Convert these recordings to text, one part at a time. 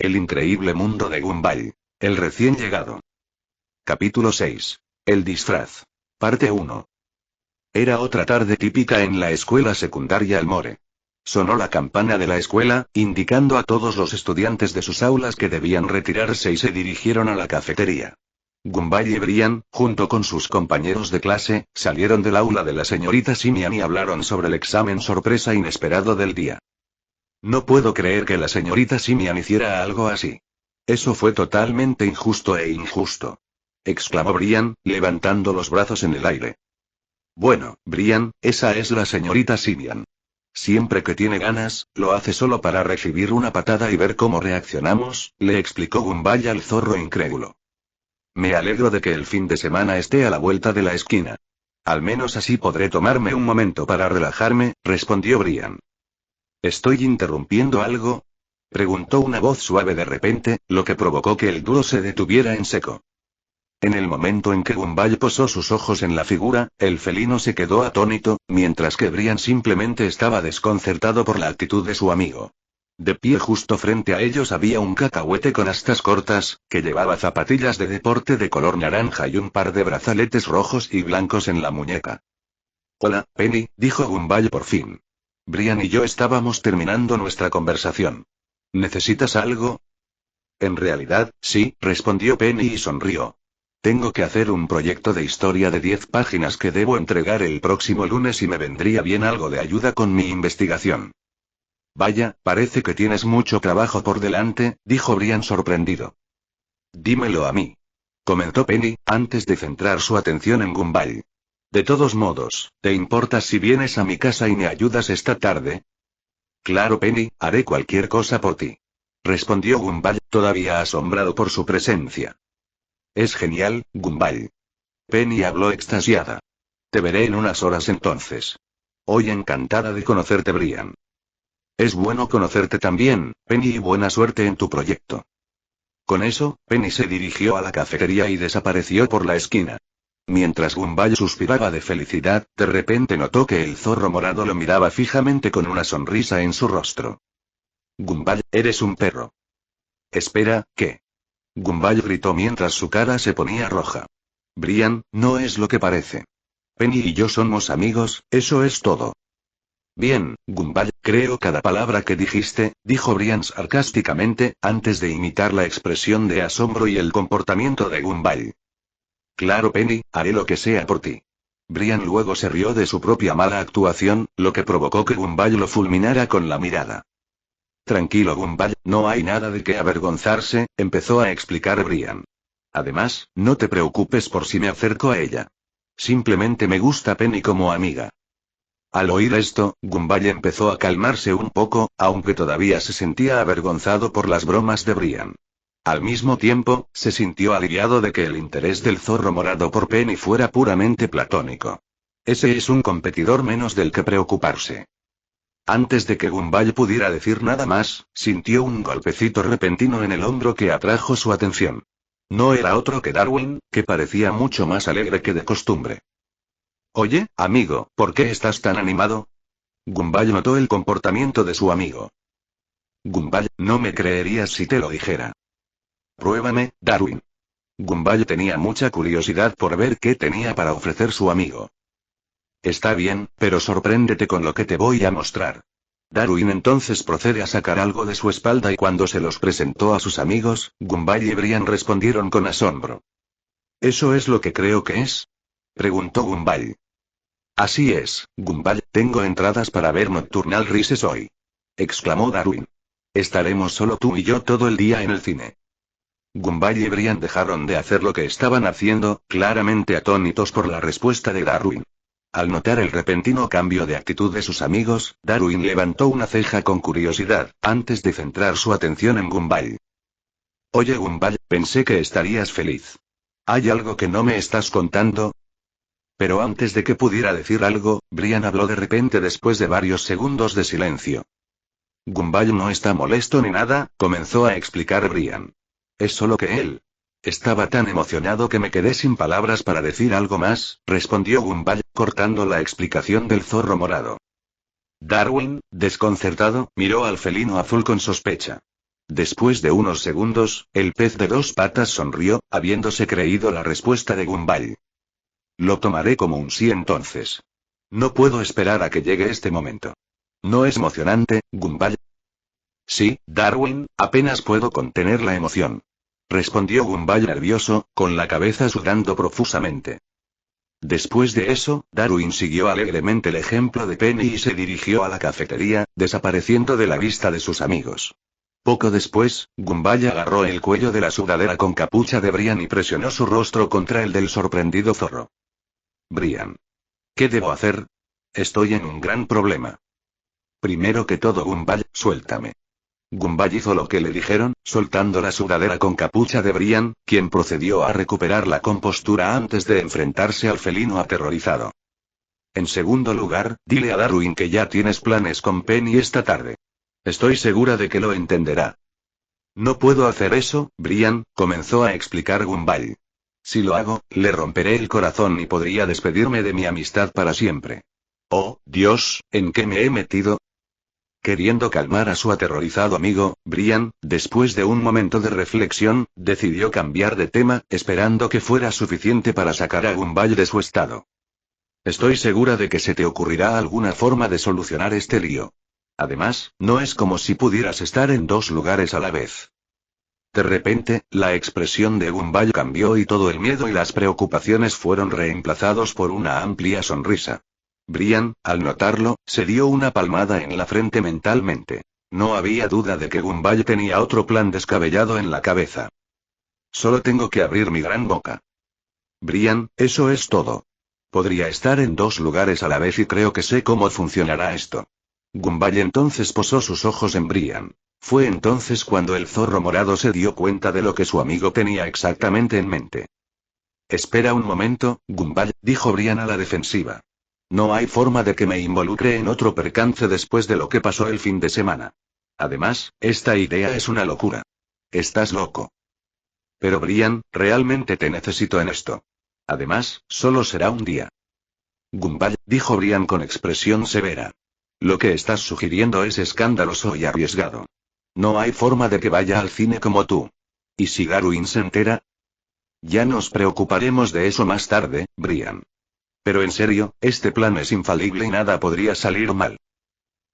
El increíble mundo de Gumball. El recién llegado. Capítulo 6. El disfraz. Parte 1. Era otra tarde típica en la escuela secundaria Elmore. Sonó la campana de la escuela, indicando a todos los estudiantes de sus aulas que debían retirarse y se dirigieron a la cafetería. Gumball y Brian, junto con sus compañeros de clase, salieron del aula de la señorita Simian y hablaron sobre el examen sorpresa inesperado del día. No puedo creer que la señorita Simian hiciera algo así. Eso fue totalmente injusto e injusto, exclamó Brian, levantando los brazos en el aire. Bueno, Brian, esa es la señorita Simian. Siempre que tiene ganas, lo hace solo para recibir una patada y ver cómo reaccionamos, le explicó Gumball al zorro incrédulo. Me alegro de que el fin de semana esté a la vuelta de la esquina. Al menos así podré tomarme un momento para relajarme, respondió Brian. ¿Estoy interrumpiendo algo?, preguntó una voz suave de repente, lo que provocó que el dúo se detuviera en seco. En el momento en que Gumball posó sus ojos en la figura, el felino se quedó atónito, mientras que Brian simplemente estaba desconcertado por la actitud de su amigo. De pie justo frente a ellos había un cacahuete con astas cortas, que llevaba zapatillas de deporte de color naranja y un par de brazaletes rojos y blancos en la muñeca. Hola, Penny, dijo Gumball por fin. Brian y yo estábamos terminando nuestra conversación. ¿Necesitas algo? En realidad, sí, respondió Penny y sonrió. Tengo que hacer un proyecto de historia de 10 páginas que debo entregar el próximo lunes y me vendría bien algo de ayuda con mi investigación. Vaya, parece que tienes mucho trabajo por delante, dijo Brian sorprendido. Dímelo a mí, comentó Penny, antes de centrar su atención en Gumball. De todos modos, ¿te importa si vienes a mi casa y me ayudas esta tarde? Claro, Penny, haré cualquier cosa por ti, respondió Gumball, todavía asombrado por su presencia. Es genial, Gumball. Penny habló extasiada. Te veré en unas horas entonces. Hoy encantada de conocerte, Brian. Es bueno conocerte también, Penny, y buena suerte en tu proyecto. Con eso, Penny se dirigió a la cafetería y desapareció por la esquina. Mientras Gumball suspiraba de felicidad, de repente notó que el zorro morado lo miraba fijamente con una sonrisa en su rostro. Gumball, eres un perro. Espera, ¿qué? Gumball gritó mientras su cara se ponía roja. Brian, no es lo que parece. Penny y yo somos amigos, eso es todo. Bien, Gumball, creo cada palabra que dijiste, dijo Brian sarcásticamente, antes de imitar la expresión de asombro y el comportamiento de Gumball. Claro, Penny, haré lo que sea por ti. Brian luego se rió de su propia mala actuación, lo que provocó que Gumball lo fulminara con la mirada. Tranquilo, Gumball, no hay nada de qué avergonzarse, empezó a explicar Brian. Además, no te preocupes por si me acerco a ella. Simplemente me gusta Penny como amiga. Al oír esto, Gumball empezó a calmarse un poco, aunque todavía se sentía avergonzado por las bromas de Brian. Al mismo tiempo, se sintió aliviado de que el interés del zorro morado por Penny fuera puramente platónico. Ese es un competidor menos del que preocuparse. Antes de que Gumball pudiera decir nada más, sintió un golpecito repentino en el hombro que atrajo su atención. No era otro que Darwin, que parecía mucho más alegre que de costumbre. Oye, amigo, ¿por qué estás tan animado? Gumball notó el comportamiento de su amigo. Gumball, no me creerías si te lo dijera. Pruébame, Darwin. Gumball tenía mucha curiosidad por ver qué tenía para ofrecer su amigo. Está bien, pero sorpréndete con lo que te voy a mostrar. Darwin entonces procede a sacar algo de su espalda y cuando se los presentó a sus amigos, Gumball y Brian respondieron con asombro. ¿Eso es lo que creo que es?, preguntó Gumball. Así es, Gumball, tengo entradas para ver Nocturnal Rises hoy, exclamó Darwin. Estaremos solo tú y yo todo el día en el cine. Gumball y Brian dejaron de hacer lo que estaban haciendo, claramente atónitos por la respuesta de Darwin. Al notar el repentino cambio de actitud de sus amigos, Darwin levantó una ceja con curiosidad, antes de centrar su atención en Gumball. Oye, Gumball, pensé que estarías feliz. ¿Hay algo que no me estás contando? Pero antes de que pudiera decir algo, Brian habló de repente después de varios segundos de silencio. Gumball no está molesto ni nada, comenzó a explicar Brian. Es solo que él estaba tan emocionado que me quedé sin palabras para decir algo más, respondió Gumball, cortando la explicación del zorro morado. Darwin, desconcertado, miró al felino azul con sospecha. Después de unos segundos, el pez de dos patas sonrió, habiéndose creído la respuesta de Gumball. Lo tomaré como un sí entonces. No puedo esperar a que llegue este momento. ¿No es emocionante, Gumball? Sí, Darwin, apenas puedo contener la emoción. Respondió Gumball nervioso, con la cabeza sudando profusamente. Después de eso, Darwin siguió alegremente el ejemplo de Penny y se dirigió a la cafetería, desapareciendo de la vista de sus amigos. Poco después, Gumball agarró el cuello de la sudadera con capucha de Brian y presionó su rostro contra el del sorprendido zorro. Brian. ¿Qué debo hacer? Estoy en un gran problema. Primero que todo, Gumball, suéltame. Gumball hizo lo que le dijeron, soltando la sudadera con capucha de Brian, quien procedió a recuperar la compostura antes de enfrentarse al felino aterrorizado. En segundo lugar, dile a Darwin que ya tienes planes con Penny esta tarde. Estoy segura de que lo entenderá. No puedo hacer eso, Brian, comenzó a explicar Gumball. Si lo hago, le romperé el corazón y podría despedirme de mi amistad para siempre. Oh, Dios, ¿en qué me he metido? Queriendo calmar a su aterrorizado amigo, Brian, después de un momento de reflexión, decidió cambiar de tema, esperando que fuera suficiente para sacar a Gumball de su estado. Estoy segura de que se te ocurrirá alguna forma de solucionar este lío. Además, no es como si pudieras estar en dos lugares a la vez. De repente, la expresión de Gumball cambió y todo el miedo y las preocupaciones fueron reemplazados por una amplia sonrisa. Brian, al notarlo, se dio una palmada en la frente mentalmente. No había duda de que Gumball tenía otro plan descabellado en la cabeza. Solo tengo que abrir mi gran boca. Brian, eso es todo. Podría estar en dos lugares a la vez y creo que sé cómo funcionará esto. Gumball entonces posó sus ojos en Brian. Fue entonces cuando el zorro morado se dio cuenta de lo que su amigo tenía exactamente en mente. Espera un momento, Gumball, dijo Brian a la defensiva. No hay forma de que me involucre en otro percance después de lo que pasó el fin de semana. Además, esta idea es una locura. Estás loco. Pero Brian, realmente te necesito en esto. Además, solo será un día. Gumball, dijo Brian con expresión severa. Lo que estás sugiriendo es escandaloso y arriesgado. No hay forma de que vaya al cine como tú. ¿Y si Darwin se entera? Ya nos preocuparemos de eso más tarde, Brian. Pero en serio, este plan es infalible y nada podría salir mal.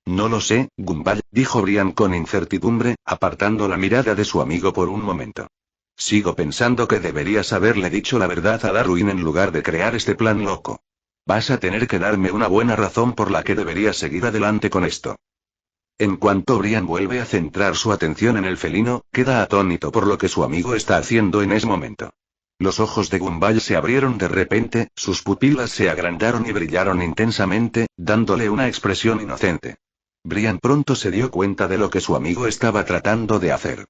No lo sé, Gumball, dijo Brian con incertidumbre, apartando la mirada de su amigo por un momento. Sigo pensando que deberías haberle dicho la verdad a Darwin en lugar de crear este plan loco. Vas a tener que darme una buena razón por la que deberías seguir adelante con esto. En cuanto Brian vuelve a centrar su atención en el felino, queda atónito por lo que su amigo está haciendo en ese momento. Los ojos de Gumball se abrieron de repente, sus pupilas se agrandaron y brillaron intensamente, dándole una expresión inocente. Brian pronto se dio cuenta de lo que su amigo estaba tratando de hacer.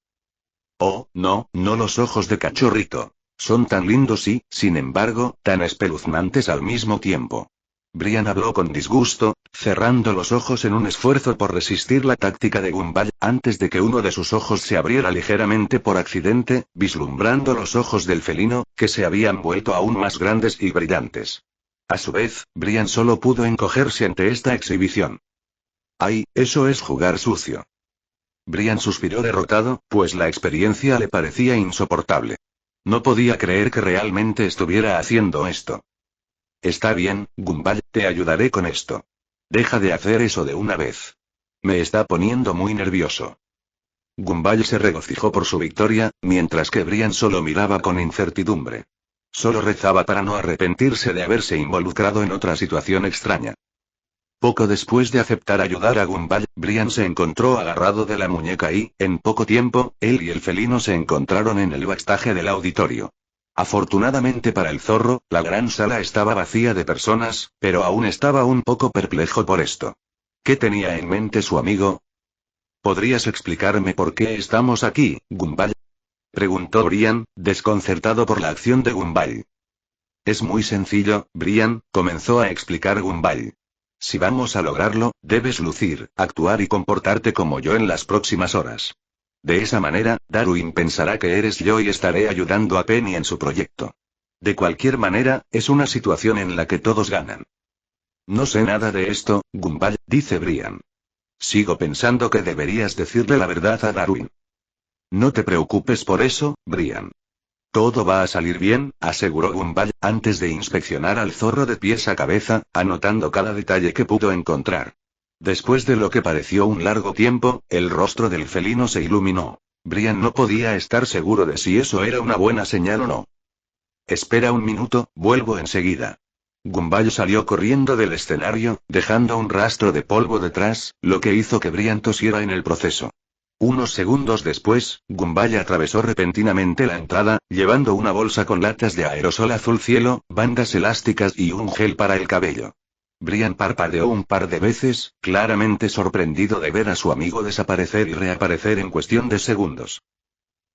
Oh, no, no los ojos de cachorrito. Son tan lindos y, sin embargo, tan espeluznantes al mismo tiempo. Brian habló con disgusto, cerrando los ojos en un esfuerzo por resistir la táctica de Gumball, antes de que uno de sus ojos se abriera ligeramente por accidente, vislumbrando los ojos del felino, que se habían vuelto aún más grandes y brillantes. A su vez, Brian solo pudo encogerse ante esta exhibición. ¡Ay, eso es jugar sucio! Brian suspiró derrotado, pues la experiencia le parecía insoportable. No podía creer que realmente estuviera haciendo esto. Está bien, Gumball, te ayudaré con esto. Deja de hacer eso de una vez. Me está poniendo muy nervioso. Gumball se regocijó por su victoria, mientras que Brian solo miraba con incertidumbre. Solo rezaba para no arrepentirse de haberse involucrado en otra situación extraña. Poco después de aceptar ayudar a Gumball, Brian se encontró agarrado de la muñeca y, en poco tiempo, él y el felino se encontraron en el backstage del auditorio. Afortunadamente para el zorro, la gran sala estaba vacía de personas, pero aún estaba un poco perplejo por esto. ¿Qué tenía en mente su amigo? ¿Podrías explicarme por qué estamos aquí, Gumball? Preguntó Brian, desconcertado por la acción de Gumball. Es muy sencillo, Brian, comenzó a explicar Gumball. Si vamos a lograrlo, debes lucir, actuar y comportarte como yo en las próximas horas. De esa manera, Darwin pensará que eres yo y estaré ayudando a Penny en su proyecto. De cualquier manera, es una situación en la que todos ganan. No sé nada de esto, Gumball, dice Brian. Sigo pensando que deberías decirle la verdad a Darwin. No te preocupes por eso, Brian. Todo va a salir bien, aseguró Gumball, antes de inspeccionar al zorro de pies a cabeza, anotando cada detalle que pudo encontrar. Después de lo que pareció un largo tiempo, el rostro del felino se iluminó. Brian no podía estar seguro de si eso era una buena señal o no. Espera un minuto, vuelvo enseguida. Gumball salió corriendo del escenario, dejando un rastro de polvo detrás, lo que hizo que Brian tosiera en el proceso. Unos segundos después, Gumball atravesó repentinamente la entrada, llevando una bolsa con latas de aerosol azul cielo, bandas elásticas y un gel para el cabello. Brian parpadeó un par de veces, claramente sorprendido de ver a su amigo desaparecer y reaparecer en cuestión de segundos.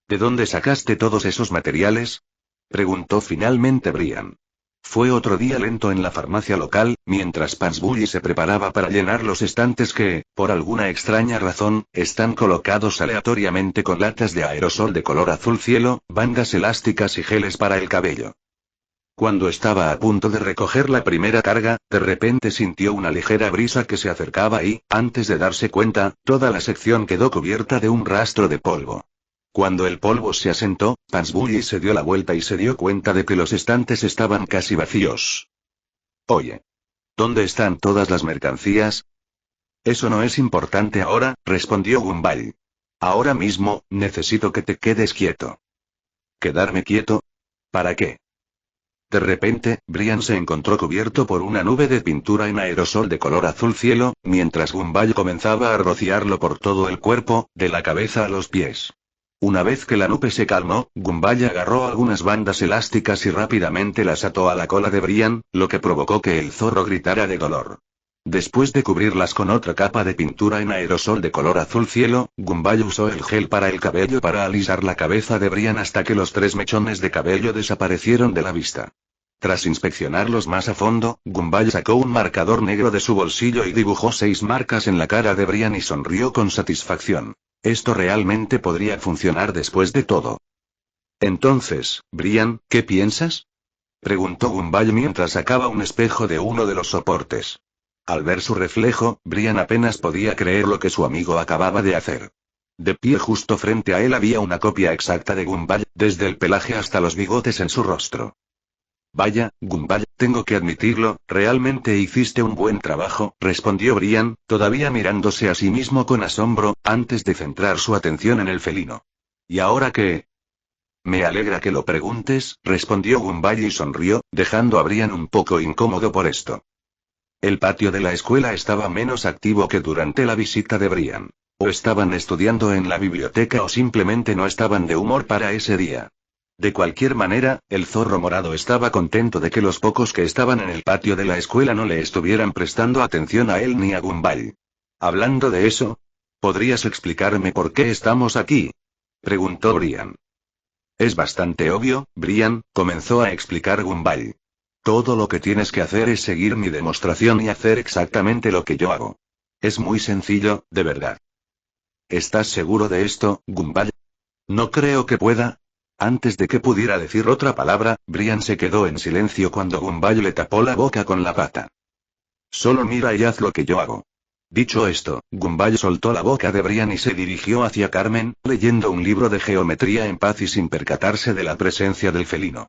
¿De dónde sacaste todos esos materiales?, preguntó finalmente Brian. Fue otro día lento en la farmacia local, mientras Pansbury se preparaba para llenar los estantes que, por alguna extraña razón, están colocados aleatoriamente con latas de aerosol de color azul cielo, bandas elásticas y geles para el cabello. Cuando estaba a punto de recoger la primera carga, de repente sintió una ligera brisa que se acercaba y, antes de darse cuenta, toda la sección quedó cubierta de un rastro de polvo. Cuando el polvo se asentó, Pansbury se dio la vuelta y se dio cuenta de que los estantes estaban casi vacíos. Oye. ¿Dónde están todas las mercancías? Eso no es importante ahora, respondió Gumball. Ahora mismo, necesito que te quedes quieto. ¿Quedarme quieto? ¿Para qué? De repente, Brian se encontró cubierto por una nube de pintura en aerosol de color azul cielo, mientras Gumball comenzaba a rociarlo por todo el cuerpo, de la cabeza a los pies. Una vez que la nube se calmó, Gumball agarró algunas bandas elásticas y rápidamente las ató a la cola de Brian, lo que provocó que el zorro gritara de dolor. Después de cubrirlas con otra capa de pintura en aerosol de color azul cielo, Gumball usó el gel para el cabello para alisar la cabeza de Brian hasta que los 3 mechones de cabello desaparecieron de la vista. Tras inspeccionarlos más a fondo, Gumball sacó un marcador negro de su bolsillo y dibujó 6 marcas en la cara de Brian y sonrió con satisfacción. Esto realmente podría funcionar después de todo. Entonces, Brian, ¿qué piensas?, preguntó Gumball mientras sacaba un espejo de uno de los soportes. Al ver su reflejo, Brian apenas podía creer lo que su amigo acababa de hacer. De pie justo frente a él había una copia exacta de Gumball, desde el pelaje hasta los bigotes en su rostro. Vaya, Gumball, tengo que admitirlo, realmente hiciste un buen trabajo, respondió Brian, todavía mirándose a sí mismo con asombro, antes de centrar su atención en el felino. ¿Y ahora qué? Me alegra que lo preguntes, respondió Gumball y sonrió, dejando a Brian un poco incómodo por esto. El patio de la escuela estaba menos activo que durante la visita de Brian. O estaban estudiando en la biblioteca o simplemente no estaban de humor para ese día. De cualquier manera, el zorro morado estaba contento de que los pocos que estaban en el patio de la escuela no le estuvieran prestando atención a él ni a Gumball. Hablando de eso, ¿podrías explicarme por qué estamos aquí?, preguntó Brian. Es bastante obvio, Brian, comenzó a explicar Gumball. Todo lo que tienes que hacer es seguir mi demostración y hacer exactamente lo que yo hago. Es muy sencillo, de verdad. ¿Estás seguro de esto, Gumball? No creo que pueda. Antes de que pudiera decir otra palabra, Brian se quedó en silencio cuando Gumball le tapó la boca con la pata. Solo mira y haz lo que yo hago. Dicho esto, Gumball soltó la boca de Brian y se dirigió hacia Carmen, leyendo un libro de geometría en paz y sin percatarse de la presencia del felino.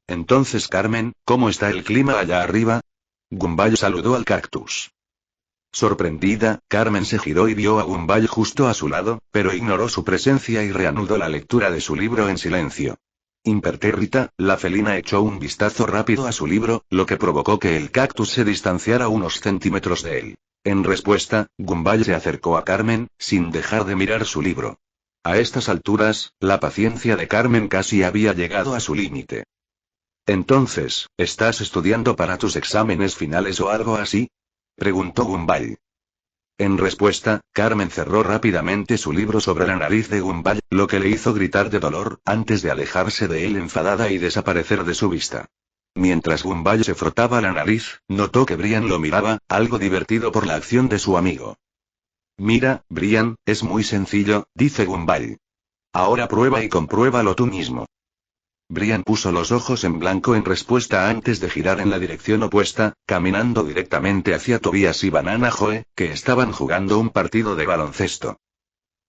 Entonces Carmen, ¿cómo está el clima allá arriba? Gumball saludó al cactus. Sorprendida, Carmen se giró y vio a Gumball justo a su lado, pero ignoró su presencia y reanudó la lectura de su libro en silencio. Impertérrita, la felina echó un vistazo rápido a su libro, lo que provocó que el cactus se distanciara unos centímetros de él. En respuesta, Gumball se acercó a Carmen, sin dejar de mirar su libro. A estas alturas, la paciencia de Carmen casi había llegado a su límite. Entonces, ¿estás estudiando para tus exámenes finales o algo así?, preguntó Gumball. En respuesta, Carmen cerró rápidamente su libro sobre la nariz de Gumball, lo que le hizo gritar de dolor, antes de alejarse de él enfadada y desaparecer de su vista. Mientras Gumball se frotaba la nariz, notó que Brian lo miraba, algo divertido por la acción de su amigo. Mira, Brian, es muy sencillo, dice Gumball. Ahora prueba y compruébalo tú mismo. Brian puso los ojos en blanco en respuesta antes de girar en la dirección opuesta, caminando directamente hacia Tobias y Banana Joe, que estaban jugando un partido de baloncesto.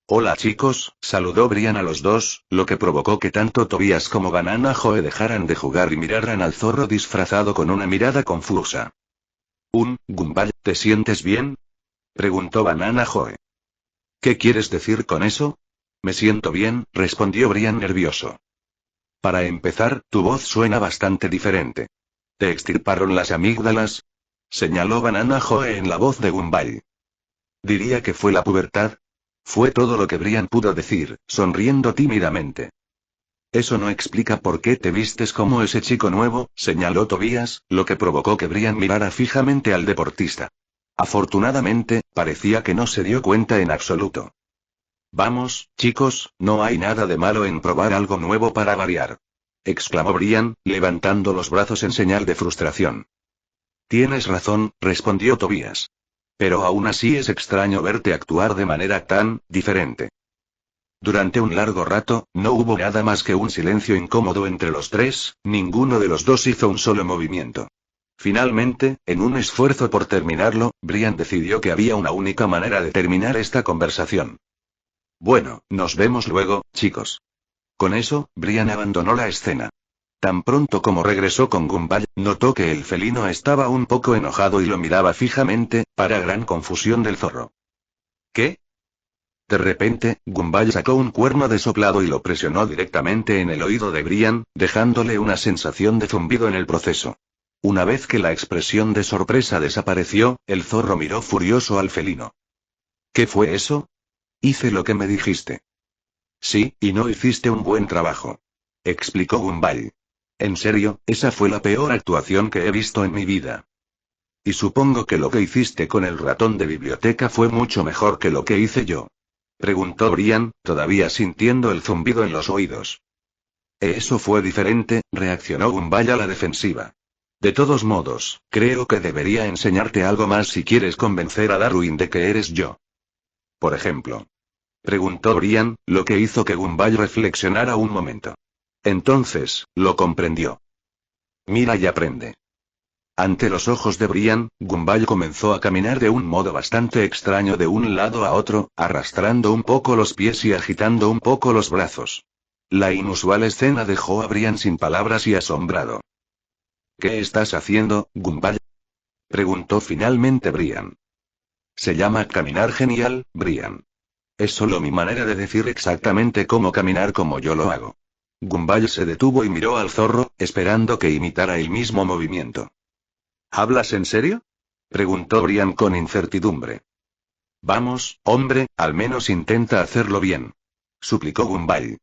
Hola chicos, saludó Brian a los dos, lo que provocó que tanto Tobias como Banana Joe dejaran de jugar y miraran al zorro disfrazado con una mirada confusa. Gumball, ¿te sientes bien? Preguntó Banana Joe. ¿Qué quieres decir con eso? Me siento bien, respondió Brian nervioso. Para empezar, tu voz suena bastante diferente. ¿Te extirparon las amígdalas? Señaló Banana Joe en la voz de Gumball. Diría que fue la pubertad. Fue todo lo que Brian pudo decir, sonriendo tímidamente. Eso no explica por qué te vistes como ese chico nuevo, señaló Tobias, lo que provocó que Brian mirara fijamente al deportista. Afortunadamente, parecía que no se dio cuenta en absoluto. Vamos, chicos, no hay nada de malo en probar algo nuevo para variar. Exclamó Brian, levantando los brazos en señal de frustración. Tienes razón, respondió Tobias. Pero aún así es extraño verte actuar de manera tan diferente. Durante un largo rato, no hubo nada más que un silencio incómodo entre los tres, ninguno de los dos hizo un solo movimiento. Finalmente, en un esfuerzo por terminarlo, Brian decidió que había una única manera de terminar esta conversación. Bueno, nos vemos luego, chicos. Con eso, Brian abandonó la escena. Tan pronto como regresó con Gumball, notó que el felino estaba un poco enojado y lo miraba fijamente, para gran confusión del zorro. ¿Qué? De repente, Gumball sacó un cuerno de soplado y lo presionó directamente en el oído de Brian, dejándole una sensación de zumbido en el proceso. Una vez que la expresión de sorpresa desapareció, el zorro miró furioso al felino. ¿Qué fue eso? Hice lo que me dijiste. Sí, y no hiciste un buen trabajo. Explicó Gumball. En serio, esa fue la peor actuación que he visto en mi vida. Y supongo que lo que hiciste con el ratón de biblioteca fue mucho mejor que lo que hice yo. Preguntó Brian, todavía sintiendo el zumbido en los oídos. Eso fue diferente, reaccionó Gumball a la defensiva. De todos modos, creo que debería enseñarte algo más si quieres convencer a Darwin de que eres yo. Por ejemplo. Preguntó Brian, lo que hizo que Gumball reflexionara un momento. Entonces, lo comprendió. Mira y aprende. Ante los ojos de Brian, Gumball comenzó a caminar de un modo bastante extraño de un lado a otro, arrastrando un poco los pies y agitando un poco los brazos. La inusual escena dejó a Brian sin palabras y asombrado. ¿Qué estás haciendo, Gumball? Preguntó finalmente Brian. Se llama caminar genial, Brian. Es solo mi manera de decir exactamente cómo caminar como yo lo hago. Gumball se detuvo y miró al zorro, esperando que imitara el mismo movimiento. ¿Hablas en serio? Preguntó Brian con incertidumbre. Vamos, hombre, al menos intenta hacerlo bien. Suplicó Gumball.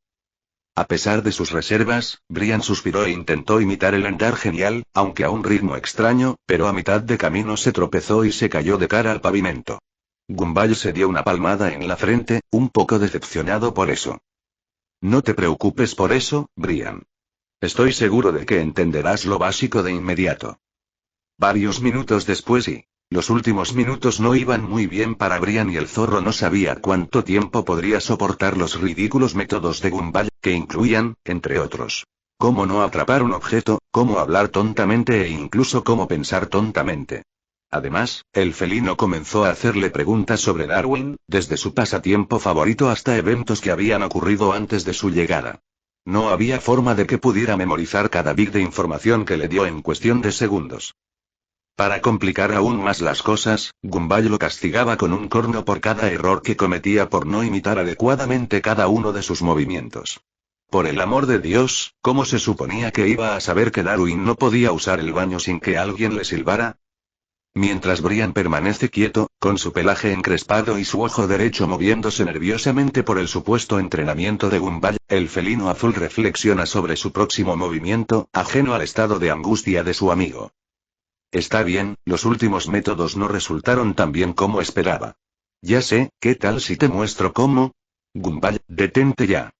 A pesar de sus reservas, Brian suspiró e intentó imitar el andar genial, aunque a un ritmo extraño, pero a mitad de camino se tropezó y se cayó de cara al pavimento. Gumball se dio una palmada en la frente, un poco decepcionado por eso. No te preocupes por eso, Brian. Estoy seguro de que entenderás lo básico de inmediato. Varios minutos después los últimos minutos no iban muy bien para Brian y el zorro no sabía cuánto tiempo podría soportar los ridículos métodos de Gumball, que incluían, entre otros, cómo no atrapar un objeto, cómo hablar tontamente e incluso cómo pensar tontamente. Además, el felino comenzó a hacerle preguntas sobre Darwin, desde su pasatiempo favorito hasta eventos que habían ocurrido antes de su llegada. No había forma de que pudiera memorizar cada bit de información que le dio en cuestión de segundos. Para complicar aún más las cosas, Gumball lo castigaba con un corno por cada error que cometía por no imitar adecuadamente cada uno de sus movimientos. Por el amor de Dios, ¿cómo se suponía que iba a saber que Darwin no podía usar el baño sin que alguien le silbara? Mientras Brian permanece quieto, con su pelaje encrespado y su ojo derecho moviéndose nerviosamente por el supuesto entrenamiento de Gumball, el felino azul reflexiona sobre su próximo movimiento, ajeno al estado de angustia de su amigo. Está bien, los últimos métodos no resultaron tan bien como esperaba. Ya sé, ¿qué tal si te muestro cómo? Gumball, detente ya.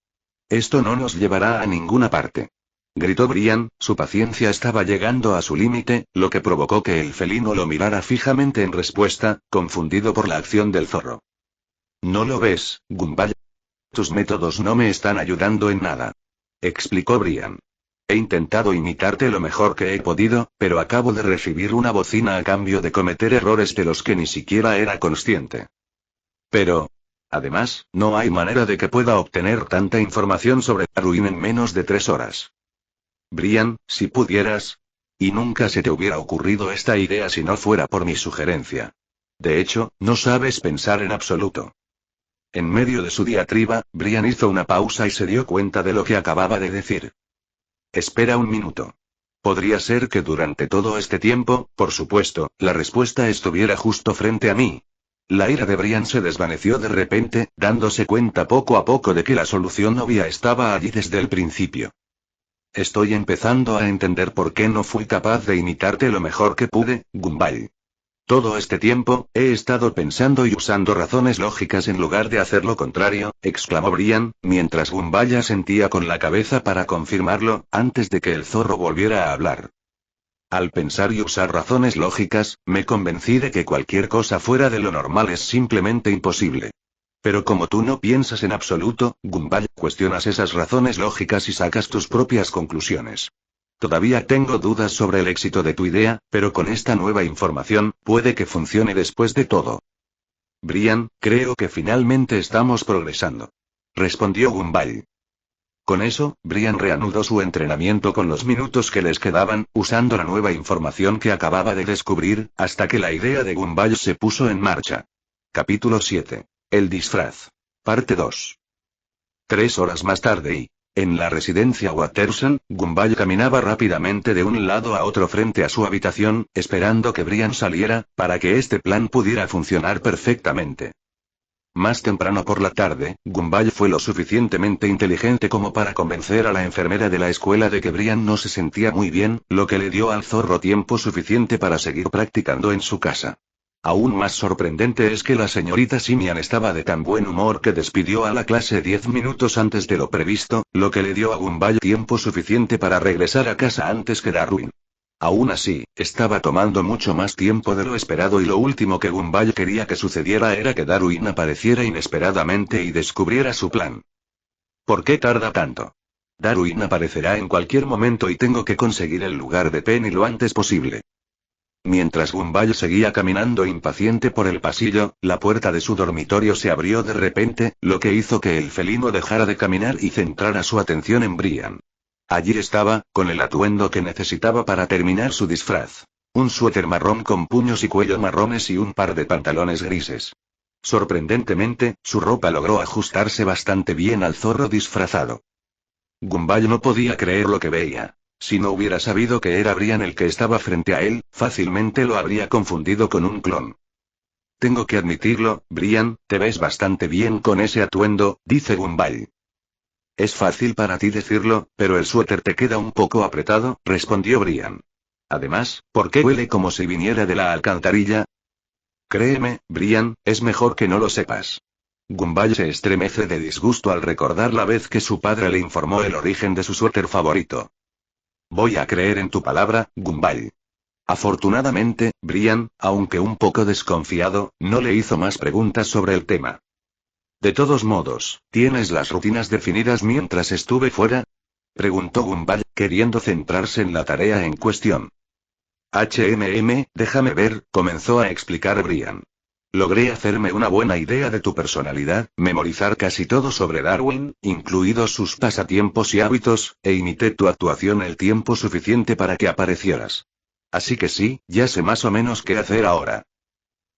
Esto no nos llevará a ninguna parte. Gritó Brian, su paciencia estaba llegando a su límite, lo que provocó que el felino lo mirara fijamente en respuesta, confundido por la acción del zorro. ¿No lo ves, Gumball? Tus métodos no me están ayudando en nada. Explicó Brian. He intentado imitarte lo mejor que he podido, pero acabo de recibir una bocina a cambio de cometer errores de los que ni siquiera era consciente. Pero... Además, no hay manera de que pueda obtener tanta información sobre Darwin en menos de 3 horas. Brian, si pudieras. Y nunca se te hubiera ocurrido esta idea si no fuera por mi sugerencia. De hecho, no sabes pensar en absoluto. En medio de su diatriba, Brian hizo una pausa y se dio cuenta de lo que acababa de decir. Espera un minuto. Podría ser que durante todo este tiempo, por supuesto, la respuesta estuviera justo frente a mí. La ira de Brian se desvaneció de repente, dándose cuenta poco a poco de que la solución obvia estaba allí desde el principio. Estoy empezando a entender por qué no fui capaz de imitarte lo mejor que pude, Gumball. Todo este tiempo, he estado pensando y usando razones lógicas en lugar de hacer lo contrario, exclamó Brian, mientras Gumball asentía con la cabeza para confirmarlo, antes de que el zorro volviera a hablar. Al pensar y usar razones lógicas, me convencí de que cualquier cosa fuera de lo normal es simplemente imposible. Pero como tú no piensas en absoluto, Gumball, cuestionas esas razones lógicas y sacas tus propias conclusiones. Todavía tengo dudas sobre el éxito de tu idea, pero con esta nueva información, puede que funcione después de todo. Brian, creo que finalmente estamos progresando. Respondió Gumball. Con eso, Brian reanudó su entrenamiento con los minutos que les quedaban, usando la nueva información que acababa de descubrir, hasta que la idea de Gumball se puso en marcha. Capítulo 7. El disfraz. Parte 2. 3 horas más tarde y, en la residencia Watterson, Gumball caminaba rápidamente de un lado a otro frente a su habitación, esperando que Brian saliera, para que este plan pudiera funcionar perfectamente. Más temprano por la tarde, Gumball fue lo suficientemente inteligente como para convencer a la enfermera de la escuela de que Brian no se sentía muy bien, lo que le dio al zorro tiempo suficiente para seguir practicando en su casa. Aún más sorprendente es que la señorita Simian estaba de tan buen humor que despidió a la clase 10 minutos antes de lo previsto, lo que le dio a Gumball tiempo suficiente para regresar a casa antes que Darwin. Aún así, estaba tomando mucho más tiempo de lo esperado y lo último que Gumball quería que sucediera era que Darwin apareciera inesperadamente y descubriera su plan. ¿Por qué tarda tanto? Darwin aparecerá en cualquier momento y tengo que conseguir el lugar de Penny lo antes posible. Mientras Gumball seguía caminando impaciente por el pasillo, la puerta de su dormitorio se abrió de repente, lo que hizo que el felino dejara de caminar y centrara su atención en Brian. Allí estaba, con el atuendo que necesitaba para terminar su disfraz. Un suéter marrón con puños y cuello marrones y un par de pantalones grises. Sorprendentemente, su ropa logró ajustarse bastante bien al zorro disfrazado. Gumball no podía creer lo que veía. Si no hubiera sabido que era Brian el que estaba frente a él, fácilmente lo habría confundido con un clon. Tengo que admitirlo, Brian, te ves bastante bien con ese atuendo, dice Gumball. Es fácil para ti decirlo, pero el suéter te queda un poco apretado, respondió Brian. Además, ¿por qué huele como si viniera de la alcantarilla? Créeme, Brian, es mejor que no lo sepas. Gumball se estremece de disgusto al recordar la vez que su padre le informó el origen de su suéter favorito. Voy a creer en tu palabra, Gumball. Afortunadamente, Brian, aunque un poco desconfiado, no le hizo más preguntas sobre el tema. De todos modos, ¿tienes las rutinas definidas mientras estuve fuera? Preguntó Gumball, queriendo centrarse en la tarea en cuestión. Déjame ver, comenzó a explicar Brian. Logré hacerme una buena idea de tu personalidad, memorizar casi todo sobre Darwin, incluidos sus pasatiempos y hábitos, e imité tu actuación el tiempo suficiente para que aparecieras. Así que sí, ya sé más o menos qué hacer ahora.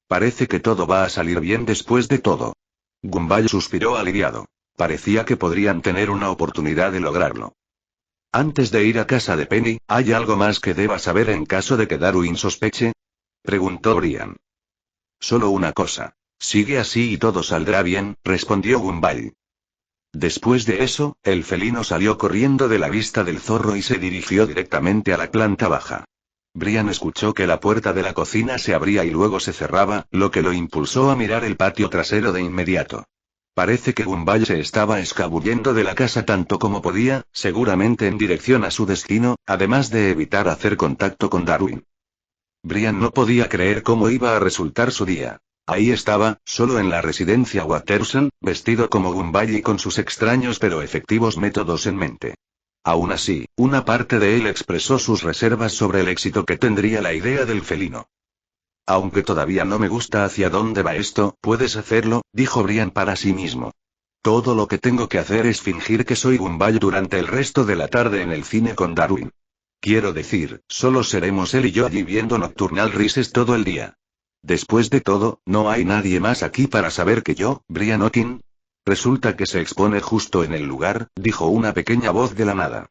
Parece que todo va a salir bien después de todo. Gumball suspiró aliviado. Parecía que podrían tener una oportunidad de lograrlo. Antes de ir a casa de Penny, ¿hay algo más que deba saber en caso de que Darwin sospeche? Preguntó Brian. Solo una cosa. Sigue así y todo saldrá bien, respondió Gumball. Después de eso, el felino salió corriendo de la vista del zorro y se dirigió directamente a la planta baja. Brian escuchó que la puerta de la cocina se abría y luego se cerraba, lo que lo impulsó a mirar el patio trasero de inmediato. Parece que Gumball se estaba escabullendo de la casa tanto como podía, seguramente en dirección a su destino, además de evitar hacer contacto con Darwin. Brian no podía creer cómo iba a resultar su día. Ahí estaba, solo en la residencia Watterson, vestido como Gumball y con sus extraños pero efectivos métodos en mente. Aún así, una parte de él expresó sus reservas sobre el éxito que tendría la idea del felino. Aunque todavía no me gusta hacia dónde va esto, puedes hacerlo, dijo Brian para sí mismo. Todo lo que tengo que hacer es fingir que soy Gumball durante el resto de la tarde en el cine con Darwin. Quiero decir, solo seremos él y yo allí viendo Nocturnal Rises todo el día. Después de todo, no hay nadie más aquí para saber que yo, Brian Otin. Resulta que se expone justo en el lugar, dijo una pequeña voz de la nada.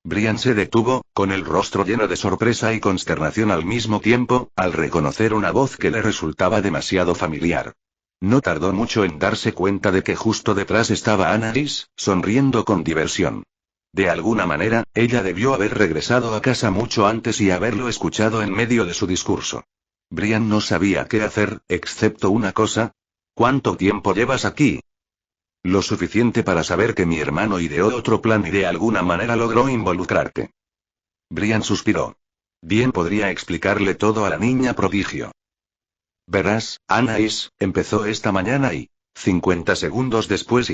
Brian se detuvo, con el rostro lleno de sorpresa y consternación al mismo tiempo, al reconocer una voz que le resultaba demasiado familiar. No tardó mucho en darse cuenta de que justo detrás estaba Anais, sonriendo con diversión. De alguna manera, ella debió haber regresado a casa mucho antes y haberlo escuchado en medio de su discurso. Brian no sabía qué hacer, excepto una cosa. ¿Cuánto tiempo llevas aquí? Lo suficiente para saber que mi hermano ideó otro plan y de alguna manera logró involucrarte. Brian suspiró. Bien podría explicarle todo a la niña prodigio. Verás, Anais, empezó esta mañana y 50 segundos después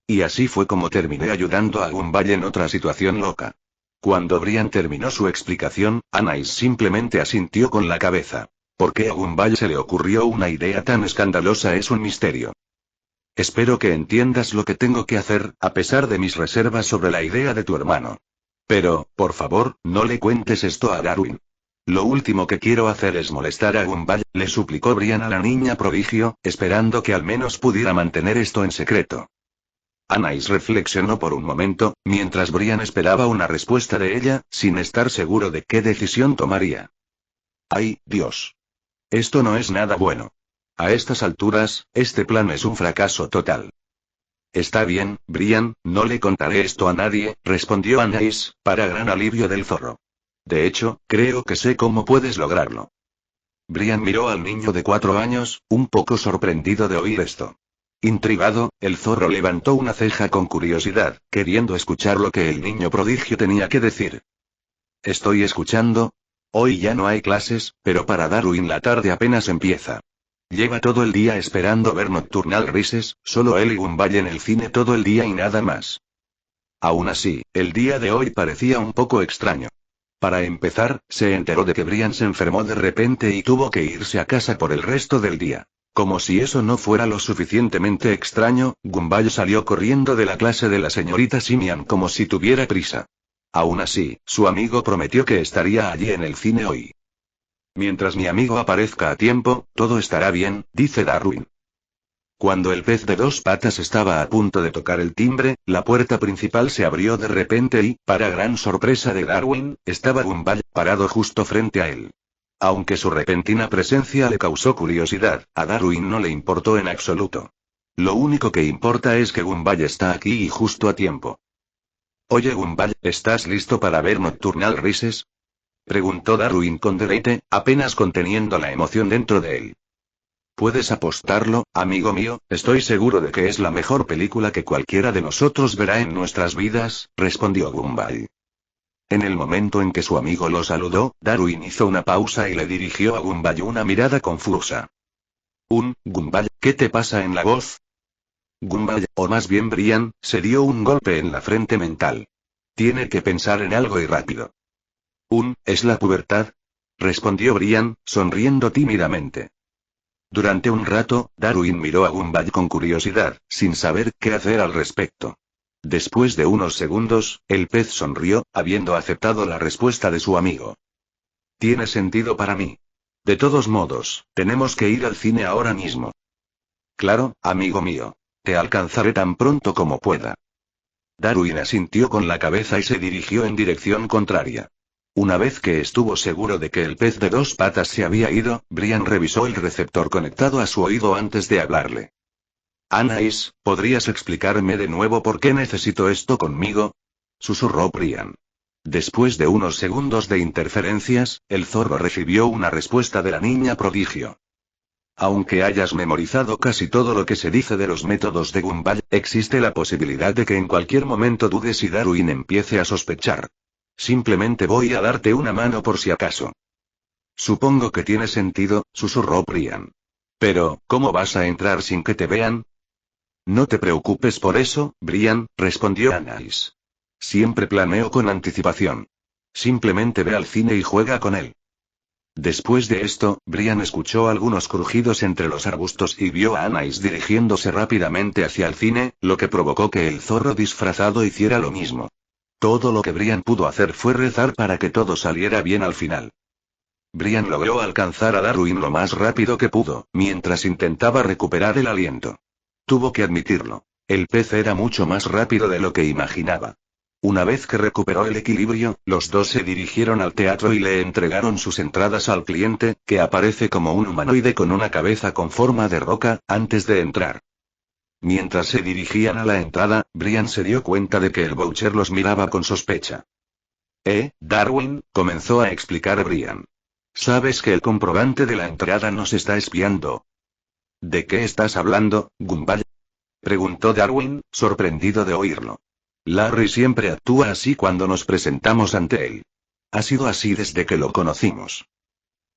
y así fue como terminé ayudando a Gumball en otra situación loca. Cuando Brian terminó su explicación, Anais simplemente asintió con la cabeza. ¿Por qué a Gumball se le ocurrió una idea tan escandalosa? Es un misterio. Espero que entiendas lo que tengo que hacer, a pesar de mis reservas sobre la idea de tu hermano. Pero, por favor, no le cuentes esto a Darwin. Lo último que quiero hacer es molestar a Gumball, le suplicó Brian a la niña prodigio, esperando que al menos pudiera mantener esto en secreto. Anais reflexionó por un momento, mientras Brian esperaba una respuesta de ella, sin estar seguro de qué decisión tomaría. ¡Ay, Dios! Esto no es nada bueno. A estas alturas, este plan es un fracaso total. Está bien, Brian, no le contaré esto a nadie, respondió Anais, para gran alivio del zorro. De hecho, creo que sé cómo puedes lograrlo. Brian miró al niño de 4 años, un poco sorprendido de oír esto. Intrigado, el zorro levantó una ceja con curiosidad, queriendo escuchar lo que el niño prodigio tenía que decir. Estoy escuchando. Hoy ya no hay clases, pero para Darwin la tarde apenas empieza. Lleva todo el día esperando ver Nocturnal Rises, solo él y Gumball en el cine todo el día y nada más. Aún así, el día de hoy parecía un poco extraño. Para empezar, se enteró de que Brian se enfermó de repente y tuvo que irse a casa por el resto del día. Como si eso no fuera lo suficientemente extraño, Gumball salió corriendo de la clase de la señorita Simian como si tuviera prisa. Aún así, su amigo prometió que estaría allí en el cine hoy. Mientras mi amigo aparezca a tiempo, todo estará bien, dice Darwin. Cuando el pez de 2 patas estaba a punto de tocar el timbre, la puerta principal se abrió de repente y, para gran sorpresa de Darwin, estaba Gumball, parado justo frente a él. Aunque su repentina presencia le causó curiosidad, a Darwin no le importó en absoluto. Lo único que importa es que Gumball está aquí y justo a tiempo. Oye Gumball, ¿estás listo para ver Nocturnal Rises? Preguntó Darwin con deleite, apenas conteniendo la emoción dentro de él. Puedes apostarlo, amigo mío, estoy seguro de que es la mejor película que cualquiera de nosotros verá en nuestras vidas, respondió Gumball. En el momento en que su amigo lo saludó, Darwin hizo una pausa y le dirigió a Gumball una mirada confusa. Gumball, ¿qué te pasa en la voz? Gumball, o más bien Brian, se dio un golpe en la frente mental. Tiene que pensar en algo y rápido. ¿Es la pubertad? Respondió Brian, sonriendo tímidamente. Durante un rato, Darwin miró a Gumball con curiosidad, sin saber qué hacer al respecto. Después de unos segundos, el pez sonrió, habiendo aceptado la respuesta de su amigo. Tiene sentido para mí. De todos modos, tenemos que ir al cine ahora mismo. Claro, amigo mío. Te alcanzaré tan pronto como pueda. Darwin asintió con la cabeza y se dirigió en dirección contraria. Una vez que estuvo seguro de que el pez de 2 patas se había ido, Brian revisó el receptor conectado a su oído antes de hablarle. Anais, ¿podrías explicarme de nuevo por qué necesito esto conmigo? Susurró Brian. Después de unos segundos de interferencias, el zorro recibió una respuesta de la niña prodigio. Aunque hayas memorizado casi todo lo que se dice de los métodos de Gumball, existe la posibilidad de que en cualquier momento dudes y Darwin empiece a sospechar. Simplemente voy a darte una mano por si acaso. Supongo que tiene sentido, susurró Brian. Pero, ¿cómo vas a entrar sin que te vean? No te preocupes por eso, Brian, respondió Anais. Siempre planeo con anticipación. Simplemente ve al cine y juega con él. Después de esto, Brian escuchó algunos crujidos entre los arbustos y vio a Anais dirigiéndose rápidamente hacia el cine, lo que provocó que el zorro disfrazado hiciera lo mismo. Todo lo que Brian pudo hacer fue rezar para que todo saliera bien al final. Brian logró alcanzar a Darwin lo más rápido que pudo, mientras intentaba recuperar el aliento. Tuvo que admitirlo. El pez era mucho más rápido de lo que imaginaba. Una vez que recuperó el equilibrio, los dos se dirigieron al teatro y le entregaron sus entradas al cliente, que aparece como un humanoide con una cabeza con forma de roca, antes de entrar. Mientras se dirigían a la entrada, Brian se dio cuenta de que el Boucher los miraba con sospecha. Darwin, comenzó a explicar Brian. ¿Sabes que el comprobante de la entrada nos está espiando? ¿De qué estás hablando, Gumball? Preguntó Darwin, sorprendido de oírlo. Larry siempre actúa así cuando nos presentamos ante él. Ha sido así desde que lo conocimos.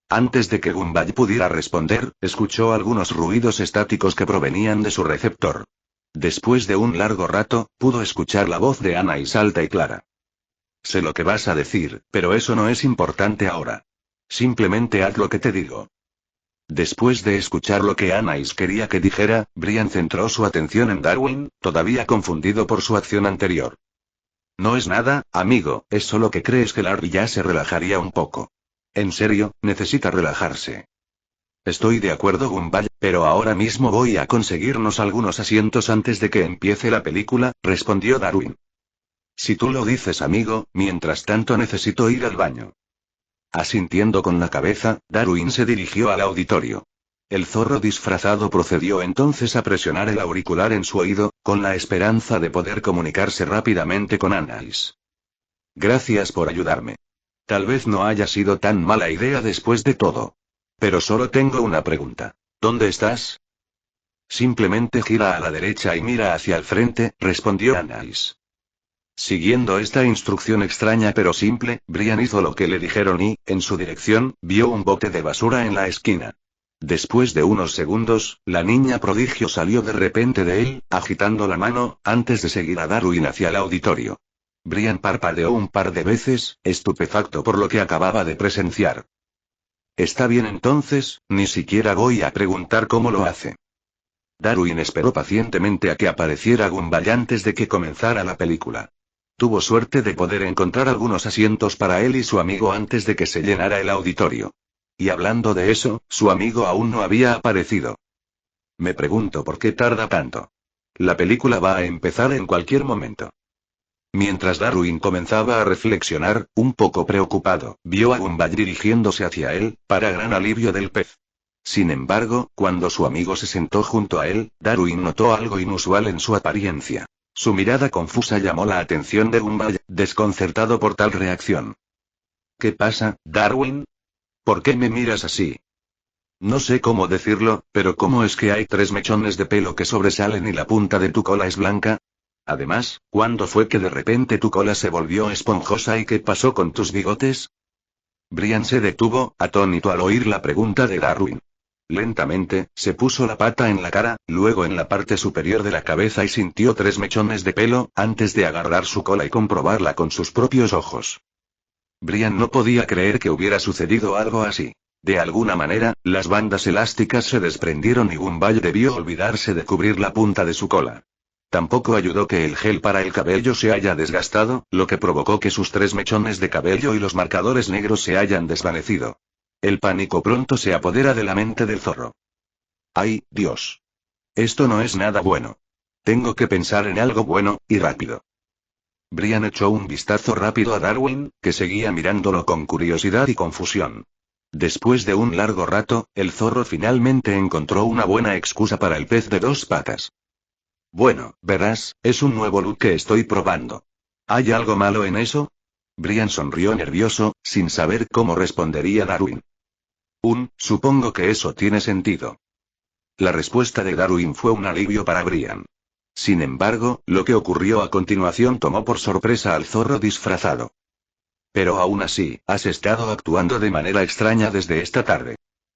Antes de que Gumball pudiera responder, escuchó algunos ruidos estáticos que provenían de su receptor. Después de un largo rato, pudo escuchar la voz de Anais alta y clara. Sé lo que vas a decir, pero eso no es importante ahora. Simplemente haz lo que te digo. Después de escuchar lo que Anais quería que dijera, Brian centró su atención en Darwin, todavía confundido por su acción anterior. No es nada, amigo, es solo que crees que Larry ya se relajaría un poco. En serio, necesita relajarse. Estoy de acuerdo, Gumball, pero ahora mismo voy a conseguirnos algunos asientos antes de que empiece la película, respondió Darwin. Si tú lo dices, amigo, mientras tanto necesito ir al baño. Asintiendo con la cabeza, Darwin se dirigió al auditorio. El zorro disfrazado procedió entonces a presionar el auricular en su oído, con la esperanza de poder comunicarse rápidamente con Anais. Gracias por ayudarme. Tal vez no haya sido tan mala idea después de todo. Pero solo tengo una pregunta. ¿Dónde estás? Simplemente gira a la derecha y mira hacia el frente, respondió Anais. Siguiendo esta instrucción extraña pero simple, Brian hizo lo que le dijeron y, en su dirección, vio un bote de basura en la esquina. Después de unos segundos, la niña prodigio salió de repente de él, agitando la mano, antes de seguir a Darwin hacia el auditorio. Brian parpadeó un par de veces, estupefacto por lo que acababa de presenciar. Está bien entonces, ni siquiera voy a preguntar cómo lo hace. Darwin esperó pacientemente a que apareciera Gumball antes de que comenzara la película. Tuvo suerte de poder encontrar algunos asientos para él y su amigo antes de que se llenara el auditorio. Y hablando de eso, su amigo aún no había aparecido. Me pregunto por qué tarda tanto. La película va a empezar en cualquier momento. Mientras Darwin comenzaba a reflexionar, un poco preocupado, vio a Gumball dirigiéndose hacia él, para gran alivio del pez. Sin embargo, cuando su amigo se sentó junto a él, Darwin notó algo inusual en su apariencia. Su mirada confusa llamó la atención de Gumball, desconcertado por tal reacción. ¿Qué pasa, Darwin? ¿Por qué me miras así? No sé cómo decirlo, pero ¿cómo es que hay 3 mechones de pelo que sobresalen y la punta de tu cola es blanca? Además, ¿cuándo fue que de repente tu cola se volvió esponjosa y qué pasó con tus bigotes? Brian se detuvo, atónito al oír la pregunta de Darwin. Lentamente, se puso la pata en la cara, luego en la parte superior de la cabeza y sintió 3 mechones de pelo, antes de agarrar su cola y comprobarla con sus propios ojos. Brian no podía creer que hubiera sucedido algo así. De alguna manera, las bandas elásticas se desprendieron y Gumball debió olvidarse de cubrir la punta de su cola. Tampoco ayudó que el gel para el cabello se haya desgastado, lo que provocó que sus 3 mechones de cabello y los marcadores negros se hayan desvanecido. El pánico pronto se apodera de la mente del zorro. ¡Ay, Dios! Esto no es nada bueno. Tengo que pensar en algo bueno, y rápido. Brian echó un vistazo rápido a Darwin, que seguía mirándolo con curiosidad y confusión. Después de un largo rato, el zorro finalmente encontró una buena excusa para el pez de 2 patas. Bueno, verás, es un nuevo look que estoy probando. ¿Hay algo malo en eso? Brian sonrió nervioso, sin saber cómo respondería Darwin. Supongo que eso tiene sentido. La respuesta de Darwin fue un alivio para Brian. Sin embargo, lo que ocurrió a continuación tomó por sorpresa al zorro disfrazado. Pero aún así, has estado actuando de manera extraña desde esta tarde.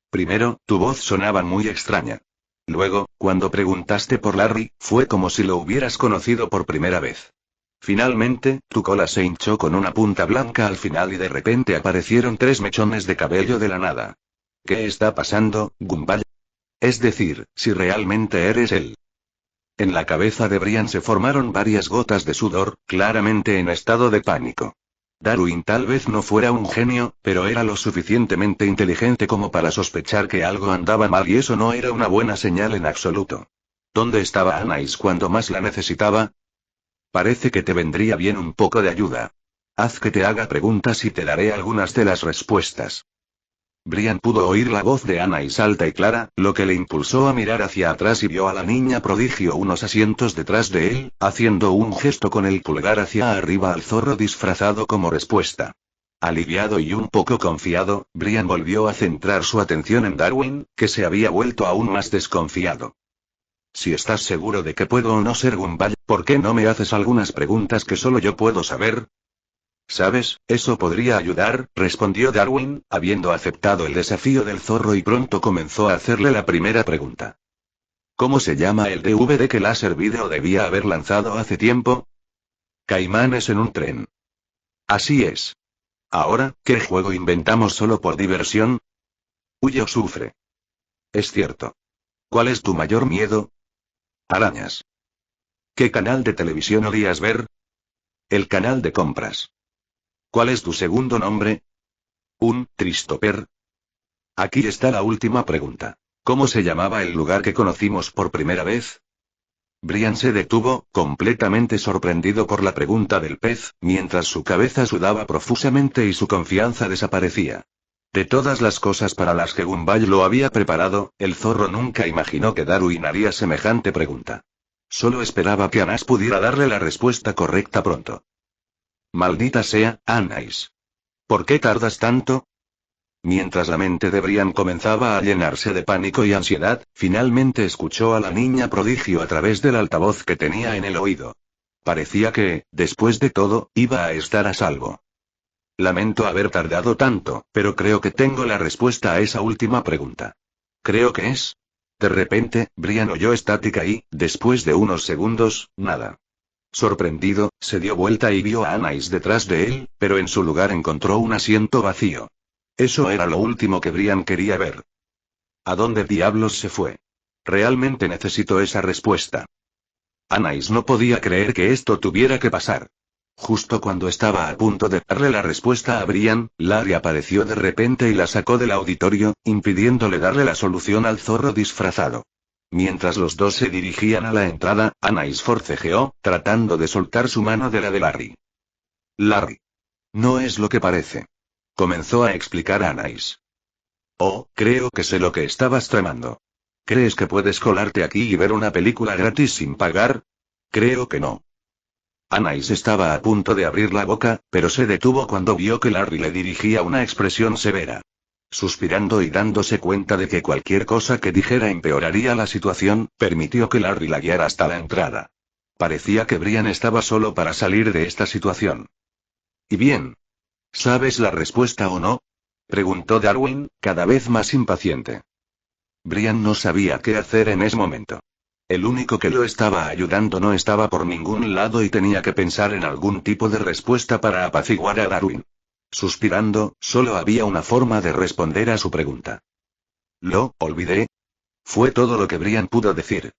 Primero, tu voz sonaba muy extraña. Luego, cuando preguntaste por Larry, fue como si lo hubieras conocido por primera vez. Finalmente, tu cola se hinchó con una punta blanca al final y de repente aparecieron 3 mechones de cabello de la nada. ¿Qué está pasando, Gumball? Es decir, si realmente eres él. En la cabeza de Brian se formaron varias gotas de sudor, claramente en estado de pánico. Darwin tal vez no fuera un genio, pero era lo suficientemente inteligente como para sospechar que algo andaba mal y eso no era una buena señal en absoluto. ¿Dónde estaba Anais cuando más la necesitaba? Parece que te vendría bien un poco de ayuda. Haz que te haga preguntas y te daré algunas de las respuestas. Brian pudo oír la voz de Anais alta y clara, lo que le impulsó a mirar hacia atrás y vio a la niña prodigio unos asientos detrás de él, haciendo un gesto con el pulgar hacia arriba al zorro disfrazado como respuesta. Aliviado y un poco confiado, Brian volvió a centrar su atención en Darwin, que se había vuelto aún más desconfiado. Si estás seguro de que puedo o no ser Gumball, ¿por qué no me haces algunas preguntas que solo yo puedo saber? ¿Sabes, eso podría ayudar?, respondió Darwin, habiendo aceptado el desafío del zorro y pronto comenzó a hacerle la primera pregunta. ¿Cómo se llama el DVD que Laser Video debía haber lanzado hace tiempo? Caimanes en un tren. Así es. Ahora, ¿qué juego inventamos solo por diversión? Huye o sufre. Es cierto. ¿Cuál es tu mayor miedo? Arañas. ¿Qué canal de televisión odias ver? El canal de compras. ¿Cuál es tu segundo nombre? Un Christopher. Aquí está la última pregunta. ¿Cómo se llamaba el lugar que conocimos por primera vez? Brian se detuvo, completamente sorprendido por la pregunta del pez, mientras su cabeza sudaba profusamente y su confianza desaparecía. De todas las cosas para las que Gumball lo había preparado, el zorro nunca imaginó que Darwin haría semejante pregunta. Solo esperaba que Anais pudiera darle la respuesta correcta pronto. Maldita sea, Anais. ¿Por qué tardas tanto? Mientras la mente de Brian comenzaba a llenarse de pánico y ansiedad, finalmente escuchó a la niña prodigio a través del altavoz que tenía en el oído. Parecía que, después de todo, iba a estar a salvo. Lamento haber tardado tanto, pero creo que tengo la respuesta a esa última pregunta. Creo que es. De repente, Brian oyó estática y, después de unos segundos, nada. Sorprendido, se dio vuelta y vio a Anais detrás de él, pero en su lugar encontró un asiento vacío. Eso era lo último que Brian quería ver. ¿A dónde diablos se fue? Realmente necesito esa respuesta. Anais no podía creer que esto tuviera que pasar. Justo cuando estaba a punto de darle la respuesta a Brian, Larry apareció de repente y la sacó del auditorio, impidiéndole darle la solución al zorro disfrazado. Mientras los dos se dirigían a la entrada, Anais forcejeó, tratando de soltar su mano de la de Larry. Larry. No es lo que parece. Comenzó a explicar Anais. Oh, creo que sé lo que estabas tramando. ¿Crees que puedes colarte aquí y ver una película gratis sin pagar? Creo que no. Anais estaba a punto de abrir la boca, pero se detuvo cuando vio que Larry le dirigía una expresión severa. Suspirando y dándose cuenta de que cualquier cosa que dijera empeoraría la situación, permitió que Larry la guiara hasta la entrada. Parecía que Brian estaba solo para salir de esta situación. ¿Y bien? ¿Sabes la respuesta o no? Preguntó Darwin, cada vez más impaciente. Brian no sabía qué hacer en ese momento. El único que lo estaba ayudando no estaba por ningún lado y tenía que pensar en algún tipo de respuesta para apaciguar a Darwin. Suspirando, solo había una forma de responder a su pregunta. Lo olvidé. Fue todo lo que Brian pudo decir.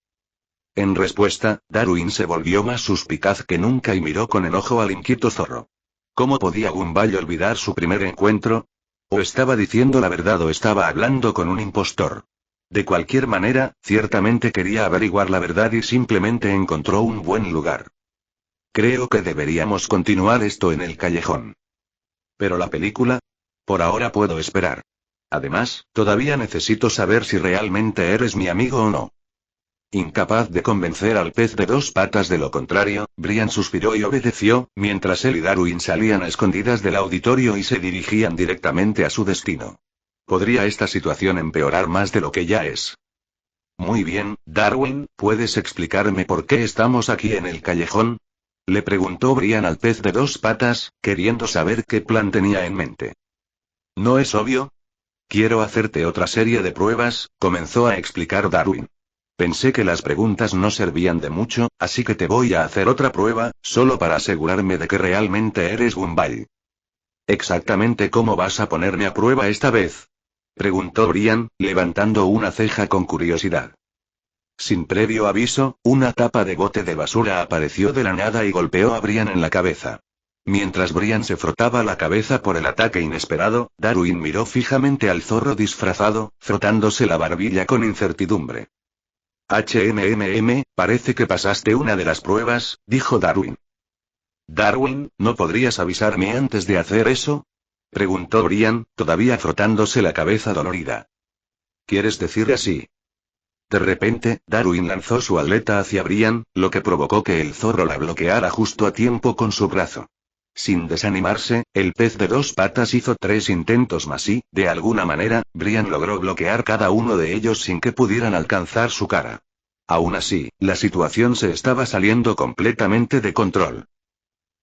En respuesta, Darwin se volvió más suspicaz que nunca y miró con enojo al inquieto zorro. ¿Cómo podía Gumball olvidar su primer encuentro? ¿O estaba diciendo la verdad o estaba hablando con un impostor? De cualquier manera, ciertamente quería averiguar la verdad y simplemente encontró un buen lugar. Creo que deberíamos continuar esto en el callejón. ¿Pero la película? Por ahora puedo esperar. Además, todavía necesito saber si realmente eres mi amigo o no. Incapaz de convencer al pez de dos patas de lo contrario, Brian suspiró y obedeció, mientras él y Darwin salían a escondidas del auditorio y se dirigían directamente a su destino. ¿Podría esta situación empeorar más de lo que ya es? Muy bien, Darwin, ¿puedes explicarme por qué estamos aquí en el callejón? Le preguntó Brian al pez de dos patas, queriendo saber qué plan tenía en mente. ¿No es obvio? Quiero hacerte otra serie de pruebas, comenzó a explicar Darwin. Pensé que las preguntas no servían de mucho, así que te voy a hacer otra prueba, solo para asegurarme de que realmente eres Gumball. ¿Exactamente cómo vas a ponerme a prueba esta vez? Preguntó Brian, levantando una ceja con curiosidad. Sin previo aviso, una tapa de bote de basura apareció de la nada y golpeó a Brian en la cabeza. Mientras Brian se frotaba la cabeza por el ataque inesperado, Darwin miró fijamente al zorro disfrazado, frotándose la barbilla con incertidumbre. Parece que pasaste una de las pruebas, dijo Darwin. Darwin, ¿no podrías avisarme antes de hacer eso? Preguntó Brian, todavía frotándose la cabeza dolorida. ¿Quieres decir así? De repente, Darwin lanzó su aleta hacia Brian, lo que provocó que el zorro la bloqueara justo a tiempo con su brazo. Sin desanimarse, el pez de 2 patas hizo 3 intentos más y, de alguna manera, Brian logró bloquear cada uno de ellos sin que pudieran alcanzar su cara. Aún así, la situación se estaba saliendo completamente de control.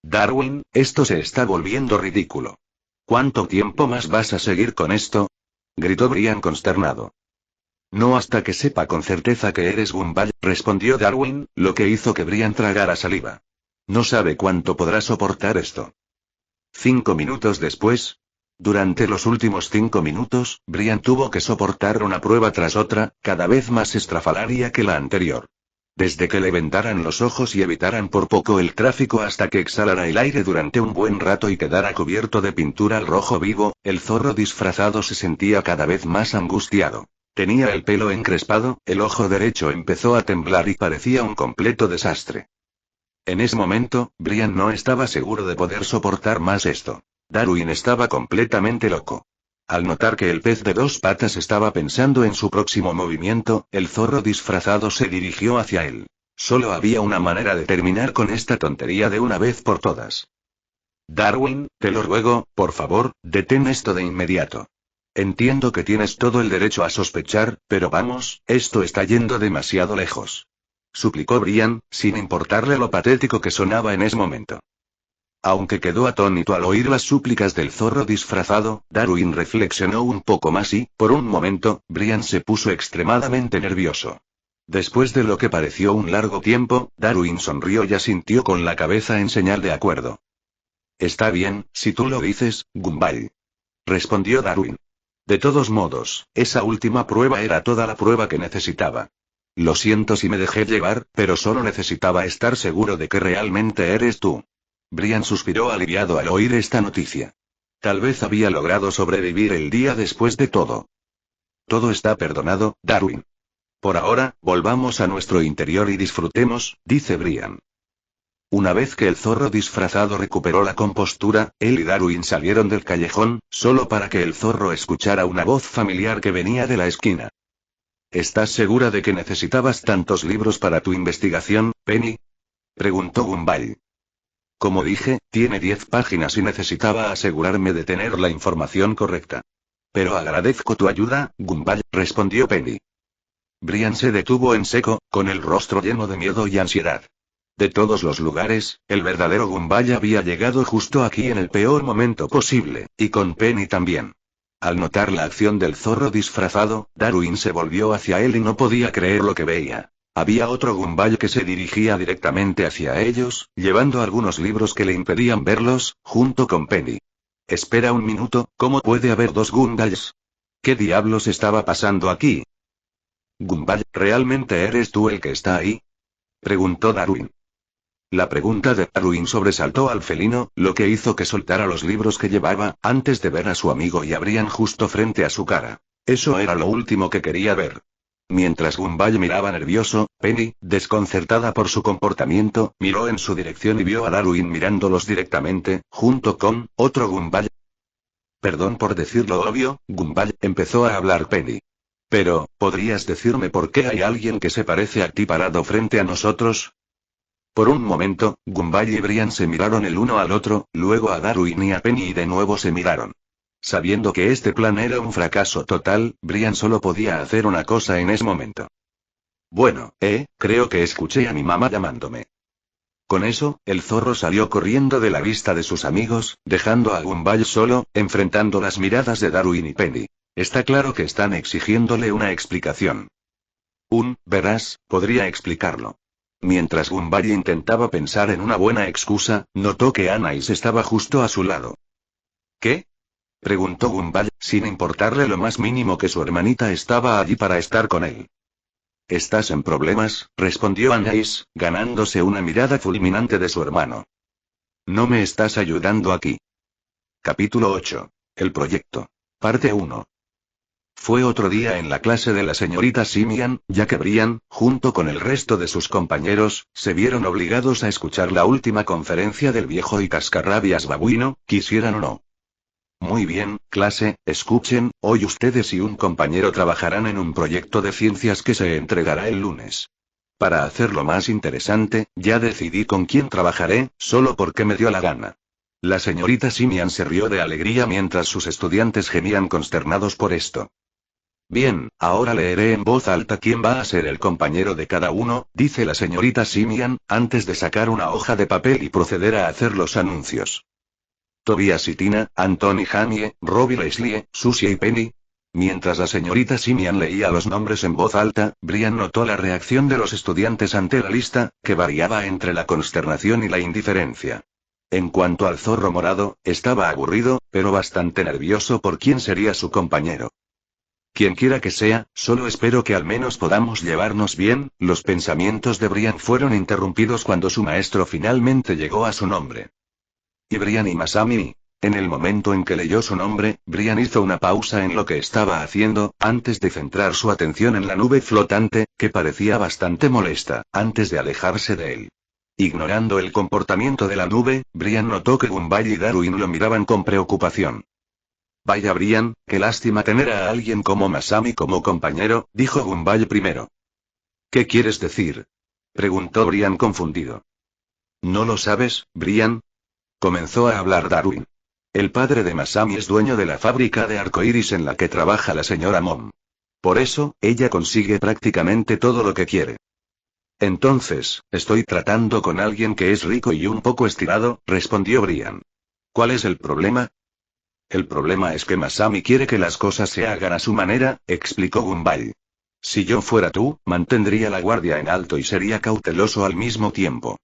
Darwin, esto se está volviendo ridículo. ¿Cuánto tiempo más vas a seguir con esto? Gritó Brian consternado. No hasta que sepa con certeza que eres Gumball, respondió Darwin, lo que hizo que Brian tragara saliva. No sabe cuánto podrá soportar esto. 5 minutos después. Durante los últimos 5 minutos, Brian tuvo que soportar una prueba tras otra, cada vez más estrafalaria que la anterior. Desde que le vendaran los ojos y evitaran por poco el tráfico hasta que exhalara el aire durante un buen rato y quedara cubierto de pintura al rojo vivo, el zorro disfrazado se sentía cada vez más angustiado. Tenía el pelo encrespado, el ojo derecho empezó a temblar y parecía un completo desastre. En ese momento, Brian no estaba seguro de poder soportar más esto. Darwin estaba completamente loco. Al notar que el pez de 2 patas estaba pensando en su próximo movimiento, el zorro disfrazado se dirigió hacia él. Solo había una manera de terminar con esta tontería de una vez por todas. Darwin, te lo ruego, por favor, detén esto de inmediato. Entiendo que tienes todo el derecho a sospechar, pero vamos, esto está yendo demasiado lejos. Suplicó Brian, sin importarle lo patético que sonaba en ese momento. Aunque quedó atónito al oír las súplicas del zorro disfrazado, Darwin reflexionó un poco más y, por un momento, Brian se puso extremadamente nervioso. Después de lo que pareció un largo tiempo, Darwin sonrió y asintió con la cabeza en señal de acuerdo. Está bien, si tú lo dices, Gumball. Respondió Darwin. De todos modos, esa última prueba era toda la prueba que necesitaba. Lo siento si me dejé llevar, pero solo necesitaba estar seguro de que realmente eres tú. Brian suspiró aliviado al oír esta noticia. Tal vez había logrado sobrevivir el día después de todo. Todo está perdonado, Darwin. Por ahora, volvamos a nuestro interior y disfrutemos, dice Brian. Una vez que el zorro disfrazado recuperó la compostura, él y Darwin salieron del callejón, solo para que el zorro escuchara una voz familiar que venía de la esquina. ¿Estás segura de que necesitabas tantos libros para tu investigación, Penny? Preguntó Gumball. Como dije, tiene 10 páginas y necesitaba asegurarme de tener la información correcta. Pero agradezco tu ayuda, Gumball, respondió Penny. Brian se detuvo en seco, con el rostro lleno de miedo y ansiedad. De todos los lugares, el verdadero Gumball había llegado justo aquí en el peor momento posible, y con Penny también. Al notar la acción del zorro disfrazado, Darwin se volvió hacia él y no podía creer lo que veía. Había otro Gumball que se dirigía directamente hacia ellos, llevando algunos libros que le impedían verlos, junto con Penny. Espera un minuto, ¿cómo puede haber 2 Gumballs? ¿Qué diablos estaba pasando aquí? Gumball, ¿realmente eres tú el que está ahí? Preguntó Darwin. La pregunta de Darwin sobresaltó al felino, lo que hizo que soltara los libros que llevaba, antes de ver a su amigo y a Brian justo frente a su cara. Eso era lo último que quería ver. Mientras Gumball miraba nervioso, Penny, desconcertada por su comportamiento, miró en su dirección y vio a Darwin mirándolos directamente, junto con otro Gumball. Perdón por decirlo obvio, Gumball, empezó a hablar Penny. Pero, ¿podrías decirme por qué hay alguien que se parece a ti parado frente a nosotros? Por un momento, Gumball y Brian se miraron el uno al otro, luego a Darwin y a Penny y de nuevo se miraron. Sabiendo que este plan era un fracaso total, Brian solo podía hacer una cosa en ese momento. Bueno, creo que escuché a mi mamá llamándome. Con eso, el zorro salió corriendo de la vista de sus amigos, dejando a Gumball solo, enfrentando las miradas de Darwin y Penny. Está claro que están exigiéndole una explicación. Verás, podría explicarlo. Mientras Gumball intentaba pensar en una buena excusa, notó que Anais estaba justo a su lado. ¿Qué? Preguntó Gumball, sin importarle lo más mínimo que su hermanita estaba allí para estar con él. ¿Estás en problemas?, respondió Anais, ganándose una mirada fulminante de su hermano. No me estás ayudando aquí. Capítulo 8. El proyecto. Parte 1. Fue otro día en la clase de la señorita Simian, ya que Brian, junto con el resto de sus compañeros, se vieron obligados a escuchar la última conferencia del viejo y cascarrabias babuino, quisieran o no. Muy bien, clase, escuchen, hoy ustedes y un compañero trabajarán en un proyecto de ciencias que se entregará el lunes. Para hacerlo más interesante, ya decidí con quién trabajaré, solo porque me dio la gana. La señorita Simian se rió de alegría mientras sus estudiantes gemían consternados por esto. Bien, ahora leeré en voz alta quién va a ser el compañero de cada uno, dice la señorita Simian, antes de sacar una hoja de papel y proceder a hacer los anuncios. Tobias y Tina, Anthony Jamie, Robbie Leslie, Susie y Penny. Mientras la señorita Simian leía los nombres en voz alta, Brian notó la reacción de los estudiantes ante la lista, que variaba entre la consternación y la indiferencia. En cuanto al zorro morado, estaba aburrido, pero bastante nervioso por quién sería su compañero. Quien quiera que sea, solo espero que al menos podamos llevarnos bien. Los pensamientos de Brian fueron interrumpidos cuando su maestro finalmente llegó a su nombre. Y Brian y Masami. En el momento en que leyó su nombre, Brian hizo una pausa en lo que estaba haciendo, antes de centrar su atención en la nube flotante, que parecía bastante molesta, antes de alejarse de él. Ignorando el comportamiento de la nube, Brian notó que Gumball y Darwin lo miraban con preocupación. Vaya Brian, qué lástima tener a alguien como Masami como compañero, dijo Gumball primero. ¿Qué quieres decir?, preguntó Brian confundido. ¿No lo sabes, Brian?, comenzó a hablar Darwin. El padre de Masami es dueño de la fábrica de arcoíris en la que trabaja la señora Mom. Por eso, ella consigue prácticamente todo lo que quiere. Entonces, estoy tratando con alguien que es rico y un poco estirado, respondió Brian. ¿Cuál es el problema? El problema es que Masami quiere que las cosas se hagan a su manera, explicó Gumball. Si yo fuera tú, mantendría la guardia en alto y sería cauteloso al mismo tiempo.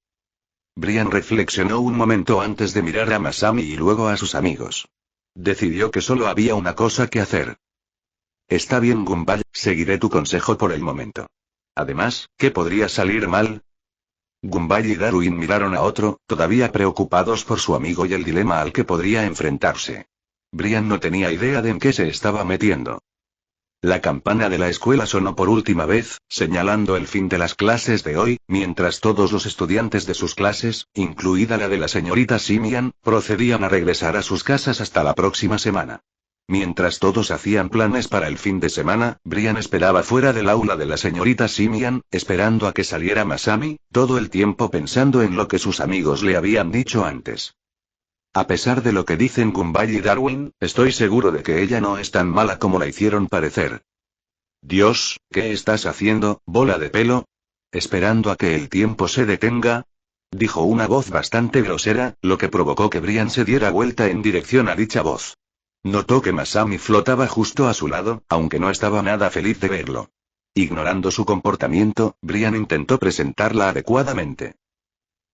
Brian reflexionó un momento antes de mirar a Masami y luego a sus amigos. Decidió que solo había una cosa que hacer. Está bien Gumball, seguiré tu consejo por el momento. Además, ¿qué podría salir mal? Gumball y Darwin miraron a otro, todavía preocupados por su amigo y el dilema al que podría enfrentarse. Brian no tenía idea de en qué se estaba metiendo. La campana de la escuela sonó por última vez, señalando el fin de las clases de hoy, mientras todos los estudiantes de sus clases, incluida la de la señorita Simian, procedían a regresar a sus casas hasta la próxima semana. Mientras todos hacían planes para el fin de semana, Brian esperaba fuera del aula de la señorita Simian, esperando a que saliera Masami, todo el tiempo pensando en lo que sus amigos le habían dicho antes. A pesar de lo que dicen Gumball y Darwin, estoy seguro de que ella no es tan mala como la hicieron parecer. Dios, ¿qué estás haciendo, bola de pelo? ¿Esperando a que el tiempo se detenga?, dijo una voz bastante grosera, lo que provocó que Brian se diera vuelta en dirección a dicha voz. Notó que Masami flotaba justo a su lado, aunque no estaba nada feliz de verlo. Ignorando su comportamiento, Brian intentó presentarla adecuadamente.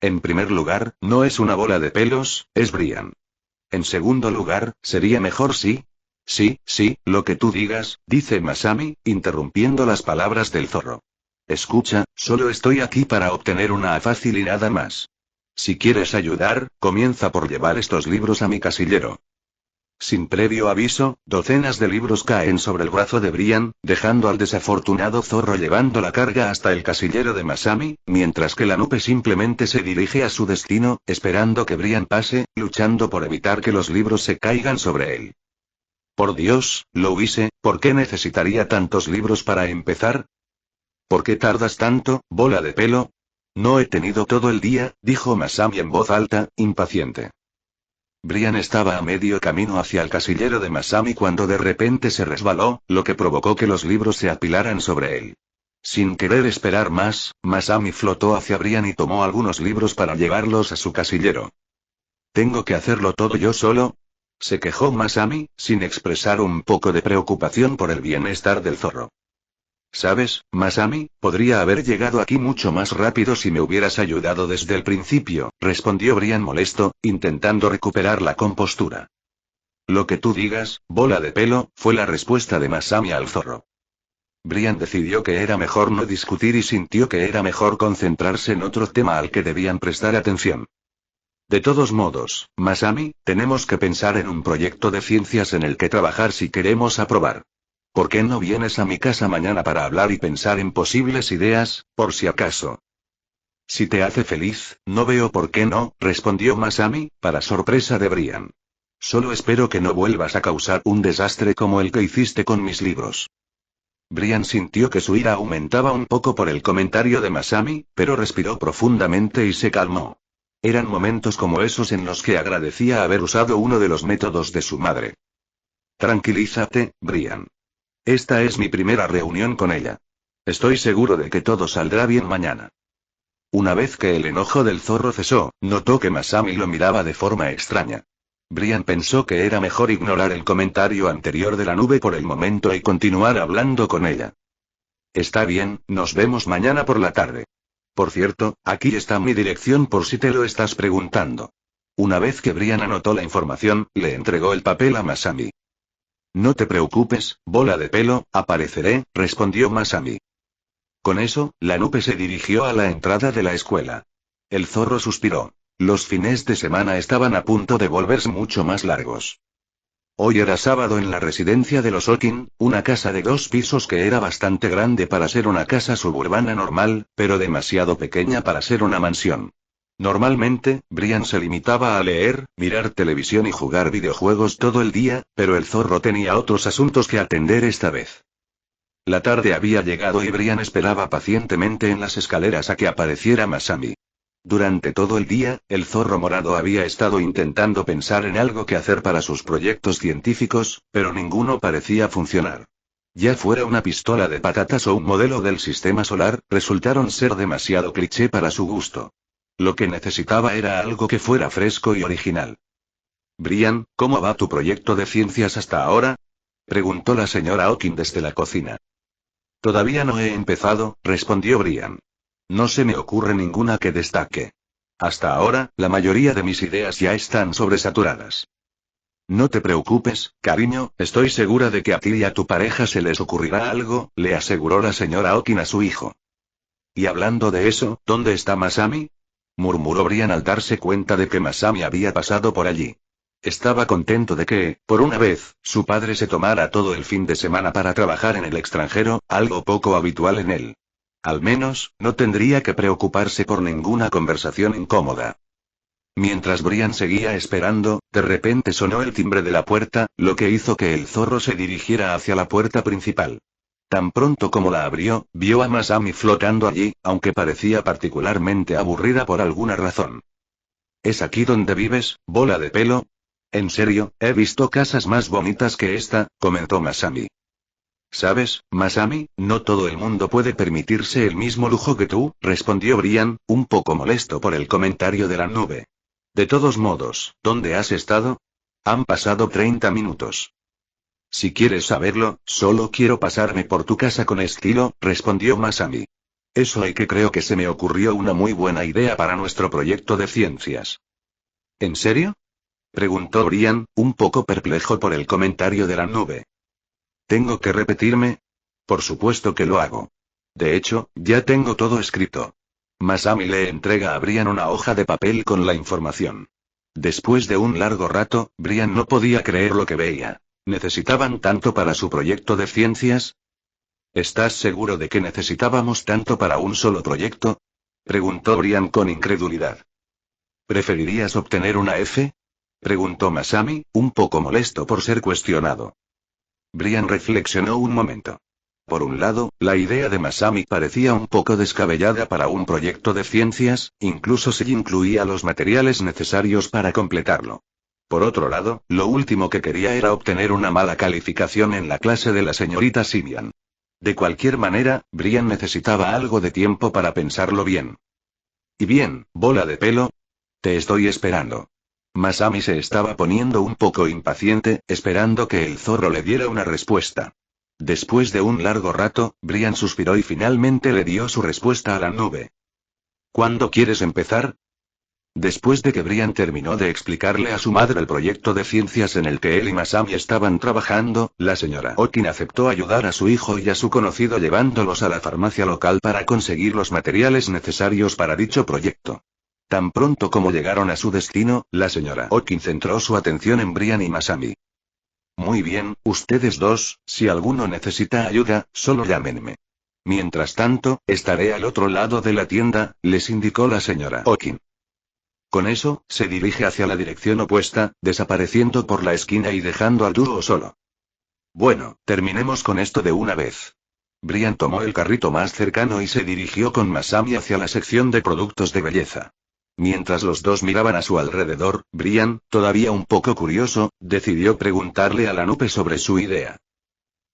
En primer lugar, no es una bola de pelos, es Brian. En segundo lugar, sería mejor si... Sí, lo que tú digas, dice Masami, interrumpiendo las palabras del zorro. Escucha, solo estoy aquí para obtener una fácil y nada más. Si quieres ayudar, comienza por llevar estos libros a mi casillero. Sin previo aviso, docenas de libros caen sobre el brazo de Brian, dejando al desafortunado zorro llevando la carga hasta el casillero de Masami, mientras que la nube simplemente se dirige a su destino, esperando que Brian pase, luchando por evitar que los libros se caigan sobre él. Por Dios, Louise, ¿por qué necesitaría tantos libros para empezar? ¿Por qué tardas tanto, bola de pelo? No he tenido todo el día, dijo Masami en voz alta, impaciente. Brian estaba a medio camino hacia el casillero de Masami cuando de repente se resbaló, lo que provocó que los libros se apilaran sobre él. Sin querer esperar más, Masami flotó hacia Brian y tomó algunos libros para llevarlos a su casillero. ¿Tengo que hacerlo todo yo solo?, se quejó Masami, sin expresar un poco de preocupación por el bienestar del zorro. ¿Sabes, Masami? Podría haber llegado aquí mucho más rápido si me hubieras ayudado desde el principio, respondió Brian molesto, intentando recuperar la compostura. Lo que tú digas, bola de pelo, fue la respuesta de Masami al zorro. Brian decidió que era mejor no discutir y sintió que era mejor concentrarse en otro tema al que debían prestar atención. De todos modos, Masami, tenemos que pensar en un proyecto de ciencias en el que trabajar si queremos aprobar. ¿Por qué no vienes a mi casa mañana para hablar y pensar en posibles ideas, por si acaso? Si te hace feliz, no veo por qué no, respondió Masami, para sorpresa de Brian. Solo espero que no vuelvas a causar un desastre como el que hiciste con mis libros. Brian sintió que su ira aumentaba un poco por el comentario de Masami, pero respiró profundamente y se calmó. Eran momentos como esos en los que agradecía haber usado uno de los métodos de su madre. Tranquilízate, Brian. Esta es mi primera reunión con ella. Estoy seguro de que todo saldrá bien mañana. Una vez que el enojo del zorro cesó, notó que Masami lo miraba de forma extraña. Brian pensó que era mejor ignorar el comentario anterior de la nube por el momento y continuar hablando con ella. Está bien, nos vemos mañana por la tarde. Por cierto, aquí está mi dirección por si te lo estás preguntando. Una vez que Brian anotó la información, le entregó el papel a Masami. No te preocupes, bola de pelo, apareceré, respondió Masami. Con eso, la nube se dirigió a la entrada de la escuela. El zorro suspiró. Los fines de semana estaban a punto de volverse mucho más largos. Hoy era sábado en la residencia de los Okin, una casa de 2 pisos que era bastante grande para ser una casa suburbana normal, pero demasiado pequeña para ser una mansión. Normalmente, Brian se limitaba a leer, mirar televisión y jugar videojuegos todo el día, pero el zorro tenía otros asuntos que atender esta vez. La tarde había llegado y Brian esperaba pacientemente en las escaleras a que apareciera Masami. Durante todo el día, el zorro morado había estado intentando pensar en algo que hacer para sus proyectos científicos, pero ninguno parecía funcionar. Ya fuera una pistola de patatas o un modelo del sistema solar, resultaron ser demasiado cliché para su gusto. Lo que necesitaba era algo que fuera fresco y original. Brian, ¿cómo va tu proyecto de ciencias hasta ahora? Preguntó la señora Okin desde la cocina. Todavía no he empezado, respondió Brian. No se me ocurre ninguna que destaque. Hasta ahora, la mayoría de mis ideas ya están sobresaturadas. No te preocupes, cariño, estoy segura de que a ti y a tu pareja se les ocurrirá algo, le aseguró la señora Okin a su hijo. Y hablando de eso, ¿dónde está Masami? Murmuró Brian al darse cuenta de que Masami había pasado por allí. Estaba contento de que, por una vez, su padre se tomara todo el fin de semana para trabajar en el extranjero, algo poco habitual en él. Al menos, no tendría que preocuparse por ninguna conversación incómoda. Mientras Brian seguía esperando, de repente sonó el timbre de la puerta, lo que hizo que el zorro se dirigiera hacia la puerta principal. Tan pronto como la abrió, vio a Masami flotando allí, aunque parecía particularmente aburrida por alguna razón. ¿Es aquí donde vives, bola de pelo? En serio, he visto casas más bonitas que esta, comentó Masami. ¿Sabes, Masami? No todo el mundo puede permitirse el mismo lujo que tú, respondió Brian, un poco molesto por el comentario de la nube. De todos modos, ¿dónde has estado? Han pasado 30 minutos. Si quieres saberlo, solo quiero pasarme por tu casa con estilo, respondió Masami. Eso y que creo que se me ocurrió una muy buena idea para nuestro proyecto de ciencias. ¿En serio? Preguntó Brian, un poco perplejo por el comentario de la nube. ¿Tengo que repetirme? Por supuesto que lo hago. De hecho, ya tengo todo escrito. Masami le entrega a Brian una hoja de papel con la información. Después de un largo rato, Brian no podía creer lo que veía. ¿Necesitaban tanto para su proyecto de ciencias? ¿Estás seguro de que necesitábamos tanto para un solo proyecto? Preguntó Brian con incredulidad. ¿Preferirías obtener una F? Preguntó Masami, un poco molesto por ser cuestionado. Brian reflexionó un momento. Por un lado, la idea de Masami parecía un poco descabellada para un proyecto de ciencias, incluso si incluía los materiales necesarios para completarlo. Por otro lado, lo último que quería era obtener una mala calificación en la clase de la señorita Simian. De cualquier manera, Brian necesitaba algo de tiempo para pensarlo bien. ¿Y bien, bola de pelo? Te estoy esperando. Masami se estaba poniendo un poco impaciente, esperando que el zorro le diera una respuesta. Después de un largo rato, Brian suspiró y finalmente le dio su respuesta a la nube. ¿Cuándo quieres empezar? Después de que Brian terminó de explicarle a su madre el proyecto de ciencias en el que él y Masami estaban trabajando, la señora Okin aceptó ayudar a su hijo y a su conocido llevándolos a la farmacia local para conseguir los materiales necesarios para dicho proyecto. Tan pronto como llegaron a su destino, la señora Okin centró su atención en Brian y Masami. Muy bien, ustedes dos, si alguno necesita ayuda, solo llámenme. Mientras tanto, estaré al otro lado de la tienda, les indicó la señora Okin. Con eso, se dirige hacia la dirección opuesta, desapareciendo por la esquina y dejando al dúo solo. Bueno, terminemos con esto de una vez. Brian tomó el carrito más cercano y se dirigió con Masami hacia la sección de productos de belleza. Mientras los dos miraban a su alrededor, Brian, todavía un poco curioso, decidió preguntarle a la nube sobre su idea.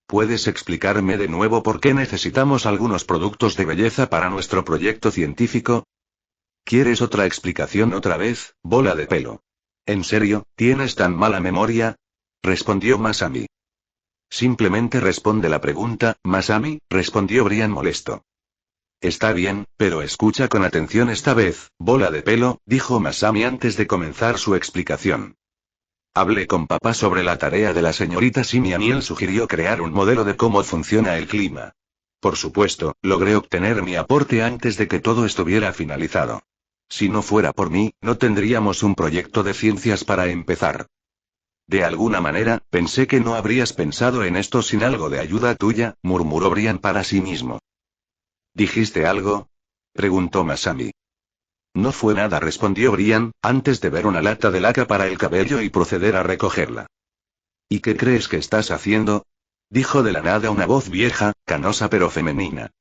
¿Puedes explicarme de nuevo por qué necesitamos algunos productos de belleza para nuestro proyecto científico? ¿Quieres otra explicación otra vez, bola de pelo? ¿En serio, tienes tan mala memoria? Respondió Masami. Simplemente responde la pregunta, Masami, respondió Brian molesto. Está bien, pero escucha con atención esta vez, bola de pelo, dijo Masami antes de comenzar su explicación. Hablé con papá sobre la tarea de la señorita Simian y él sugirió crear un modelo de cómo funciona el clima. Por supuesto, logré obtener mi aporte antes de que todo estuviera finalizado. Si no fuera por mí, no tendríamos un proyecto de ciencias para empezar. De alguna manera, pensé que no habrías pensado en esto sin algo de ayuda tuya, murmuró Brian para sí mismo. ¿Dijiste algo? Preguntó Masami. No fue nada, respondió Brian, antes de ver una lata de laca para el cabello y proceder a recogerla. ¿Y qué crees que estás haciendo? Dijo de la nada una voz vieja, canosa pero femenina.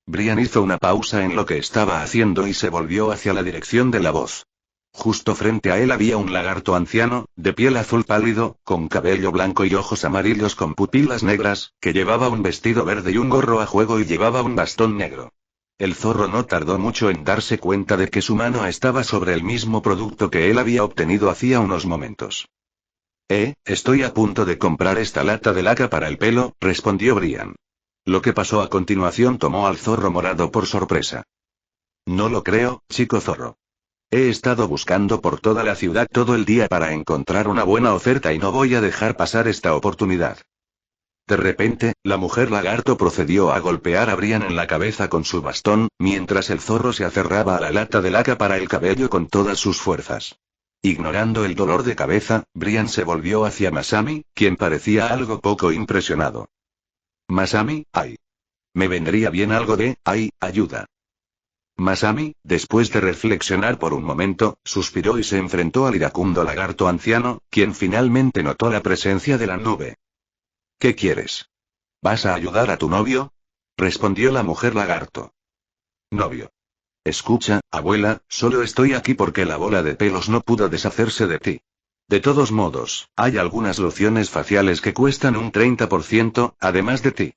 Brian hizo una pausa en lo que estaba haciendo y se volvió hacia la dirección de la voz. Justo frente a él había un lagarto anciano, de piel azul pálido, con cabello blanco y ojos amarillos con pupilas negras, que llevaba un vestido verde y un gorro a juego y llevaba un bastón negro. El zorro no tardó mucho en darse cuenta de que su mano estaba sobre el mismo producto que él había obtenido hacía unos momentos. Estoy a punto de comprar esta lata de laca para el pelo, respondió Brian. Lo que pasó a continuación tomó al zorro morado por sorpresa. No lo creo, chico zorro. He estado buscando por toda la ciudad todo el día para encontrar una buena oferta y no voy a dejar pasar esta oportunidad. De repente, la mujer lagarto procedió a golpear a Brian en la cabeza con su bastón, mientras el zorro se aferraba a la lata de laca para el cabello con todas sus fuerzas. Ignorando el dolor de cabeza, Brian se volvió hacia Masami, quien parecía algo poco impresionado. Masami, ay. Me vendría bien algo de, ay, ayuda. Masami, después de reflexionar por un momento, suspiró y se enfrentó al iracundo lagarto anciano, quien finalmente notó la presencia de la nube. ¿Qué quieres? ¿Vas a ayudar a tu novio? Respondió la mujer lagarto. Novio. Escucha, abuela, solo estoy aquí porque la bola de pelos no pudo deshacerse de ti. De todos modos, hay algunas lociones faciales que cuestan un 30%, además de ti.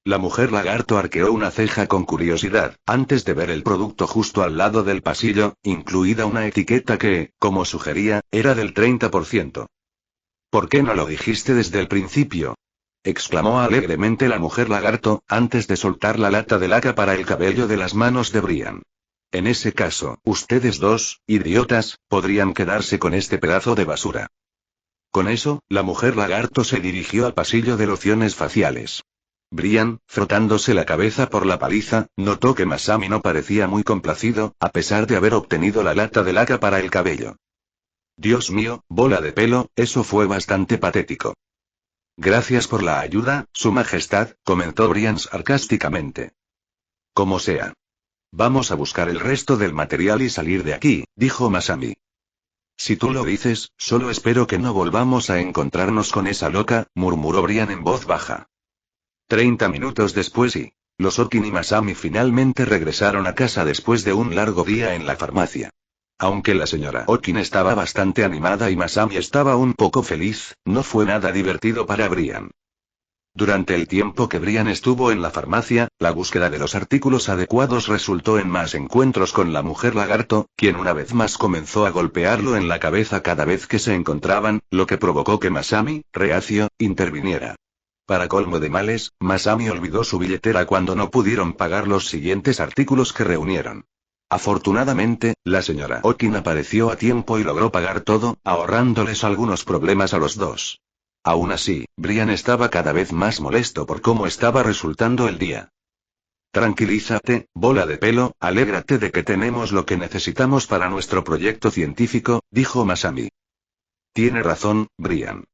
La mujer lagarto arqueó una ceja con curiosidad, antes de ver el producto justo al lado del pasillo, incluida una etiqueta que, como sugería, era del 30%. ¿Por qué no lo dijiste desde el principio? Exclamó alegremente la mujer lagarto, antes de soltar la lata de laca para el cabello de las manos de Brian. En ese caso, ustedes dos, idiotas, podrían quedarse con este pedazo de basura. Con eso, la mujer lagarto se dirigió al pasillo de lociones faciales. Brian, frotándose la cabeza por la paliza, notó que Masami no parecía muy complacido, a pesar de haber obtenido la lata de laca para el cabello. Dios mío, bola de pelo, eso fue bastante patético. Gracias por la ayuda, Su Majestad, comentó Brian sarcásticamente. Como sea. Vamos a buscar el resto del material y salir de aquí, dijo Masami. Si tú lo dices, solo espero que no volvamos a encontrarnos con esa loca, murmuró Brian en voz baja. 30 minutos después y los Okin y Masami finalmente regresaron a casa después de un largo día en la farmacia. Aunque la señora Okin estaba bastante animada y Masami estaba un poco feliz, no fue nada divertido para Brian. Durante el tiempo que Brian estuvo en la farmacia, la búsqueda de los artículos adecuados resultó en más encuentros con la mujer lagarto, quien una vez más comenzó a golpearlo en la cabeza cada vez que se encontraban, lo que provocó que Masami, reacio, interviniera. Para colmo de males, Masami olvidó su billetera cuando no pudieron pagar los siguientes artículos que reunieron. Afortunadamente, la señora Okin apareció a tiempo y logró pagar todo, ahorrándoles algunos problemas a los dos. Aún así, Brian estaba cada vez más molesto por cómo estaba resultando el día. Tranquilízate, bola de pelo, alégrate de que tenemos lo que necesitamos para nuestro proyecto científico, dijo Masami. Tiene razón, Brian.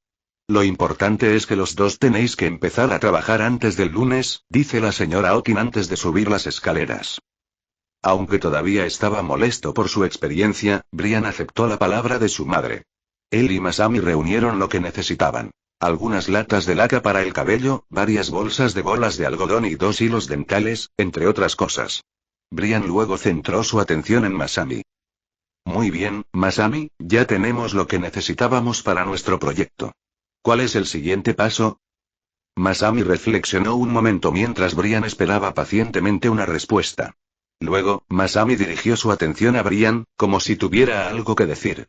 Lo importante es que los dos tenéis que empezar a trabajar antes del lunes, dice la señora Okin antes de subir las escaleras. Aunque todavía estaba molesto por su experiencia, Brian aceptó la palabra de su madre. Él y Masami reunieron lo que necesitaban. Algunas latas de laca para el cabello, varias bolsas de bolas de algodón y 2 hilos dentales, entre otras cosas. Brian luego centró su atención en Masami. Muy bien, Masami, ya tenemos lo que necesitábamos para nuestro proyecto. ¿Cuál es el siguiente paso? Masami reflexionó un momento mientras Brian esperaba pacientemente una respuesta. Luego, Masami dirigió su atención a Brian, como si tuviera algo que decir.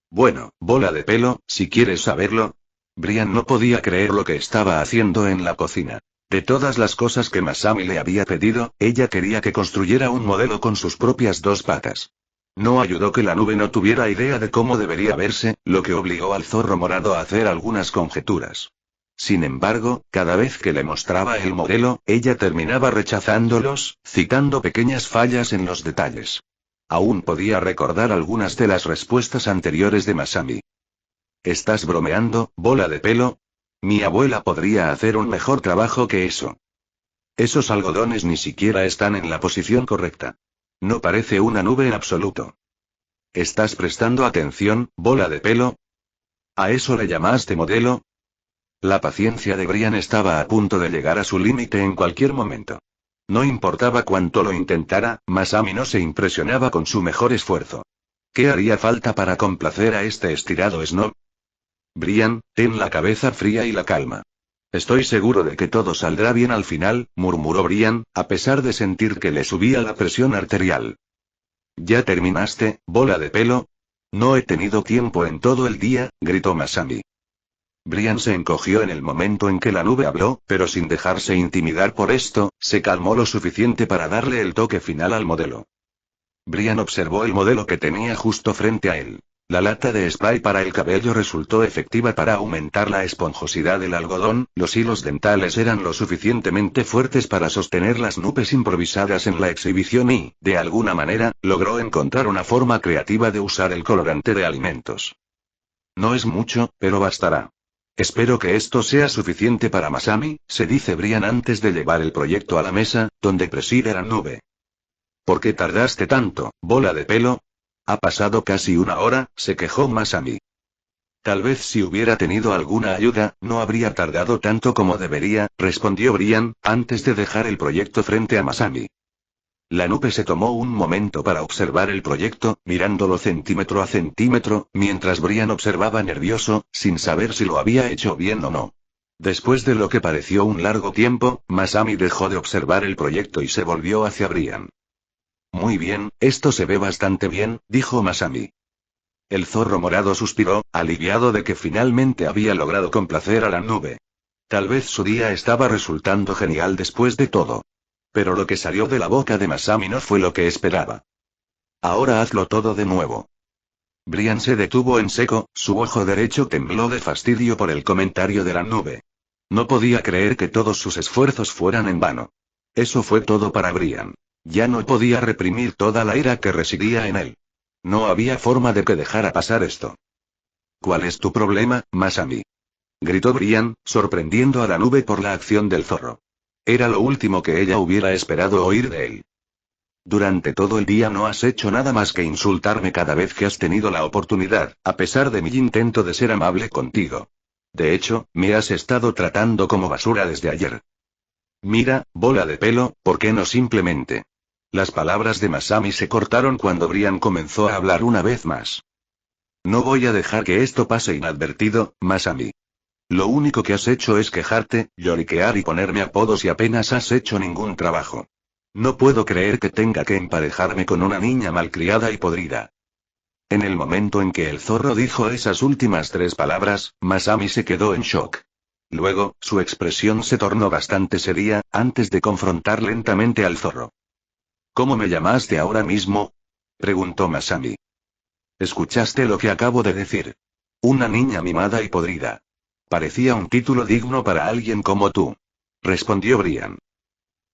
Bueno, bola de pelo, si quieres saberlo. Brian no podía creer lo que estaba haciendo en la cocina. De todas las cosas que Masami le había pedido, ella quería que construyera un modelo con sus propias 2 patas. No ayudó que la nube no tuviera idea de cómo debería verse, lo que obligó al zorro morado a hacer algunas conjeturas. Sin embargo, cada vez que le mostraba el modelo, ella terminaba rechazándolos, citando pequeñas fallas en los detalles. Aún podía recordar algunas de las respuestas anteriores de Masami. ¿Estás bromeando, bola de pelo? Mi abuela podría hacer un mejor trabajo que eso. Esos algodones ni siquiera están en la posición correcta. No parece una nube en absoluto. ¿Estás prestando atención, bola de pelo? ¿A eso le llamaste modelo? La paciencia de Brian estaba a punto de llegar a su límite en cualquier momento. No importaba cuánto lo intentara, Masami no se impresionaba con su mejor esfuerzo. ¿Qué haría falta para complacer a este estirado snob? Brian, ten la cabeza fría y la calma. Estoy seguro de que todo saldrá bien al final, murmuró Brian, a pesar de sentir que le subía la presión arterial. ¿Ya terminaste, bola de pelo? No he tenido tiempo en todo el día, gritó Masami. Brian se encogió en el momento en que la nube habló, pero sin dejarse intimidar por esto, se calmó lo suficiente para darle el toque final al modelo. Brian observó el modelo que tenía justo frente a él. La lata de spray para el cabello resultó efectiva para aumentar la esponjosidad del algodón, los hilos dentales eran lo suficientemente fuertes para sostener las nubes improvisadas en la exhibición y, de alguna manera, logró encontrar una forma creativa de usar el colorante de alimentos. No es mucho, pero bastará. Espero que esto sea suficiente para Masami, se dice Brian antes de llevar el proyecto a la mesa, donde preside la nube. ¿Por qué tardaste tanto, bola de pelo? Ha pasado casi 1 hora, se quejó Masami. Tal vez si hubiera tenido alguna ayuda, no habría tardado tanto como debería, respondió Brian, antes de dejar el proyecto frente a Masami. La nube se tomó un momento para observar el proyecto, mirándolo centímetro a centímetro, mientras Brian observaba nervioso, sin saber si lo había hecho bien o no. Después de lo que pareció un largo tiempo, Masami dejó de observar el proyecto y se volvió hacia Brian. Muy bien, esto se ve bastante bien, dijo Masami. El zorro morado suspiró, aliviado de que finalmente había logrado complacer a la nube. Tal vez su día estaba resultando genial después de todo. Pero lo que salió de la boca de Masami no fue lo que esperaba. Ahora hazlo todo de nuevo. Brian se detuvo en seco, su ojo derecho tembló de fastidio por el comentario de la nube. No podía creer que todos sus esfuerzos fueran en vano. Eso fue todo para Brian. Ya no podía reprimir toda la ira que residía en él. No había forma de que dejara pasar esto. ¿Cuál es tu problema, Masami? Gritó Brian, sorprendiendo a la nube por la acción del zorro. Era lo último que ella hubiera esperado oír de él. Durante todo el día no has hecho nada más que insultarme cada vez que has tenido la oportunidad, a pesar de mi intento de ser amable contigo. De hecho, me has estado tratando como basura desde ayer. Mira, bola de pelo, ¿por qué no simplemente? Las palabras de Masami se cortaron cuando Brian comenzó a hablar una vez más. No voy a dejar que esto pase inadvertido, Masami. Lo único que has hecho es quejarte, lloriquear y ponerme apodos y apenas has hecho ningún trabajo. No puedo creer que tenga que emparejarme con una niña malcriada y podrida. En el momento en que el zorro dijo esas últimas 3 palabras, Masami se quedó en shock. Luego, su expresión se tornó bastante seria, antes de confrontar lentamente al zorro. ¿Cómo me llamaste ahora mismo? Preguntó Masami. ¿Escuchaste lo que acabo de decir? Una niña mimada y podrida. Parecía un título digno para alguien como tú. Respondió Brian.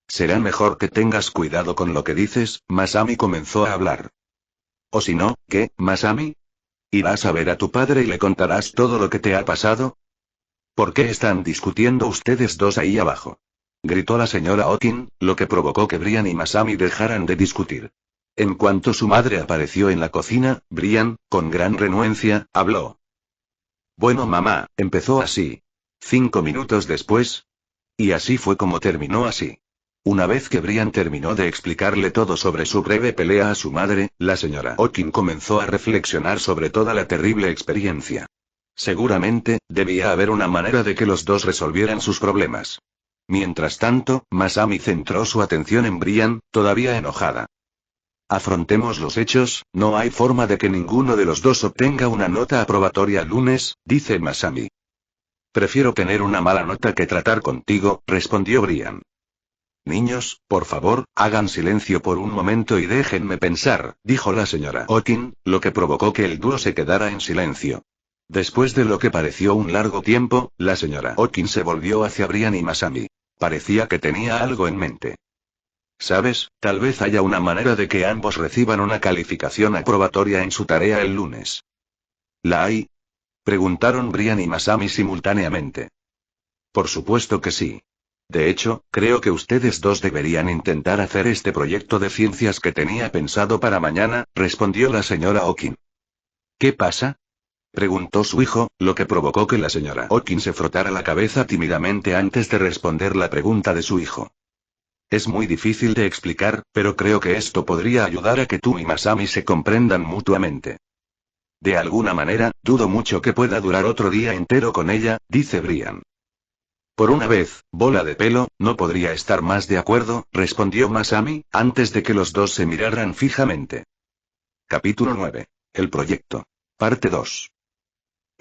Será mejor que tengas cuidado con lo que dices, Masami comenzó a hablar. O si no, ¿qué, Masami? ¿Irás a ver a tu padre y le contarás todo lo que te ha pasado? ¿Por qué están discutiendo ustedes dos ahí abajo? Gritó la señora Okin, lo que provocó que Brian y Masami dejaran de discutir. En cuanto su madre apareció en la cocina, Brian, con gran renuencia, habló. Bueno, mamá, empezó así. 5 minutos después. Y así fue como terminó así. Una vez que Brian terminó de explicarle todo sobre su breve pelea a su madre, la señora Okin comenzó a reflexionar sobre toda la terrible experiencia. Seguramente, debía haber una manera de que los dos resolvieran sus problemas. Mientras tanto, Masami centró su atención en Brian, todavía enojada. Afrontemos los hechos, no hay forma de que ninguno de los dos obtenga una nota aprobatoria el lunes, dice Masami. Prefiero tener una mala nota que tratar contigo, respondió Brian. Niños, por favor, hagan silencio por un momento y déjenme pensar, dijo la señora Okin, lo que provocó que el dúo se quedara en silencio. Después de lo que pareció un largo tiempo, la señora Okin se volvió hacia Brian y Masami. Parecía que tenía algo en mente. ¿Sabes? Tal vez haya una manera de que ambos reciban una calificación aprobatoria en su tarea el lunes. ¿La hay? Preguntaron Brian y Masami simultáneamente. Por supuesto que sí. De hecho, creo que ustedes dos deberían intentar hacer este proyecto de ciencias que tenía pensado para mañana, respondió la señora Okin. ¿Qué pasa? Preguntó su hijo, lo que provocó que la señora Okin se frotara la cabeza tímidamente antes de responder la pregunta de su hijo. Es muy difícil de explicar, pero creo que esto podría ayudar a que tú y Masami se comprendan mutuamente. De alguna manera, dudo mucho que pueda durar otro día entero con ella, dice Brian. Por una vez, bola de pelo, no podría estar más de acuerdo, respondió Masami, antes de que los dos se miraran fijamente. Capítulo 9. El proyecto. Parte 2.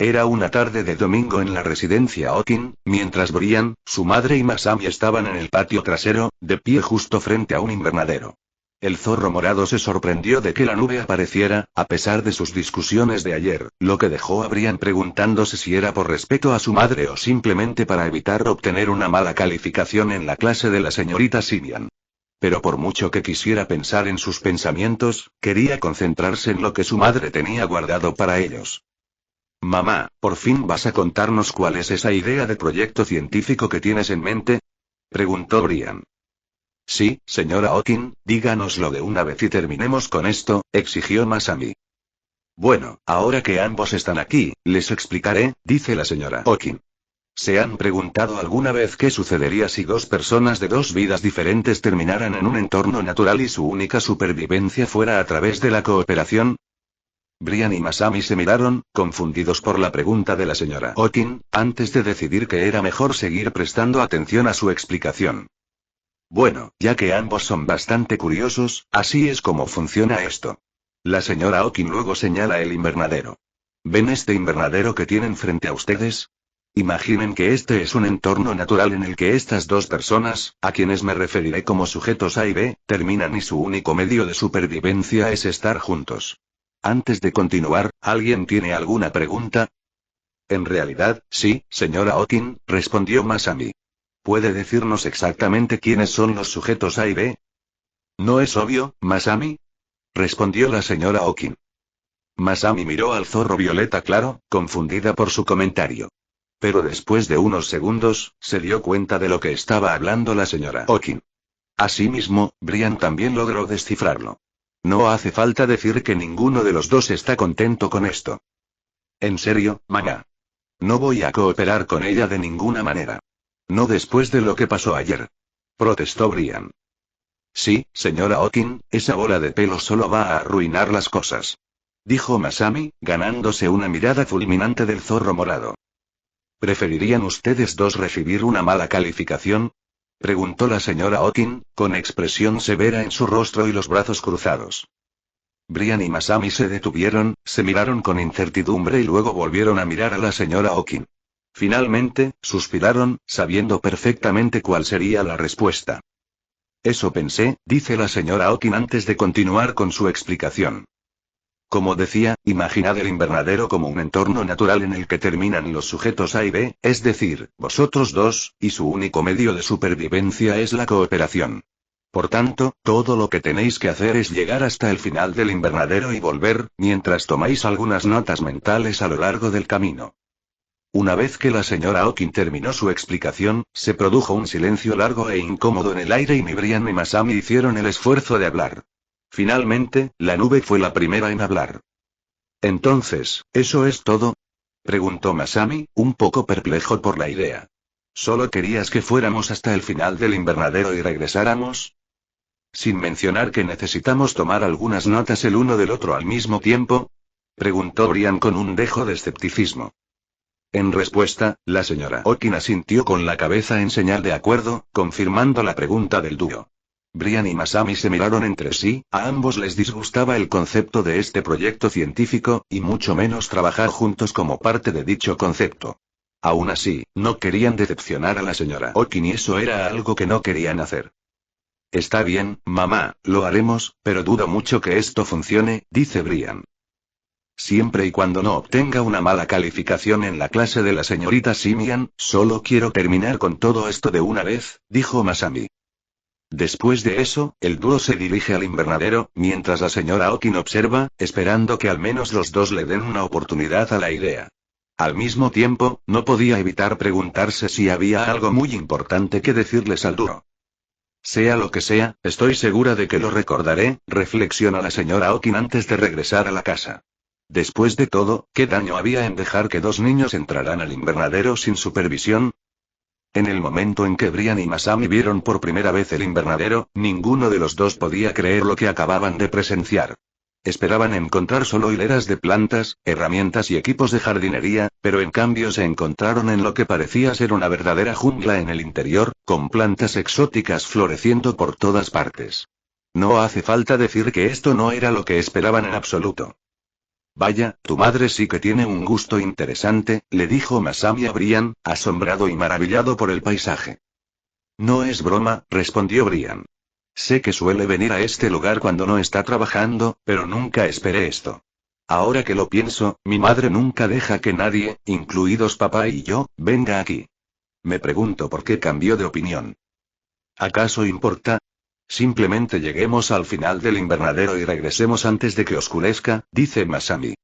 Era una tarde de domingo en la residencia Okin, mientras Brian, su madre y Masami estaban en el patio trasero, de pie justo frente a un invernadero. El zorro morado se sorprendió de que la nube apareciera, a pesar de sus discusiones de ayer, lo que dejó a Brian preguntándose si era por respeto a su madre o simplemente para evitar obtener una mala calificación en la clase de la señorita Simian. Pero por mucho que quisiera pensar en sus pensamientos, quería concentrarse en lo que su madre tenía guardado para ellos. Mamá, ¿por fin vas a contarnos cuál es esa idea de proyecto científico que tienes en mente? Preguntó Brian. Sí, señora Okin, díganoslo de una vez y terminemos con esto, exigió Masami. Bueno, ahora que ambos están aquí, les explicaré, dice la señora Okin. ¿Se han preguntado alguna vez qué sucedería si dos personas de dos vidas diferentes terminaran en un entorno natural y su única supervivencia fuera a través de la cooperación? Brian y Masami se miraron, confundidos por la pregunta de la señora Okin, antes de decidir que era mejor seguir prestando atención a su explicación. Bueno, ya que ambos son bastante curiosos, así es como funciona esto. La señora Okin luego señala el invernadero. ¿Ven este invernadero que tienen frente a ustedes? Imaginen que este es un entorno natural en el que estas dos personas, a quienes me referiré como sujetos A y B, terminan y su único medio de supervivencia es estar juntos. Antes de continuar, ¿alguien tiene alguna pregunta? En realidad, sí, señora Okin, respondió Masami. ¿Puede decirnos exactamente quiénes son los sujetos A y B? ¿No es obvio, Masami? Respondió la señora Okin. Masami miró al zorro violeta claro, confundida por su comentario. Pero después de unos segundos, se dio cuenta de lo que estaba hablando la señora Okin. Asimismo, Brian también logró descifrarlo. No hace falta decir que ninguno de los dos está contento con esto. En serio, mamá. No voy a cooperar con ella de ninguna manera. No después de lo que pasó ayer. Protestó Brian. Sí, señora Okin, esa bola de pelo solo va a arruinar las cosas. Dijo Masami, ganándose una mirada fulminante del zorro morado. ¿Preferirían ustedes dos recibir una mala calificación? Preguntó la señora Okin, con expresión severa en su rostro y los brazos cruzados. Brian y Masami se detuvieron, se miraron con incertidumbre y luego volvieron a mirar a la señora Okin. Finalmente, suspiraron, sabiendo perfectamente cuál sería la respuesta. Eso pensé, dice la señora Okin antes de continuar con su explicación. Como decía, imaginad el invernadero como un entorno natural en el que terminan los sujetos A y B, es decir, vosotros dos, y su único medio de supervivencia es la cooperación. Por tanto, todo lo que tenéis que hacer es llegar hasta el final del invernadero y volver, mientras tomáis algunas notas mentales a lo largo del camino. Una vez que la señora Okin terminó su explicación, se produjo un silencio largo e incómodo en el aire y ni Brian ni Masami hicieron el esfuerzo de hablar. Finalmente, la nube fue la primera en hablar. Entonces, ¿eso es todo? Preguntó Masami, un poco perplejo por la idea. ¿Solo querías que fuéramos hasta el final del invernadero y regresáramos? Sin mencionar que necesitamos tomar algunas notas el uno del otro al mismo tiempo, preguntó Brian con un dejo de escepticismo. En respuesta, la señora Okin asintió con la cabeza en señal de acuerdo, confirmando la pregunta del dúo. Brian y Masami se miraron entre sí, a ambos les disgustaba el concepto de este proyecto científico, y mucho menos trabajar juntos como parte de dicho concepto. Aún así, no querían decepcionar a la señora Okin y eso era algo que no querían hacer. Está bien, mamá, lo haremos, pero dudo mucho que esto funcione, dice Brian. Siempre y cuando no obtenga una mala calificación en la clase de la señorita Simian, solo quiero terminar con todo esto de una vez, dijo Masami. Después de eso, el dúo se dirige al invernadero, mientras la señora Okin observa, esperando que al menos los dos le den una oportunidad a la idea. Al mismo tiempo, no podía evitar preguntarse si había algo muy importante que decirles al dúo. Sea lo que sea, estoy segura de que lo recordaré, reflexiona la señora Okin antes de regresar a la casa. Después de todo, ¿qué daño había en dejar que dos niños entraran al invernadero sin supervisión? En el momento en que Brian y Masami vieron por primera vez el invernadero, ninguno de los dos podía creer lo que acababan de presenciar. Esperaban encontrar solo hileras de plantas, herramientas y equipos de jardinería, pero en cambio se encontraron en lo que parecía ser una verdadera jungla en el interior, con plantas exóticas floreciendo por todas partes. No hace falta decir que esto no era lo que esperaban en absoluto. Vaya, tu madre sí que tiene un gusto interesante, le dijo Masami a Brian, asombrado y maravillado por el paisaje. No es broma, respondió Brian. Sé que suele venir a este lugar cuando no está trabajando, pero nunca esperé esto. Ahora que lo pienso, mi madre nunca deja que nadie, incluidos papá y yo, venga aquí. Me pregunto por qué cambió de opinión. ¿Acaso importa? Simplemente lleguemos al final del invernadero y regresemos antes de que oscurezca, dice Masami.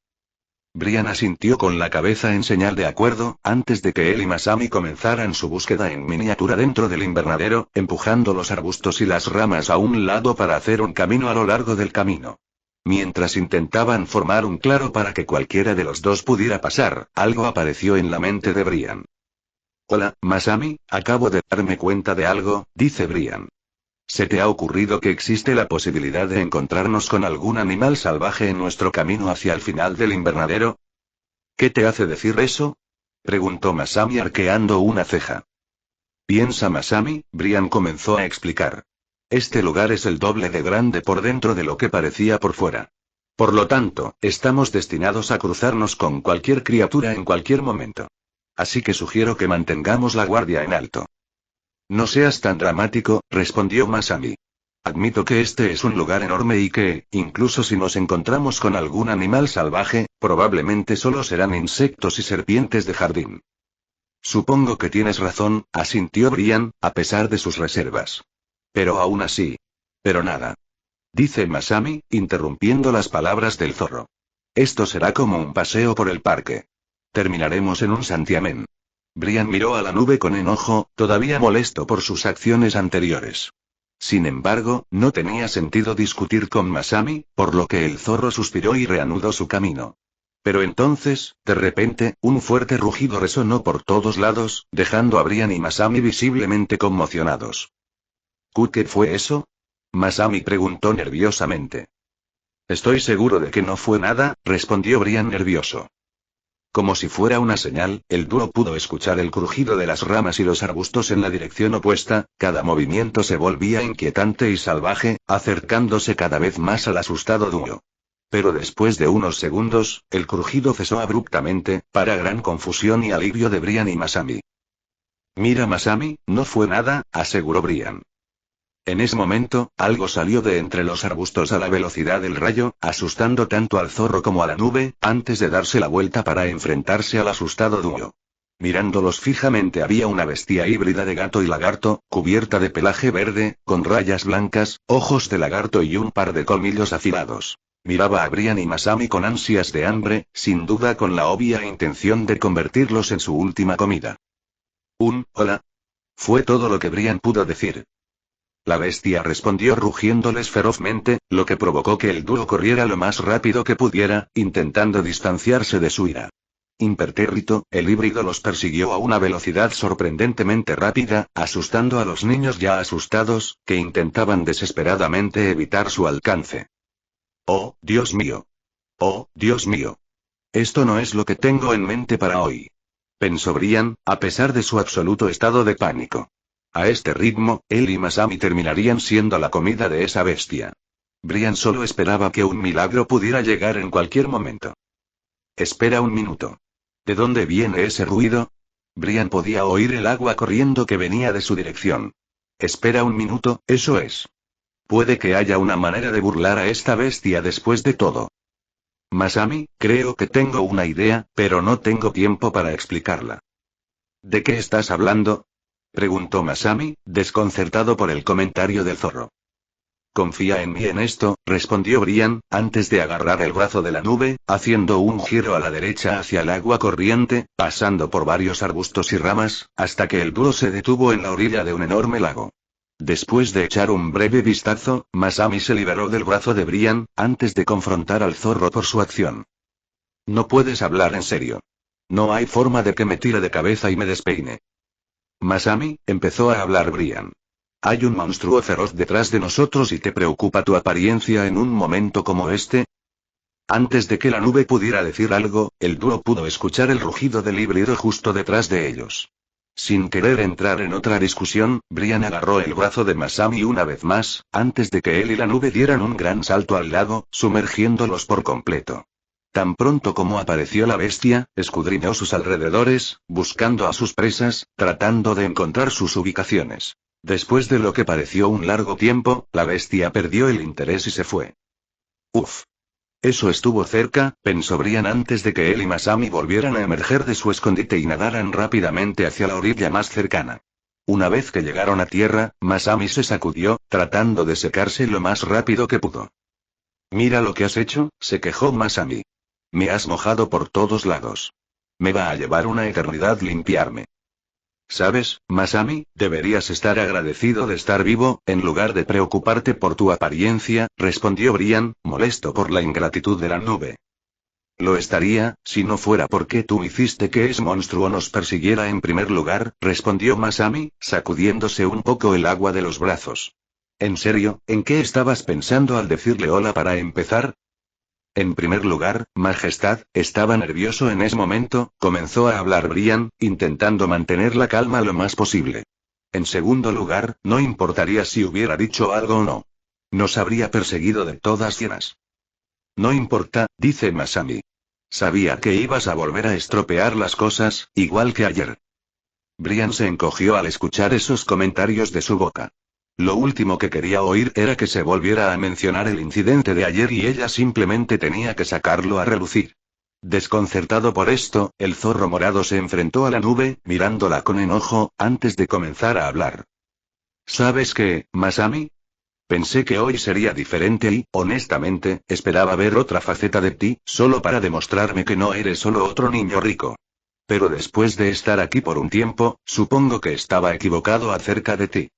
Brian asintió con la cabeza en señal de acuerdo, antes de que él y Masami comenzaran su búsqueda en miniatura dentro del invernadero, empujando los arbustos y las ramas a un lado para hacer un camino a lo largo del camino. Mientras intentaban formar un claro para que cualquiera de los dos pudiera pasar, algo apareció en la mente de Brian. Hola, Masami, acabo de darme cuenta de algo, dice Brian. ¿Se te ha ocurrido que existe la posibilidad de encontrarnos con algún animal salvaje en nuestro camino hacia el final del invernadero? ¿Qué te hace decir eso? Preguntó Masami arqueando una ceja. Piensa Masami, Brian comenzó a explicar. Este lugar es el doble de grande por dentro de lo que parecía por fuera. Por lo tanto, estamos destinados a cruzarnos con cualquier criatura en cualquier momento. Así que sugiero que mantengamos la guardia en alto. No seas tan dramático, respondió Masami. Admito que este es un lugar enorme y que, incluso si nos encontramos con algún animal salvaje, probablemente solo serán insectos y serpientes de jardín. Supongo que tienes razón, asintió Brian, a pesar de sus reservas. Pero aún así. Pero nada. Dice Masami, interrumpiendo las palabras del zorro. Esto será como un paseo por el parque. Terminaremos en un santiamén. Brian miró a la nube con enojo, todavía molesto por sus acciones anteriores. Sin embargo, no tenía sentido discutir con Masami, por lo que el zorro suspiró y reanudó su camino. Pero entonces, de repente, un fuerte rugido resonó por todos lados, dejando a Brian y Masami visiblemente conmocionados. ¿Qué fue eso? Masami preguntó nerviosamente. Estoy seguro de que no fue nada, respondió Brian nervioso. Como si fuera una señal, el dúo pudo escuchar el crujido de las ramas y los arbustos en la dirección opuesta, cada movimiento se volvía inquietante y salvaje, acercándose cada vez más al asustado dúo. Pero después de unos segundos, el crujido cesó abruptamente, para gran confusión y alivio de Brian y Masami. Mira Masami, no fue nada, aseguró Brian. En ese momento, algo salió de entre los arbustos a la velocidad del rayo, asustando tanto al zorro como a la nube, antes de darse la vuelta para enfrentarse al asustado dúo. Mirándolos fijamente había una bestia híbrida de gato y lagarto, cubierta de pelaje verde, con rayas blancas, ojos de lagarto y un par de colmillos afilados. Miraba a Brian y Masami con ansias de hambre, sin duda con la obvia intención de convertirlos en su última comida. Hola. Fue todo lo que Brian pudo decir. La bestia respondió rugiéndoles ferozmente, lo que provocó que el dúo corriera lo más rápido que pudiera, intentando distanciarse de su ira. Impertérrito, el híbrido los persiguió a una velocidad sorprendentemente rápida, asustando a los niños ya asustados, que intentaban desesperadamente evitar su alcance. ¡Oh, Dios mío! ¡Oh, Dios mío! Esto no es lo que tengo en mente para hoy. Pensó Brian, a pesar de su absoluto estado de pánico. A este ritmo, él y Masami terminarían siendo la comida de esa bestia. Brian solo esperaba que un milagro pudiera llegar en cualquier momento. Espera un minuto. ¿De dónde viene ese ruido? Brian podía oír el agua corriendo que venía de su dirección. Espera un minuto, eso es. Puede que haya una manera de burlar a esta bestia después de todo. Masami, creo que tengo una idea, pero no tengo tiempo para explicarla. ¿De qué estás hablando? Preguntó Masami, desconcertado por el comentario del zorro. Confía en mí en esto, respondió Brian, antes de agarrar el brazo de la nube, haciendo un giro a la derecha hacia el agua corriente, pasando por varios arbustos y ramas, hasta que el dúo se detuvo en la orilla de un enorme lago. Después de echar un breve vistazo, Masami se liberó del brazo de Brian, antes de confrontar al zorro por su acción. No puedes hablar en serio. No hay forma de que me tire de cabeza y me despeine. Masami, empezó a hablar Brian. ¿Hay un monstruo feroz detrás de nosotros y te preocupa tu apariencia en un momento como este? Antes de que la nube pudiera decir algo, el dúo pudo escuchar el rugido del híbrido justo detrás de ellos. Sin querer entrar en otra discusión, Brian agarró el brazo de Masami una vez más, antes de que él y la nube dieran un gran salto al lago, sumergiéndolos por completo. Tan pronto como apareció la bestia, escudriñó sus alrededores, buscando a sus presas, tratando de encontrar sus ubicaciones. Después de lo que pareció un largo tiempo, la bestia perdió el interés y se fue. Uf. Eso estuvo cerca, pensó Brian antes de que él y Masami volvieran a emerger de su escondite y nadaran rápidamente hacia la orilla más cercana. Una vez que llegaron a tierra, Masami se sacudió, tratando de secarse lo más rápido que pudo. Mira lo que has hecho, se quejó Masami. Me has mojado por todos lados. Me va a llevar una eternidad limpiarme. ¿Sabes, Masami? Deberías estar agradecido de estar vivo, en lugar de preocuparte por tu apariencia, respondió Brian, molesto por la ingratitud de la nube. Lo estaría, si no fuera porque tú hiciste que ese monstruo nos persiguiera en primer lugar, respondió Masami, sacudiéndose un poco el agua de los brazos. ¿En serio, en qué estabas pensando al decirle hola para empezar? En primer lugar, Majestad, estaba nervioso en ese momento, comenzó a hablar Brian, intentando mantener la calma lo más posible. En segundo lugar, no importaría si hubiera dicho algo o no. Nos habría perseguido de todas llenas. No importa, dice Masami. Sabía que ibas a volver a estropear las cosas, igual que ayer. Brian se encogió al escuchar esos comentarios de su boca. Lo último que quería oír era que se volviera a mencionar el incidente de ayer y ella simplemente tenía que sacarlo a relucir. Desconcertado por esto, el zorro morado se enfrentó a la nube, mirándola con enojo, antes de comenzar a hablar. ¿Sabes qué, Masami? Pensé que hoy sería diferente y, honestamente, esperaba ver otra faceta de ti, solo para demostrarme que no eres solo otro niño rico. Pero después de estar aquí por un tiempo, supongo que estaba equivocado acerca de ti.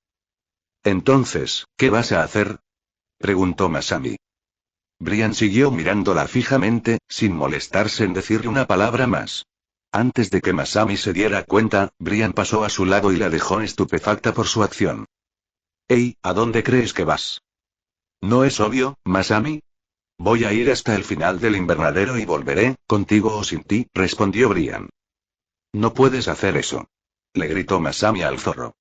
Entonces, ¿qué vas a hacer? Preguntó Masami. Brian siguió mirándola fijamente, sin molestarse en decirle una palabra más. Antes de que Masami se diera cuenta, Brian pasó a su lado y la dejó estupefacta por su acción. Hey, ¿a dónde crees que vas? ¿No es obvio, Masami? Voy a ir hasta el final del invernadero y volveré, contigo o sin ti, respondió Brian. No puedes hacer eso. Le gritó Masami al zorro.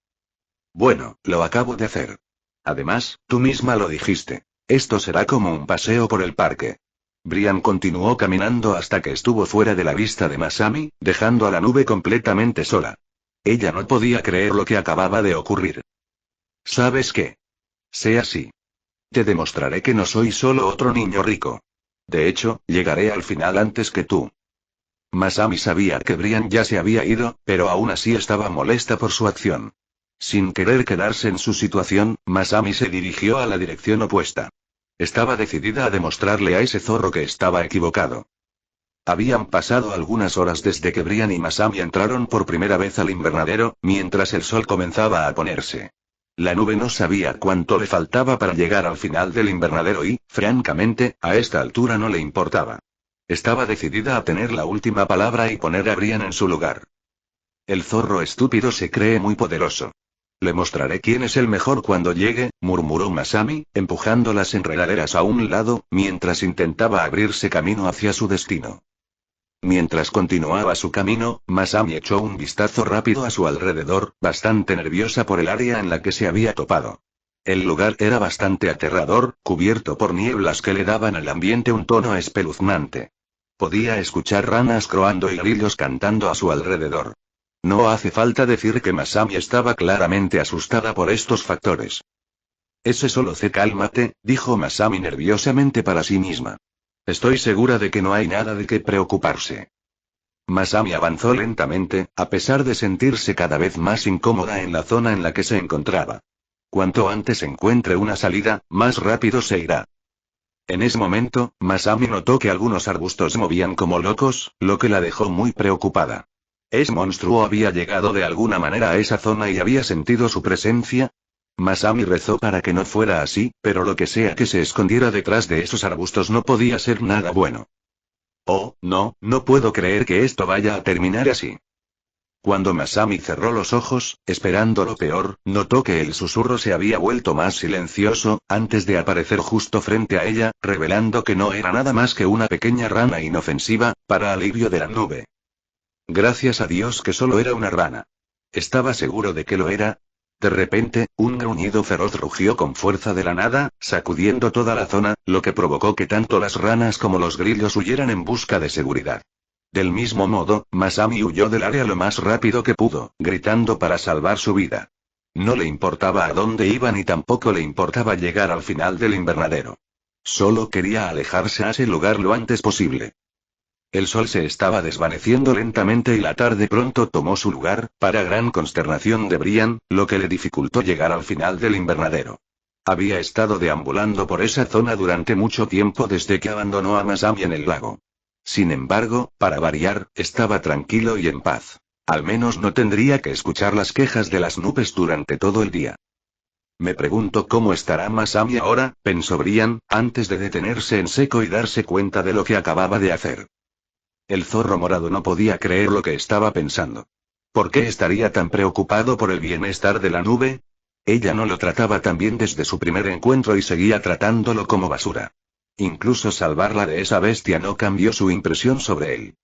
Bueno, lo acabo de hacer. Además, tú misma lo dijiste. Esto será como un paseo por el parque. Brian continuó caminando hasta que estuvo fuera de la vista de Masami, dejando a la nube completamente sola. Ella no podía creer lo que acababa de ocurrir. ¿Sabes qué? Sea así. Te demostraré que no soy solo otro niño rico. De hecho, llegaré al final antes que tú. Masami sabía que Brian ya se había ido, pero aún así estaba molesta por su acción. Sin querer quedarse en su situación, Masami se dirigió a la dirección opuesta. Estaba decidida a demostrarle a ese zorro que estaba equivocado. Habían pasado algunas horas desde que Brian y Masami entraron por primera vez al invernadero, mientras el sol comenzaba a ponerse. La nube no sabía cuánto le faltaba para llegar al final del invernadero y, francamente, a esta altura no le importaba. Estaba decidida a tener la última palabra y poner a Brian en su lugar. El zorro estúpido se cree muy poderoso. Le mostraré quién es el mejor cuando llegue, murmuró Masami, empujando las enredaderas a un lado, mientras intentaba abrirse camino hacia su destino. Mientras continuaba su camino, Masami echó un vistazo rápido a su alrededor, bastante nerviosa por el área en la que se había topado. El lugar era bastante aterrador, cubierto por nieblas que le daban al ambiente un tono espeluznante. Podía escuchar ranas croando y grillos cantando a su alrededor. No hace falta decir que Masami estaba claramente asustada por estos factores. Ese solo cálmate, dijo Masami nerviosamente para sí misma. Estoy segura de que no hay nada de qué preocuparse. Masami avanzó lentamente, a pesar de sentirse cada vez más incómoda en la zona en la que se encontraba. Cuanto antes encuentre una salida, más rápido se irá. En ese momento, Masami notó que algunos arbustos movían como locos, lo que la dejó muy preocupada. ¿Ese monstruo había llegado de alguna manera a esa zona y había sentido su presencia? Masami rezó para que no fuera así, pero lo que sea que se escondiera detrás de esos arbustos no podía ser nada bueno. Oh, no, no puedo creer que esto vaya a terminar así. Cuando Masami cerró los ojos, esperando lo peor, notó que el susurro se había vuelto más silencioso, antes de aparecer justo frente a ella, revelando que no era nada más que una pequeña rana inofensiva, para alivio de la nube. Gracias a Dios que solo era una rana. ¿Estaba seguro de que lo era? De repente, un gruñido feroz rugió con fuerza de la nada, sacudiendo toda la zona, lo que provocó que tanto las ranas como los grillos huyeran en busca de seguridad. Del mismo modo, Masami huyó del área lo más rápido que pudo, gritando para salvar su vida. No le importaba a dónde iba ni tampoco le importaba llegar al final del invernadero. Solo quería alejarse a ese lugar lo antes posible. El sol se estaba desvaneciendo lentamente y la tarde pronto tomó su lugar, para gran consternación de Brian, lo que le dificultó llegar al final del invernadero. Había estado deambulando por esa zona durante mucho tiempo desde que abandonó a Masami en el lago. Sin embargo, para variar, estaba tranquilo y en paz. Al menos no tendría que escuchar las quejas de las nubes durante todo el día. Me pregunto cómo estará Masami ahora, pensó Brian, antes de detenerse en seco y darse cuenta de lo que acababa de hacer. El zorro morado no podía creer lo que estaba pensando. ¿Por qué estaría tan preocupado por el bienestar de la nube? Ella no lo trataba tan bien desde su primer encuentro y seguía tratándolo como basura. Incluso salvarla de esa bestia no cambió su impresión sobre él.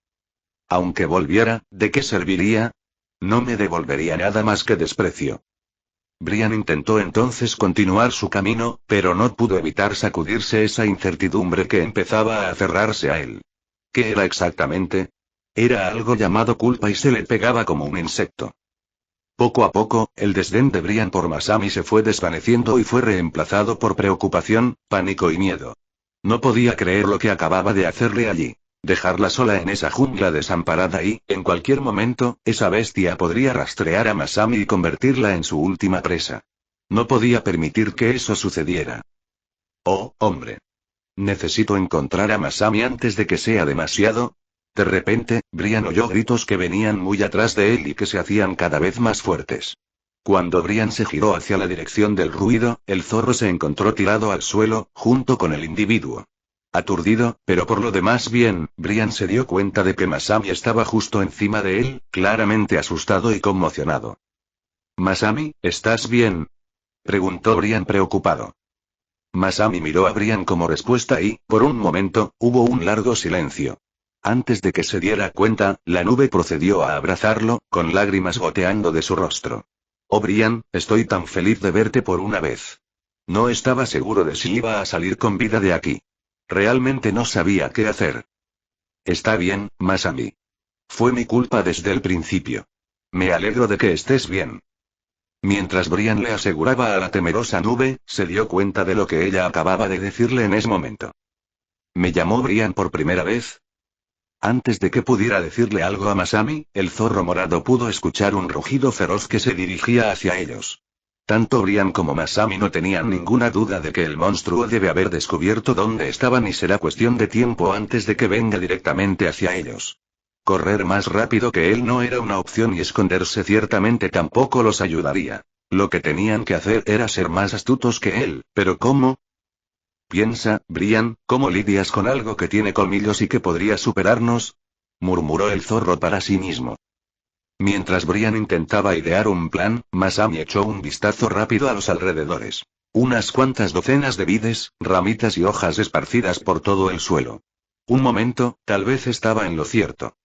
Aunque volviera, ¿de qué serviría? No me devolvería nada más que desprecio. Brian intentó entonces continuar su camino, pero no pudo evitar sacudirse esa incertidumbre que empezaba a aferrarse a él. ¿Qué era exactamente? Era algo llamado culpa y se le pegaba como un insecto. Poco a poco, el desdén de Brian por Masami se fue desvaneciendo y fue reemplazado por preocupación, pánico y miedo. No podía creer lo que acababa de hacerle allí. Dejarla sola en esa jungla desamparada y, en cualquier momento, esa bestia podría rastrear a Masami y convertirla en su última presa. No podía permitir que eso sucediera. Oh, hombre. Necesito encontrar a Masami antes de que sea demasiado. De repente, Brian oyó gritos que venían muy atrás de él y que se hacían cada vez más fuertes. Cuando Brian se giró hacia la dirección del ruido, el zorro se encontró tirado al suelo, junto con el individuo. Aturdido, pero por lo demás bien, Brian se dio cuenta de que Masami estaba justo encima de él, claramente asustado y conmocionado. «Masami, ¿estás bien?», preguntó Brian preocupado. Masami miró a Brian como respuesta y, por un momento, hubo un largo silencio. Antes de que se diera cuenta, la nube procedió a abrazarlo, con lágrimas goteando de su rostro. «Oh Brian, estoy tan feliz de verte por una vez. No estaba seguro de si iba a salir con vida de aquí. Realmente no sabía qué hacer. Está bien, Masami. Fue mi culpa desde el principio. Me alegro de que estés bien. Mientras Brian le aseguraba a la temerosa nube, se dio cuenta de lo que ella acababa de decirle en ese momento. ¿Me llamó Brian por primera vez? Antes de que pudiera decirle algo a Masami, el zorro morado pudo escuchar un rugido feroz que se dirigía hacia ellos. Tanto Brian como Masami no tenían ninguna duda de que el monstruo debe haber descubierto dónde estaban y será cuestión de tiempo antes de que venga directamente hacia ellos. Correr más rápido que él no era una opción y esconderse ciertamente tampoco los ayudaría. Lo que tenían que hacer era ser más astutos que él, pero ¿cómo? Piensa, Brian, ¿cómo lidias con algo que tiene colmillos y que podría superarnos? Murmuró el zorro para sí mismo. Mientras Brian intentaba idear un plan, Masami echó un vistazo rápido a los alrededores. Unas cuantas docenas de vides, ramitas y hojas esparcidas por todo el suelo. Un momento, tal vez estaba en lo cierto.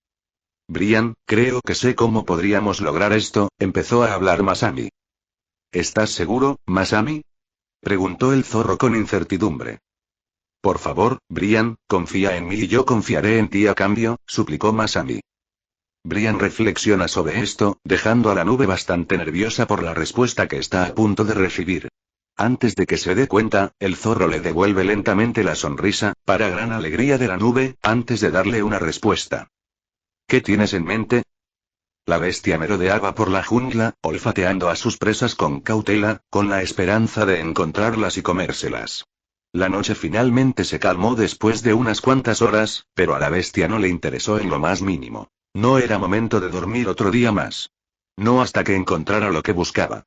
Brian, creo que sé cómo podríamos lograr esto, empezó a hablar Masami. ¿Estás seguro, Masami? Preguntó el zorro con incertidumbre. Por favor, Brian, confía en mí y yo confiaré en ti a cambio, suplicó Masami. Brian reflexiona sobre esto, dejando a la nube bastante nerviosa por la respuesta que está a punto de recibir. Antes de que se dé cuenta, el zorro le devuelve lentamente la sonrisa, para gran alegría de la nube, antes de darle una respuesta. ¿Qué tienes en mente? La bestia merodeaba por la jungla, olfateando a sus presas con cautela, con la esperanza de encontrarlas y comérselas. La noche finalmente se calmó después de unas cuantas horas, pero a la bestia no le interesó en lo más mínimo. No era momento de dormir otro día más. No hasta que encontrara lo que buscaba.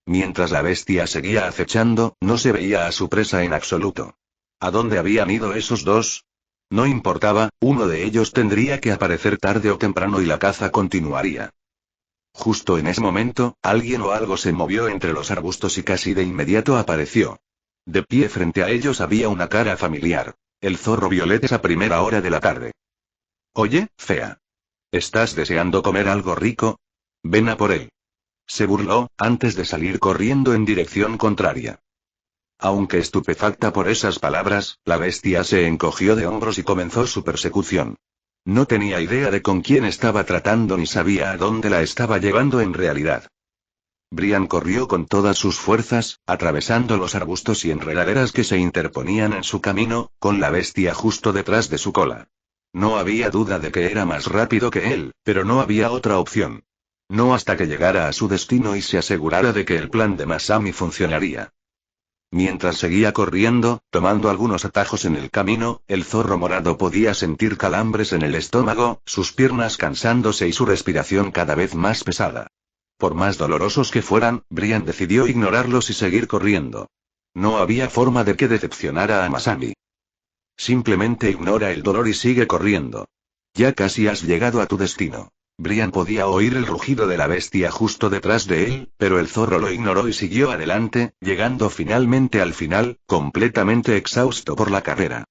Mientras la bestia seguía acechando, no se veía a su presa en absoluto. ¿A dónde habían ido esos dos? No importaba, uno de ellos tendría que aparecer tarde o temprano y la caza continuaría. Justo en ese momento, alguien o algo se movió entre los arbustos y casi de inmediato apareció. De pie frente a ellos había una cara familiar. El zorro Violet a primera hora de la tarde. Oye, fea. ¿Estás deseando comer algo rico? Ven a por él. Se burló, antes de salir corriendo en dirección contraria. Aunque estupefacta por esas palabras, la bestia se encogió de hombros y comenzó su persecución. No tenía idea de con quién estaba tratando ni sabía a dónde la estaba llevando en realidad. Brian corrió con todas sus fuerzas, atravesando los arbustos y enredaderas que se interponían en su camino, con la bestia justo detrás de su cola. No había duda de que era más rápido que él, pero no había otra opción. No hasta que llegara a su destino y se asegurara de que el plan de Masami funcionaría. Mientras seguía corriendo, tomando algunos atajos en el camino, el zorro morado podía sentir calambres en el estómago, sus piernas cansándose y su respiración cada vez más pesada. Por más dolorosos que fueran, Brian decidió ignorarlos y seguir corriendo. No había forma de que decepcionara a Masami. Simplemente ignora el dolor y sigue corriendo. Ya casi has llegado a tu destino. Brian podía oír el rugido de la bestia justo detrás de él, pero el zorro lo ignoró y siguió adelante, llegando finalmente al final, completamente exhausto por la carrera.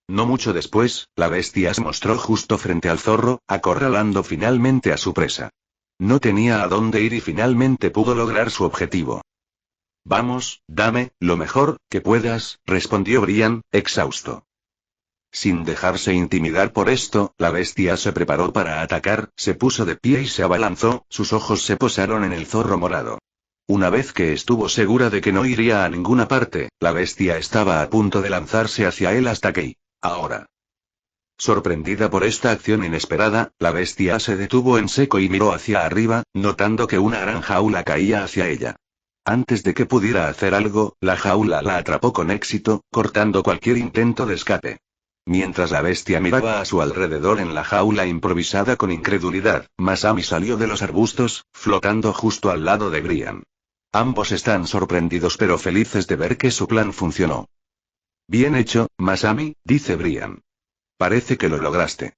No mucho después, la bestia se mostró justo frente al zorro, acorralando finalmente a su presa. No tenía a dónde ir y finalmente pudo lograr su objetivo. Vamos, dame, lo mejor que puedas, respondió Brian, exhausto. Sin dejarse intimidar por esto, la bestia se preparó para atacar, se puso de pie y se abalanzó, sus ojos se posaron en el zorro morado. Una vez que estuvo segura de que no iría a ninguna parte, la bestia estaba a punto de lanzarse hacia él hasta que... ahora. Sorprendida por esta acción inesperada, la bestia se detuvo en seco y miró hacia arriba, notando que una gran jaula caía hacia ella. Antes de que pudiera hacer algo, la jaula la atrapó con éxito, cortando cualquier intento de escape. Mientras la bestia miraba a su alrededor en la jaula improvisada con incredulidad, Masami salió de los arbustos, flotando justo al lado de Brian. Ambos están sorprendidos pero felices de ver que su plan funcionó. Bien hecho, Masami, dice Brian. Parece que lo lograste.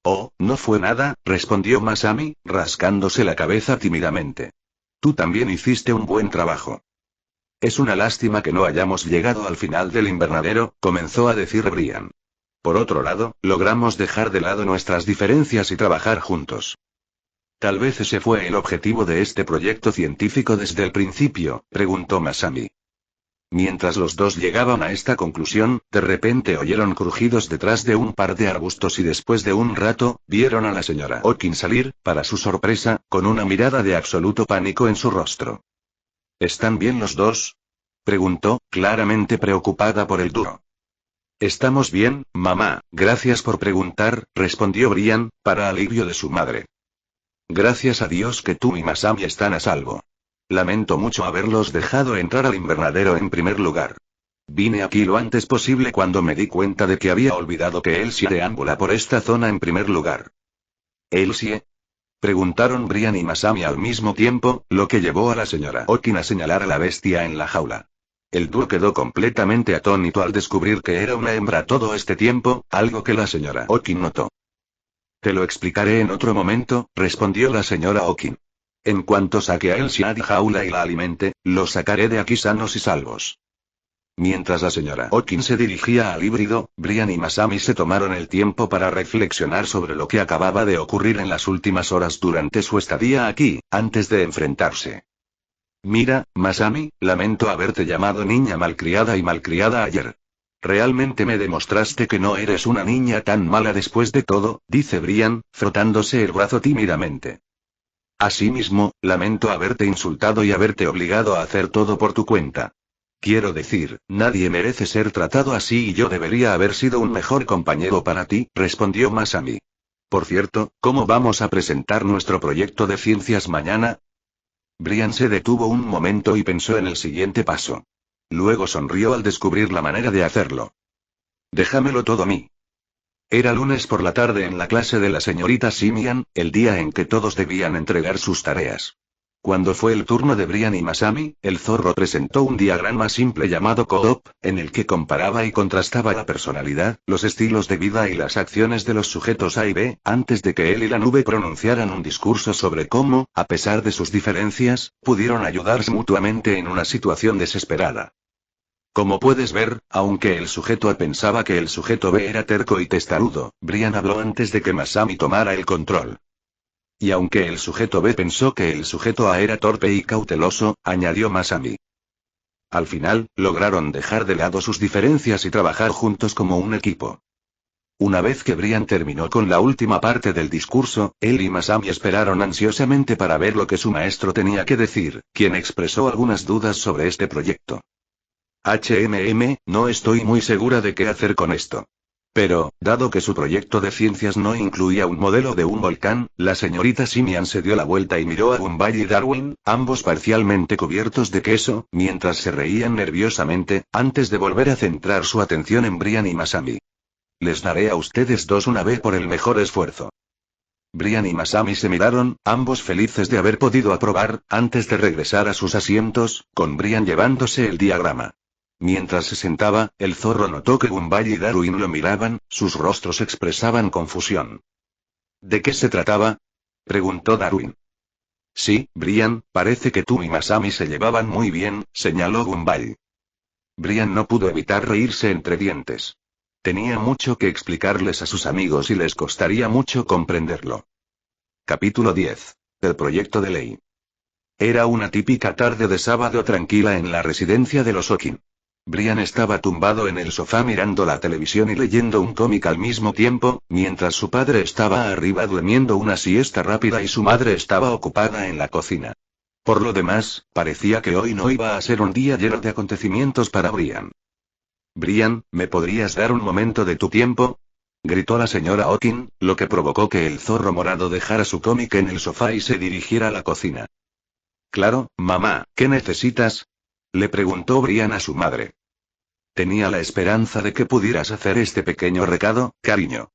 Oh, no fue nada, respondió Masami, rascándose la cabeza tímidamente. Tú también hiciste un buen trabajo. Es una lástima que no hayamos llegado al final del invernadero, comenzó a decir Brian. Por otro lado, logramos dejar de lado nuestras diferencias y trabajar juntos. Tal vez ese fue el objetivo de este proyecto científico desde el principio, preguntó Masami. Mientras los dos llegaban a esta conclusión, de repente oyeron crujidos detrás de un par de arbustos y después de un rato, vieron a la señora Hawkins salir, para su sorpresa, con una mirada de absoluto pánico en su rostro. ¿Están bien los dos?, preguntó, claramente preocupada por el duro. Estamos bien, mamá, gracias por preguntar, respondió Brian, para alivio de su madre. Gracias a Dios que tú y Masami están a salvo. Lamento mucho haberlos dejado entrar al invernadero en primer lugar. Vine aquí lo antes posible cuando me di cuenta de que había olvidado que Elsie deambula por esta zona en primer lugar. ¿Elsie?, preguntaron Brian y Masami al mismo tiempo, lo que llevó a la señora Hawkins a señalar a la bestia en la jaula. El dúo quedó completamente atónito al descubrir que era una hembra todo este tiempo, algo que la señora Hawkins notó. Te lo explicaré en otro momento, respondió la señora Hawkins. En cuanto saque a Elsie a la jaula y la alimente, lo sacaré de aquí sanos y salvos. Mientras la señora Hawkins se dirigía al híbrido, Brian y Masami se tomaron el tiempo para reflexionar sobre lo que acababa de ocurrir en las últimas horas durante su estadía aquí, antes de enfrentarse. Mira, Masami, lamento haberte llamado niña malcriada y malcriada ayer. Realmente me demostraste que no eres una niña tan mala después de todo, dice Brian, frotándose el brazo tímidamente. Asimismo, lamento haberte insultado y haberte obligado a hacer todo por tu cuenta. Quiero decir, nadie merece ser tratado así y yo debería haber sido un mejor compañero para ti, respondió Masami. Por cierto, ¿cómo vamos a presentar nuestro proyecto de ciencias mañana? Brian se detuvo un momento y pensó en el siguiente paso. Luego sonrió al descubrir la manera de hacerlo. Déjamelo todo a mí. Era lunes por la tarde en la clase de la señorita Simian, el día en que todos debían entregar sus tareas. Cuando fue el turno de Brian y Masami, el zorro presentó un diagrama simple llamado Co-op, en el que comparaba y contrastaba la personalidad, los estilos de vida y las acciones de los sujetos A y B, antes de que él y la nube pronunciaran un discurso sobre cómo, a pesar de sus diferencias, pudieron ayudarse mutuamente en una situación desesperada. Como puedes ver, aunque el sujeto A pensaba que el sujeto B era terco y testarudo, Brian habló antes de que Masami tomara el control. Y aunque el sujeto B pensó que el sujeto A era torpe y cauteloso, añadió Masami. Al final, lograron dejar de lado sus diferencias y trabajar juntos como un equipo. Una vez que Brian terminó con la última parte del discurso, él y Masami esperaron ansiosamente para ver lo que su maestro tenía que decir, quien expresó algunas dudas sobre este proyecto. No estoy muy segura de qué hacer con esto. Pero, dado que su proyecto de ciencias no incluía un modelo de un volcán, la señorita Simian se dio la vuelta y miró a Gumball y Darwin, ambos parcialmente cubiertos de queso, mientras se reían nerviosamente, antes de volver a centrar su atención en Brian y Masami. Les daré a ustedes dos una B por el mejor esfuerzo. Brian y Masami se miraron, ambos felices de haber podido aprobar, antes de regresar a sus asientos, con Brian llevándose el diagrama. Mientras se sentaba, el zorro notó que Gumball y Darwin lo miraban, sus rostros expresaban confusión. ¿De qué se trataba?, preguntó Darwin. Sí, Brian, parece que tú y Masami se llevaban muy bien, señaló Gumball. Brian no pudo evitar reírse entre dientes. Tenía mucho que explicarles a sus amigos y les costaría mucho comprenderlo. Capítulo 10. El proyecto de ley. Era una típica tarde de sábado tranquila en la residencia de los Hawkins. Brian estaba tumbado en el sofá mirando la televisión y leyendo un cómic al mismo tiempo, mientras su padre estaba arriba durmiendo una siesta rápida y su madre estaba ocupada en la cocina. Por lo demás, parecía que hoy no iba a ser un día lleno de acontecimientos para Brian. Brian, ¿me podrías dar un momento de tu tiempo?, gritó la señora Hawkins, lo que provocó que el zorro morado dejara su cómic en el sofá y se dirigiera a la cocina. Claro, mamá, ¿qué necesitas?, le preguntó Brian a su madre. Tenía la esperanza de que pudieras hacer este pequeño recado, cariño.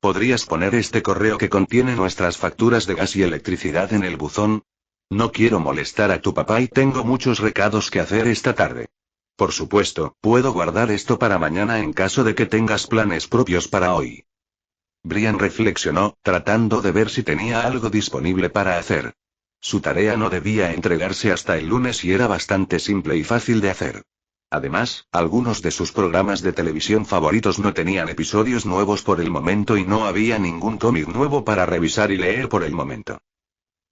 ¿Podrías poner este correo que contiene nuestras facturas de gas y electricidad en el buzón? No quiero molestar a tu papá y tengo muchos recados que hacer esta tarde. Por supuesto, puedo guardar esto para mañana en caso de que tengas planes propios para hoy. Brian reflexionó, tratando de ver si tenía algo disponible para hacer. Su tarea no debía entregarse hasta el lunes y era bastante simple y fácil de hacer. Además, algunos de sus programas de televisión favoritos no tenían episodios nuevos por el momento y no había ningún cómic nuevo para revisar y leer por el momento.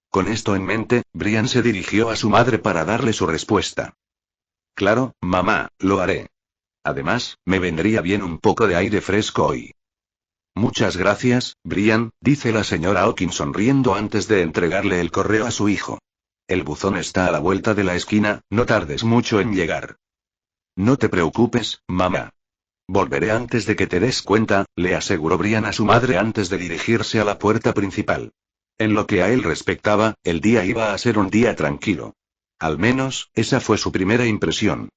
Con esto en mente, Brian se dirigió a su madre para darle su respuesta. Claro, mamá, lo haré. Además, me vendría bien un poco de aire fresco hoy. Muchas gracias, Brian, dice la señora Hawkins sonriendo antes de entregarle el correo a su hijo. El buzón está a la vuelta de la esquina, no tardes mucho en llegar. No te preocupes, mamá. Volveré antes de que te des cuenta, le aseguró Brian a su madre antes de dirigirse a la puerta principal. En lo que a él respectaba, el día iba a ser un día tranquilo. Al menos, esa fue su primera impresión.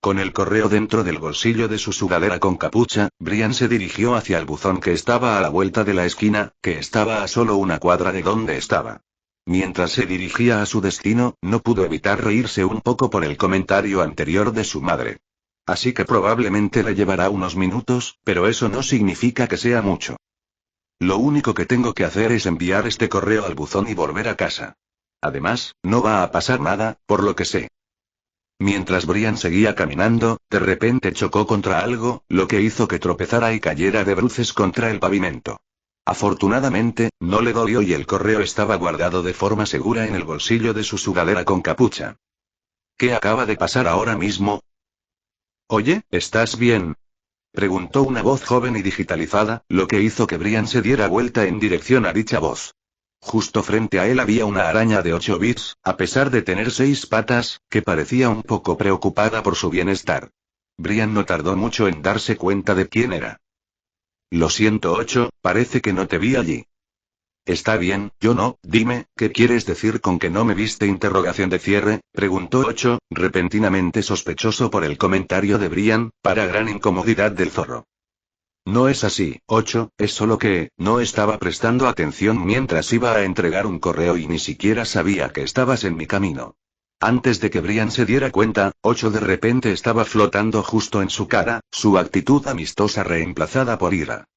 Con el correo dentro del bolsillo de su sudadera con capucha, Brian se dirigió hacia el buzón que estaba a la vuelta de la esquina, que estaba a solo una cuadra de donde estaba. Mientras se dirigía a su destino, no pudo evitar reírse un poco por el comentario anterior de su madre. Así que probablemente le llevará unos minutos, pero eso no significa que sea mucho. Lo único que tengo que hacer es enviar este correo al buzón y volver a casa. Además, no va a pasar nada, por lo que sé. Mientras Brian seguía caminando, de repente chocó contra algo, lo que hizo que tropezara y cayera de bruces contra el pavimento. Afortunadamente, no le dolió y el correo estaba guardado de forma segura en el bolsillo de su sudadera con capucha. ¿Qué acaba de pasar ahora mismo? Oye, ¿estás bien? Preguntó una voz joven y digitalizada, lo que hizo que Brian se diera vuelta en dirección a dicha voz. Justo frente a él había una araña de 8 bits, a pesar de tener 6 patas, que parecía un poco preocupada por su bienestar. Brian no tardó mucho en darse cuenta de quién era. Lo siento 8, parece que no te vi allí. Está bien, yo no, dime, ¿qué quieres decir con que no me viste? Interrogación de cierre, preguntó 8, repentinamente sospechoso por el comentario de Brian, para gran incomodidad del zorro. No es así, 8, es solo que, no estaba prestando atención mientras iba a entregar un correo y ni siquiera sabía que estabas en mi camino. Antes de que Brian se diera cuenta, 8 de repente estaba flotando justo en su cara, su actitud amistosa reemplazada por ira.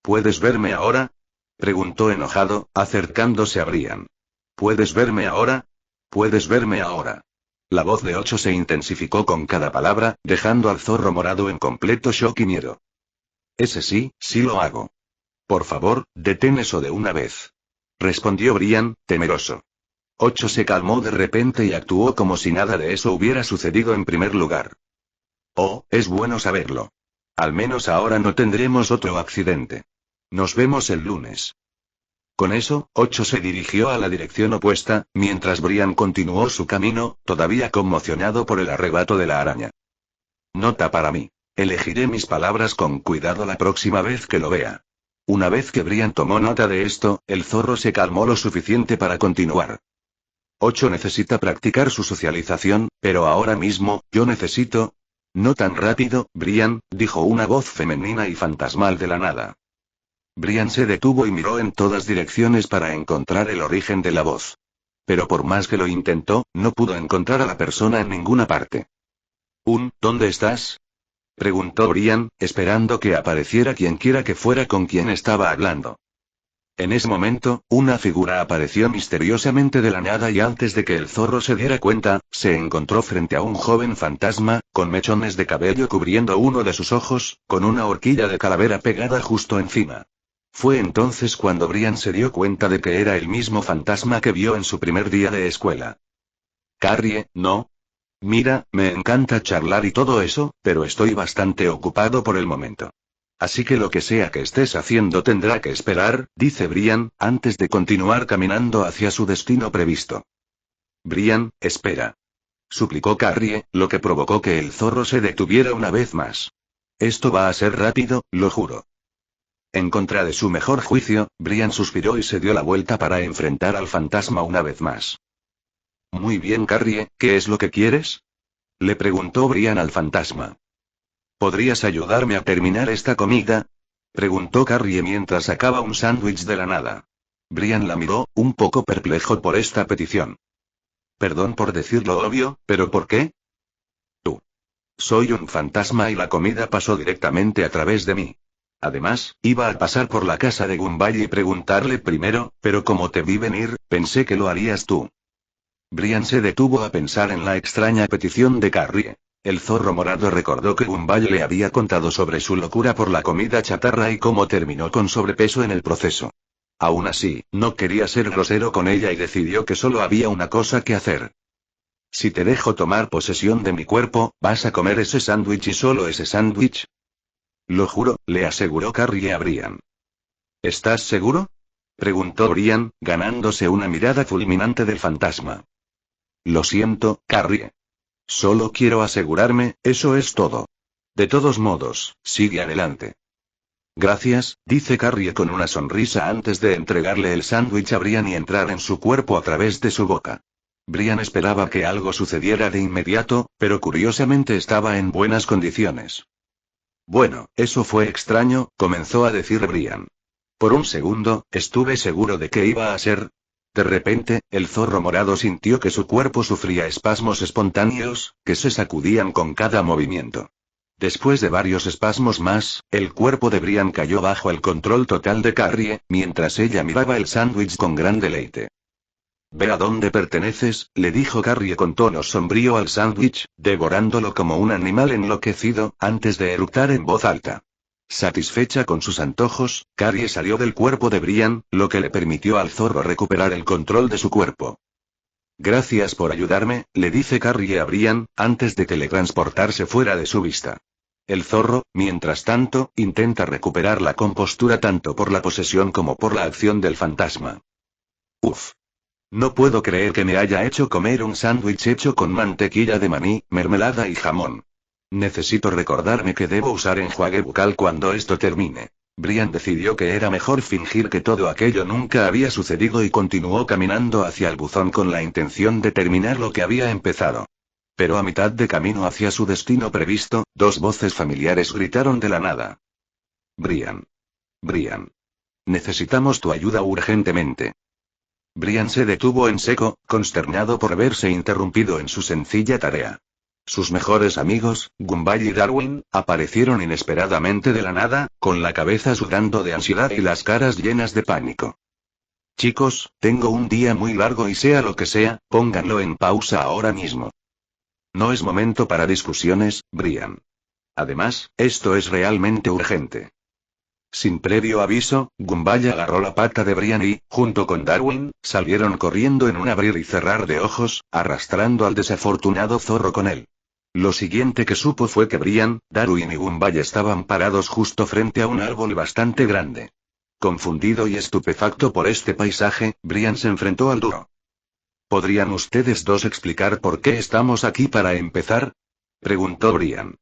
¿Puedes verme ahora? Preguntó enojado, acercándose a Brian. ¿Puedes verme ahora? ¿Puedes verme ahora? La voz de 8 se intensificó con cada palabra, dejando al zorro morado en completo shock y miedo. Ese sí, sí lo hago. Por favor, detén eso de una vez. Respondió Brian, temeroso. 8 se calmó de repente y actuó como si nada de eso hubiera sucedido en primer lugar. Oh, es bueno saberlo. Al menos ahora no tendremos otro accidente. Nos vemos el lunes. Con eso, 8 se dirigió a la dirección opuesta, mientras Brian continuó su camino, todavía conmocionado por el arrebato de la araña. Nota para mí. Elegiré mis palabras con cuidado la próxima vez que lo vea. Una vez que Brian tomó nota de esto, el zorro se calmó lo suficiente para continuar. 8 necesita practicar su socialización, pero ahora mismo, yo necesito... No tan rápido, Brian, dijo una voz femenina y fantasmal de la nada. Brian se detuvo y miró en todas direcciones para encontrar el origen de la voz. Pero por más que lo intentó, no pudo encontrar a la persona en ninguna parte. ¿Dónde estás? Preguntó Brian, esperando que apareciera quienquiera que fuera con quien estaba hablando. En ese momento, una figura apareció misteriosamente de la nada y antes de que el zorro se diera cuenta, se encontró frente a un joven fantasma, con mechones de cabello cubriendo uno de sus ojos, con una horquilla de calavera pegada justo encima. Fue entonces cuando Brian se dio cuenta de que era el mismo fantasma que vio en su primer día de escuela. Carrie, ¿no? Mira, me encanta charlar y todo eso, pero estoy bastante ocupado por el momento. Así que lo que sea que estés haciendo tendrá que esperar, dice Brian, antes de continuar caminando hacia su destino previsto. Brian, espera. Suplicó Carrie, lo que provocó que el zorro se detuviera una vez más. Esto va a ser rápido, lo juro. En contra de su mejor juicio, Brian suspiró y se dio la vuelta para enfrentar al fantasma una vez más. Muy bien, Carrie, ¿qué es lo que quieres? Le preguntó Brian al fantasma. ¿Podrías ayudarme a terminar esta comida? Preguntó Carrie mientras sacaba un sándwich de la nada. Brian la miró, un poco perplejo por esta petición. Perdón por decir lo obvio, ¿pero por qué? Tú. Soy un fantasma y la comida pasó directamente a través de mí. Además, iba a pasar por la casa de Gumball y preguntarle primero, pero como te vi venir, pensé que lo harías tú. Brian se detuvo a pensar en la extraña petición de Carrie. El zorro morado recordó que Gumball le había contado sobre su locura por la comida chatarra y cómo terminó con sobrepeso en el proceso. Aún así, no quería ser grosero con ella y decidió que solo había una cosa que hacer. Si te dejo tomar posesión de mi cuerpo, ¿vas a comer ese sándwich y solo ese sándwich? Lo juro, le aseguró Carrie a Brian. ¿Estás seguro? Preguntó Brian, ganándose una mirada fulminante del fantasma. Lo siento, Carrie. Solo quiero asegurarme, eso es todo. De todos modos, sigue adelante. Gracias, dice Carrie con una sonrisa antes de entregarle el sándwich a Brian y entrar en su cuerpo a través de su boca. Brian esperaba que algo sucediera de inmediato, pero curiosamente estaba en buenas condiciones. Bueno, eso fue extraño, comenzó a decir Brian. Por un segundo, estuve seguro de que iba a ser. De repente, el zorro morado sintió que su cuerpo sufría espasmos espontáneos, que se sacudían con cada movimiento. Después de varios espasmos más, el cuerpo de Brian cayó bajo el control total de Carrie, mientras ella miraba el sándwich con gran deleite. Ve a dónde perteneces, le dijo Carrie con tono sombrío al sándwich, devorándolo como un animal enloquecido, antes de eructar en voz alta. Satisfecha con sus antojos, Carrie salió del cuerpo de Brian, lo que le permitió al zorro recuperar el control de su cuerpo. Gracias por ayudarme, le dice Carrie a Brian, antes de teletransportarse fuera de su vista. El zorro, mientras tanto, intenta recuperar la compostura tanto por la posesión como por la acción del fantasma. Uf. No puedo creer que me haya hecho comer un sándwich hecho con mantequilla de maní, mermelada y jamón. Necesito recordarme que debo usar enjuague bucal cuando esto termine. Brian decidió que era mejor fingir que todo aquello nunca había sucedido y continuó caminando hacia el buzón con la intención de terminar lo que había empezado. Pero a mitad de camino hacia su destino previsto, dos voces familiares gritaron de la nada. Brian. Brian. Necesitamos tu ayuda urgentemente. Brian se detuvo en seco, consternado por verse interrumpido en su sencilla tarea. Sus mejores amigos, Gumball y Darwin, aparecieron inesperadamente de la nada, con la cabeza sudando de ansiedad y las caras llenas de pánico. Chicos, tengo un día muy largo y sea lo que sea, pónganlo en pausa ahora mismo. No es momento para discusiones, Brian. Además, esto es realmente urgente. Sin previo aviso, Gumball agarró la pata de Brian y, junto con Darwin, salieron corriendo en un abrir y cerrar de ojos, arrastrando al desafortunado zorro con él. Lo siguiente que supo fue que Brian, Darwin y Gumball estaban parados justo frente a un árbol bastante grande. Confundido y estupefacto por este paisaje, Brian se enfrentó al duro. ¿Podrían ustedes dos explicar por qué estamos aquí para empezar? Preguntó Brian.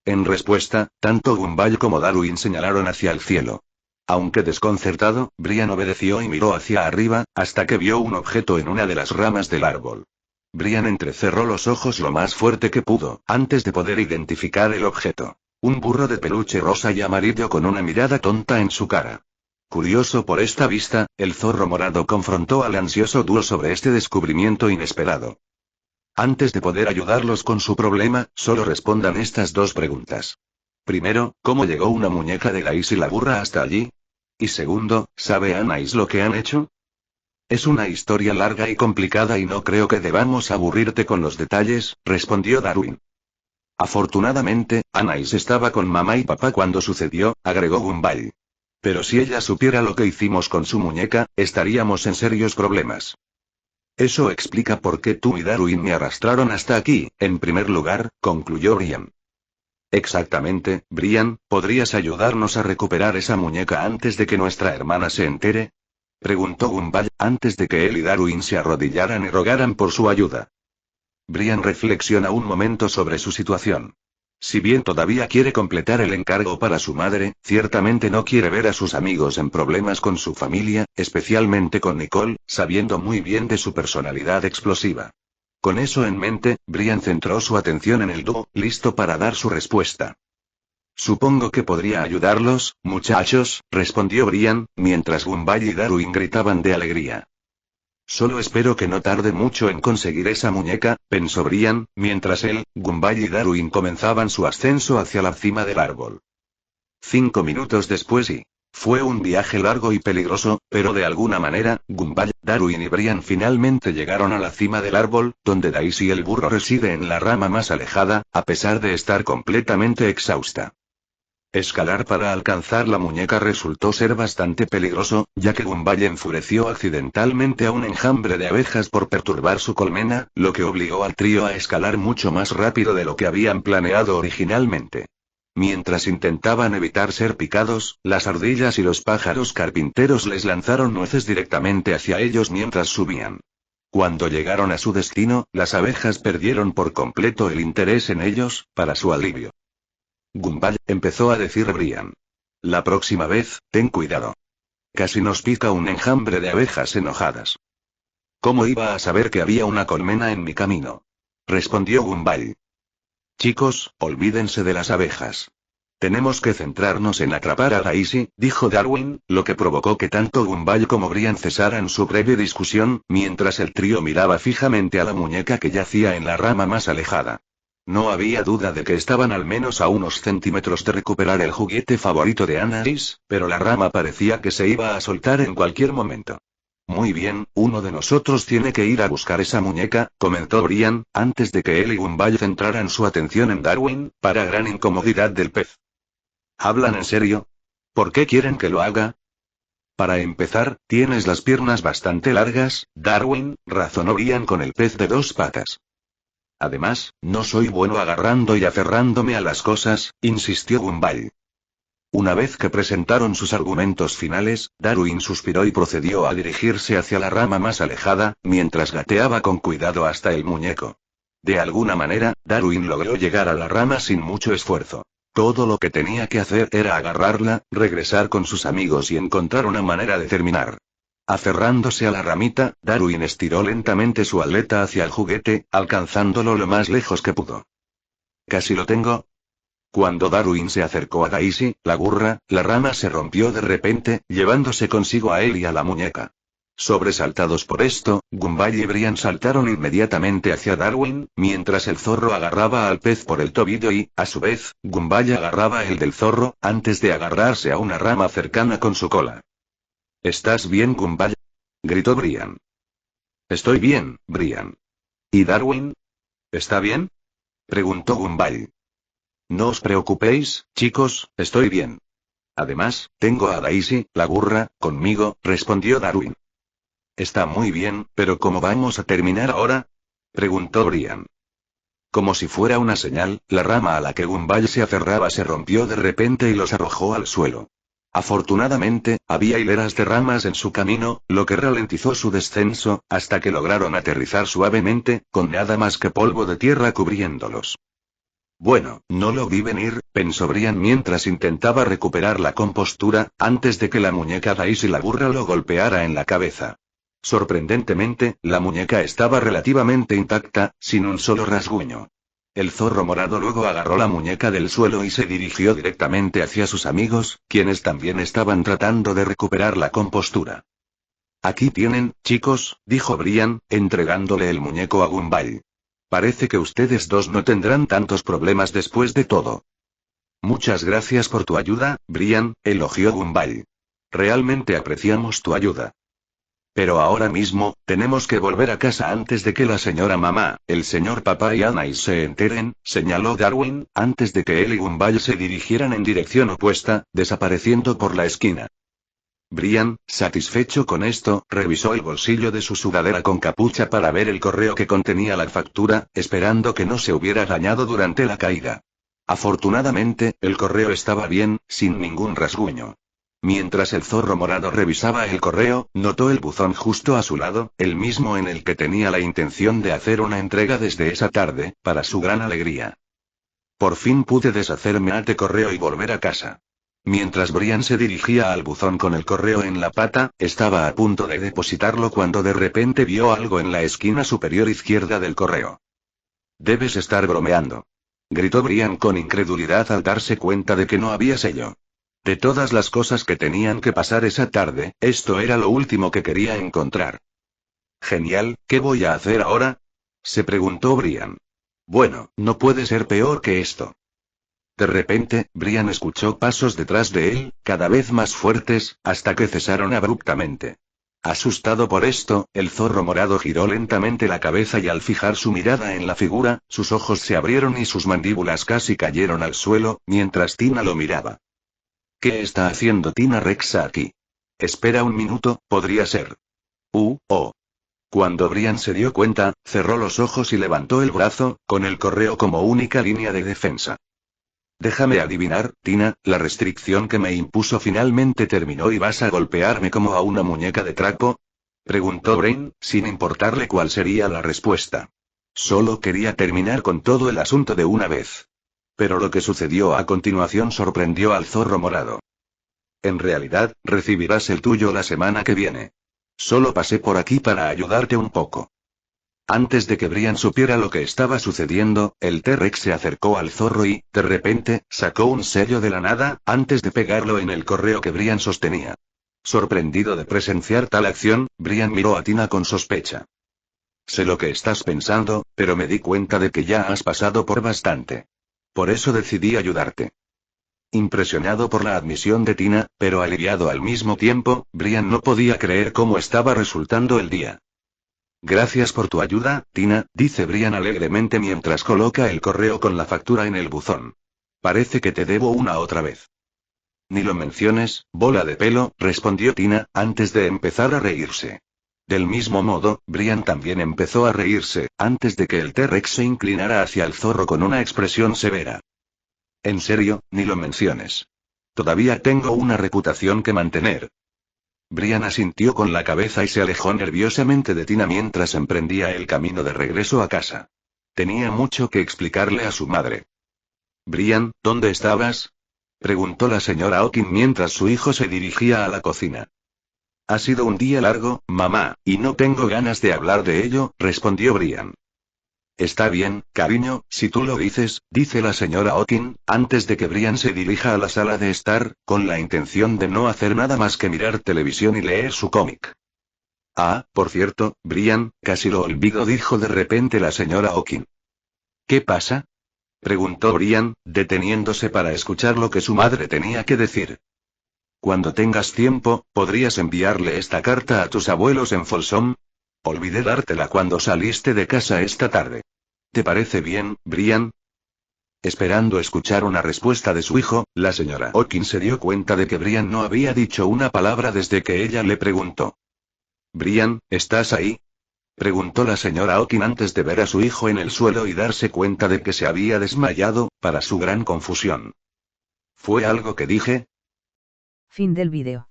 En respuesta, tanto Gumball como Darwin señalaron hacia el cielo. Aunque desconcertado, Brian obedeció y miró hacia arriba, hasta que vio un objeto en una de las ramas del árbol. Brian entrecerró los ojos lo más fuerte que pudo, antes de poder identificar el objeto. Un burro de peluche rosa y amarillo con una mirada tonta en su cara. Curioso por esta vista, el zorro morado confrontó al ansioso dúo sobre este descubrimiento inesperado. Antes de poder ayudarlos con su problema, solo respondan estas dos preguntas. Primero, ¿cómo llegó una muñeca de Daisy la burra hasta allí? Y segundo, ¿sabe Anais lo que han hecho? Es una historia larga y complicada y no creo que debamos aburrirte con los detalles, respondió Darwin. Afortunadamente, Anais estaba con mamá y papá cuando sucedió, agregó Gumball. Pero si ella supiera lo que hicimos con su muñeca, estaríamos en serios problemas. Eso explica por qué tú y Darwin me arrastraron hasta aquí, en primer lugar, concluyó Brian. Exactamente, Brian, ¿podrías ayudarnos a recuperar esa muñeca antes de que nuestra hermana se entere? Preguntó Gumball, antes de que él y Darwin se arrodillaran y rogaran por su ayuda. Brian reflexiona un momento sobre su situación. Si bien todavía quiere completar el encargo para su madre, ciertamente no quiere ver a sus amigos en problemas con su familia, especialmente con Nicole, sabiendo muy bien de su personalidad explosiva. Con eso en mente, Brian centró su atención en el dúo, listo para dar su respuesta. Supongo que podría ayudarlos, muchachos, respondió Brian, mientras Gumball y Darwin gritaban de alegría. Solo espero que no tarde mucho en conseguir esa muñeca, pensó Brian, mientras él, Gumball y Darwin comenzaban su ascenso hacia la cima del árbol. 5 minutos después y... Fue un viaje largo y peligroso, pero de alguna manera, Gumball, Darwin y Brian finalmente llegaron a la cima del árbol, donde Daisy el burro reside en la rama más alejada, a pesar de estar completamente exhausta. Escalar para alcanzar la muñeca resultó ser bastante peligroso, ya que Gumball enfureció accidentalmente a un enjambre de abejas por perturbar su colmena, lo que obligó al trío a escalar mucho más rápido de lo que habían planeado originalmente. Mientras intentaban evitar ser picados, las ardillas y los pájaros carpinteros les lanzaron nueces directamente hacia ellos mientras subían. Cuando llegaron a su destino, las abejas perdieron por completo el interés en ellos, para su alivio. Gumball, empezó a decir Brian. La próxima vez, ten cuidado. Casi nos pica un enjambre de abejas enojadas. ¿Cómo iba a saber que había una colmena en mi camino? Respondió Gumball. Chicos, olvídense de las abejas. Tenemos que centrarnos en atrapar a Daisy, dijo Darwin, lo que provocó que tanto Gumball como Brian cesaran su breve discusión, mientras el trío miraba fijamente a la muñeca que yacía en la rama más alejada. No había duda de que estaban al menos a unos centímetros de recuperar el juguete favorito de Anais, pero la rama parecía que se iba a soltar en cualquier momento. Muy bien, uno de nosotros tiene que ir a buscar esa muñeca, comentó Brian, antes de que él y Gumball centraran su atención en Darwin, para gran incomodidad del pez. ¿Hablan en serio? ¿Por qué quieren que lo haga? Para empezar, tienes las piernas bastante largas, Darwin, razonó Brian con el pez de 2 patas. Además, no soy bueno agarrando y aferrándome a las cosas, insistió Gumball. Una vez que presentaron sus argumentos finales, Darwin suspiró y procedió a dirigirse hacia la rama más alejada, mientras gateaba con cuidado hasta el muñeco. De alguna manera, Darwin logró llegar a la rama sin mucho esfuerzo. Todo lo que tenía que hacer era agarrarla, regresar con sus amigos y encontrar una manera de terminar. Aferrándose a la ramita, Darwin estiró lentamente su aleta hacia el juguete, alcanzándolo lo más lejos que pudo. Casi lo tengo. Cuando Darwin se acercó a Daisy, la burra, la rama se rompió de repente, llevándose consigo a él y a la muñeca. Sobresaltados por esto, Gumball y Brian saltaron inmediatamente hacia Darwin, mientras el zorro agarraba al pez por el tobillo y, a su vez, Gumball agarraba el del zorro, antes de agarrarse a una rama cercana con su cola. ¿Estás bien, Gumball? Gritó Brian. Estoy bien, Brian. ¿Y Darwin? ¿Está bien? Preguntó Gumball. No os preocupéis, chicos, estoy bien. Además, tengo a Daisy, la burra, conmigo, respondió Darwin. Está muy bien, pero ¿cómo vamos a terminar ahora? Preguntó Brian. Como si fuera una señal, la rama a la que Gumball se aferraba se rompió de repente y los arrojó al suelo. Afortunadamente, había hileras de ramas en su camino, lo que ralentizó su descenso, hasta que lograron aterrizar suavemente, con nada más que polvo de tierra cubriéndolos. Bueno, no lo vi venir, pensó Brian mientras intentaba recuperar la compostura, antes de que la muñeca Daisy la burra lo golpeara en la cabeza. Sorprendentemente, la muñeca estaba relativamente intacta, sin un solo rasguño. El zorro morado luego agarró la muñeca del suelo y se dirigió directamente hacia sus amigos, quienes también estaban tratando de recuperar la compostura. Aquí tienen, chicos, dijo Brian, entregándole el muñeco a Gumball. Parece que ustedes dos no tendrán tantos problemas después de todo. Muchas gracias por tu ayuda, Brian, elogió Gumball. Realmente apreciamos tu ayuda. Pero ahora mismo, tenemos que volver a casa antes de que la señora mamá, el señor papá y Anais se enteren, señaló Darwin, antes de que él y Gumball se dirigieran en dirección opuesta, desapareciendo por la esquina. Brian, satisfecho con esto, revisó el bolsillo de su sudadera con capucha para ver el correo que contenía la factura, esperando que no se hubiera dañado durante la caída. Afortunadamente, el correo estaba bien, sin ningún rasguño. Mientras el zorro morado revisaba el correo, notó el buzón justo a su lado, el mismo en el que tenía la intención de hacer una entrega desde esa tarde, para su gran alegría. Por fin pude deshacerme de correo y volver a casa. Mientras Brian se dirigía al buzón con el correo en la pata, estaba a punto de depositarlo cuando de repente vio algo en la esquina superior izquierda del correo. Debes estar bromeando. Gritó Brian con incredulidad al darse cuenta de que no había sello. De todas las cosas que tenían que pasar esa tarde, esto era lo último que quería encontrar. Genial, ¿qué voy a hacer ahora? Se preguntó Brian. Bueno, no puede ser peor que esto. De repente, Brian escuchó pasos detrás de él, cada vez más fuertes, hasta que cesaron abruptamente. Asustado por esto, el zorro morado giró lentamente la cabeza y al fijar su mirada en la figura, sus ojos se abrieron y sus mandíbulas casi cayeron al suelo, mientras Tina lo miraba. ¿Qué está haciendo Tina Rexa aquí? Espera un minuto, podría ser. Oh. Cuando Brian se dio cuenta, cerró los ojos y levantó el brazo, con el correo como única línea de defensa. Déjame adivinar, Tina, la restricción que me impuso finalmente terminó y vas a golpearme como a una muñeca de trapo. Preguntó Brian, sin importarle cuál sería la respuesta. Solo quería terminar con todo el asunto de una vez. Pero lo que sucedió a continuación sorprendió al zorro morado. En realidad, recibirás el tuyo la semana que viene. Solo pasé por aquí para ayudarte un poco. Antes de que Brian supiera lo que estaba sucediendo, el T-Rex se acercó al zorro y, de repente, sacó un sello de la nada, antes de pegarlo en el correo que Brian sostenía. Sorprendido de presenciar tal acción, Brian miró a Tina con sospecha. Sé lo que estás pensando, pero me di cuenta de que ya has pasado por bastante. Por eso decidí ayudarte. Impresionado por la admisión de Tina, pero aliviado al mismo tiempo, Brian no podía creer cómo estaba resultando el día. Gracias por tu ayuda, Tina, dice Brian alegremente mientras coloca el correo con la factura en el buzón. Parece que te debo una otra vez. Ni lo menciones, bola de pelo, respondió Tina, antes de empezar a reírse. Del mismo modo, Brian también empezó a reírse, antes de que el T-Rex se inclinara hacia el zorro con una expresión severa. En serio, ni lo menciones. Todavía tengo una reputación que mantener. Brian asintió con la cabeza y se alejó nerviosamente de Tina mientras emprendía el camino de regreso a casa. Tenía mucho que explicarle a su madre. Brian, ¿dónde estabas? Preguntó la señora Hawking mientras su hijo se dirigía a la cocina. Ha sido un día largo, mamá, y no tengo ganas de hablar de ello, respondió Brian. Está bien, cariño, si tú lo dices, dice la señora Hawking, antes de que Brian se dirija a la sala de estar, con la intención de no hacer nada más que mirar televisión y leer su cómic. Ah, por cierto, Brian, casi lo olvido, dijo de repente la señora Hawking. ¿Qué pasa? Preguntó Brian, deteniéndose para escuchar lo que su madre tenía que decir. Cuando tengas tiempo, ¿podrías enviarle esta carta a tus abuelos en Folsom? Olvidé dártela cuando saliste de casa esta tarde. ¿Te parece bien, Brian? Esperando escuchar una respuesta de su hijo, la señora Hawking se dio cuenta de que Brian no había dicho una palabra desde que ella le preguntó. Brian, ¿estás ahí? Preguntó la señora Hawking antes de ver a su hijo en el suelo y darse cuenta de que se había desmayado, para su gran confusión. ¿Fue algo que dije? Fin del vídeo.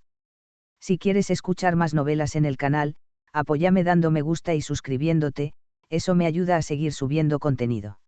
Si quieres escuchar más novelas en el canal, apóyame dando me gusta y suscribiéndote, eso me ayuda a seguir subiendo contenido.